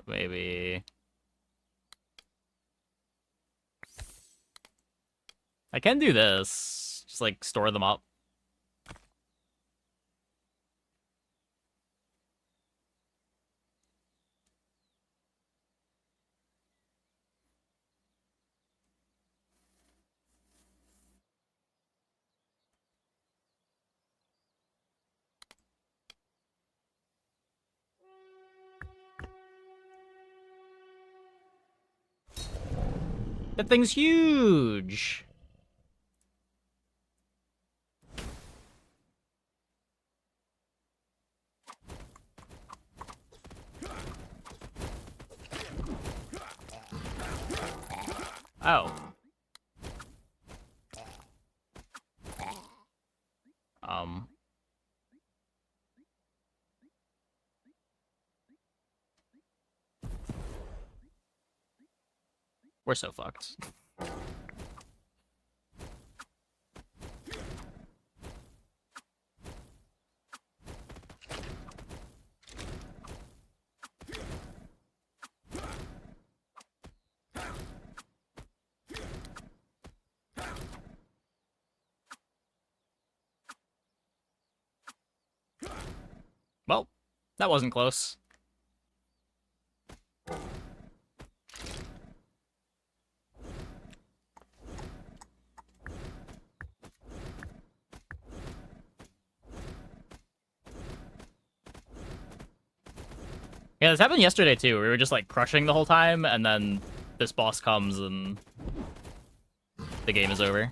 I can do this. Just, like, store them up. That thing's huge! Oh. We're so fucked. That wasn't close. Yeah, this happened yesterday too. We were just like crushing the whole time, and then this boss comes and the game is over.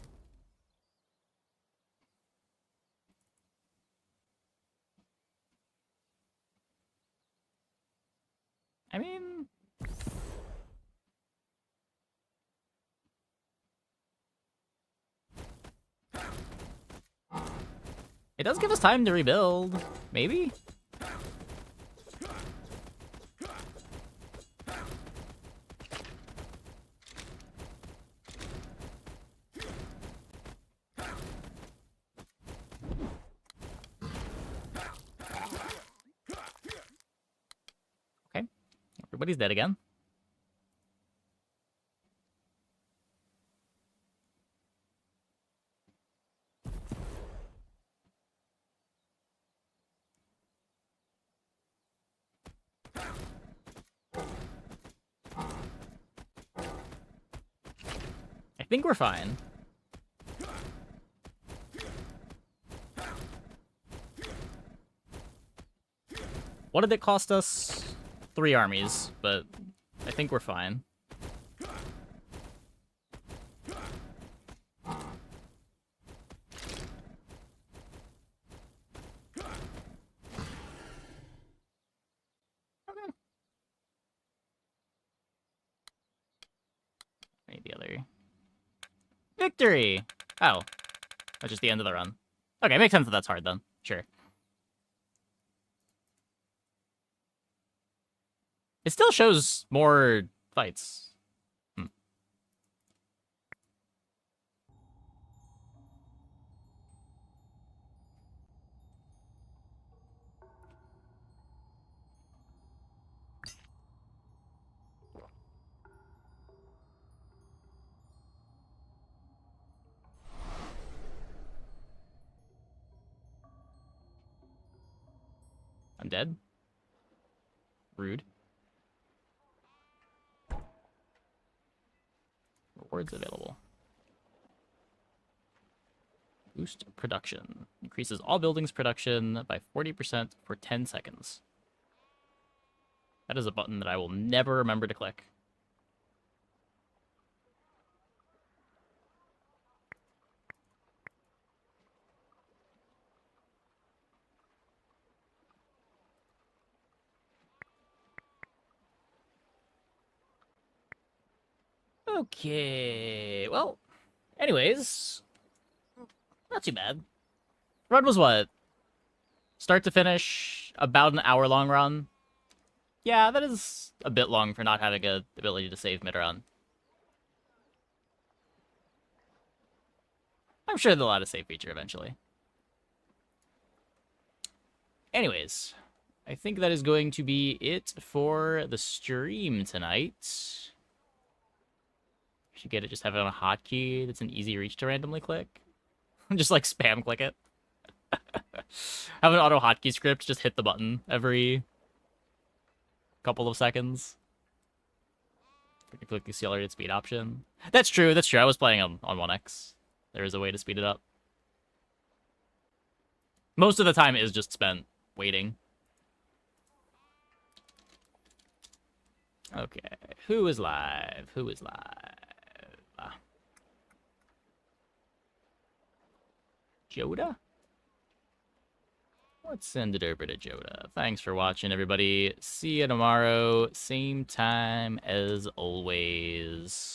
I mean, it does give us time to rebuild, maybe? Okay, everybody's dead again. I think we're fine. What did it cost us? 3 armies, but I think we're fine. Maybe other victory. Oh, that's just the end of the run. Okay, makes sense that that's hard then. Sure. It still shows more fights. I'm dead. Rude. Rewards available. Boost production. Increases all buildings' production by 40% for 10 seconds. That is a button that I will never remember to click. Okay, well, anyways, not too bad. Run was what? Start to finish, about an hour-long run. Yeah, that is a bit long for not having a ability to save mid-run. I'm sure they'll add a save feature eventually. Anyways, I think that is going to be it for the stream tonight. Should get it, just have it on a hotkey that's an easy reach to randomly click. Just like spam click it. Have an auto hotkey script, just hit the button every couple of seconds. Click the accelerated speed option. That's true, that's true. I was playing on 1x. There is a way to speed it up. Most of the time is just spent waiting. Okay, who is live? Who is live? Joda? Let's send it over to Joda. Thanks for watching, everybody. See you tomorrow. Same time as always.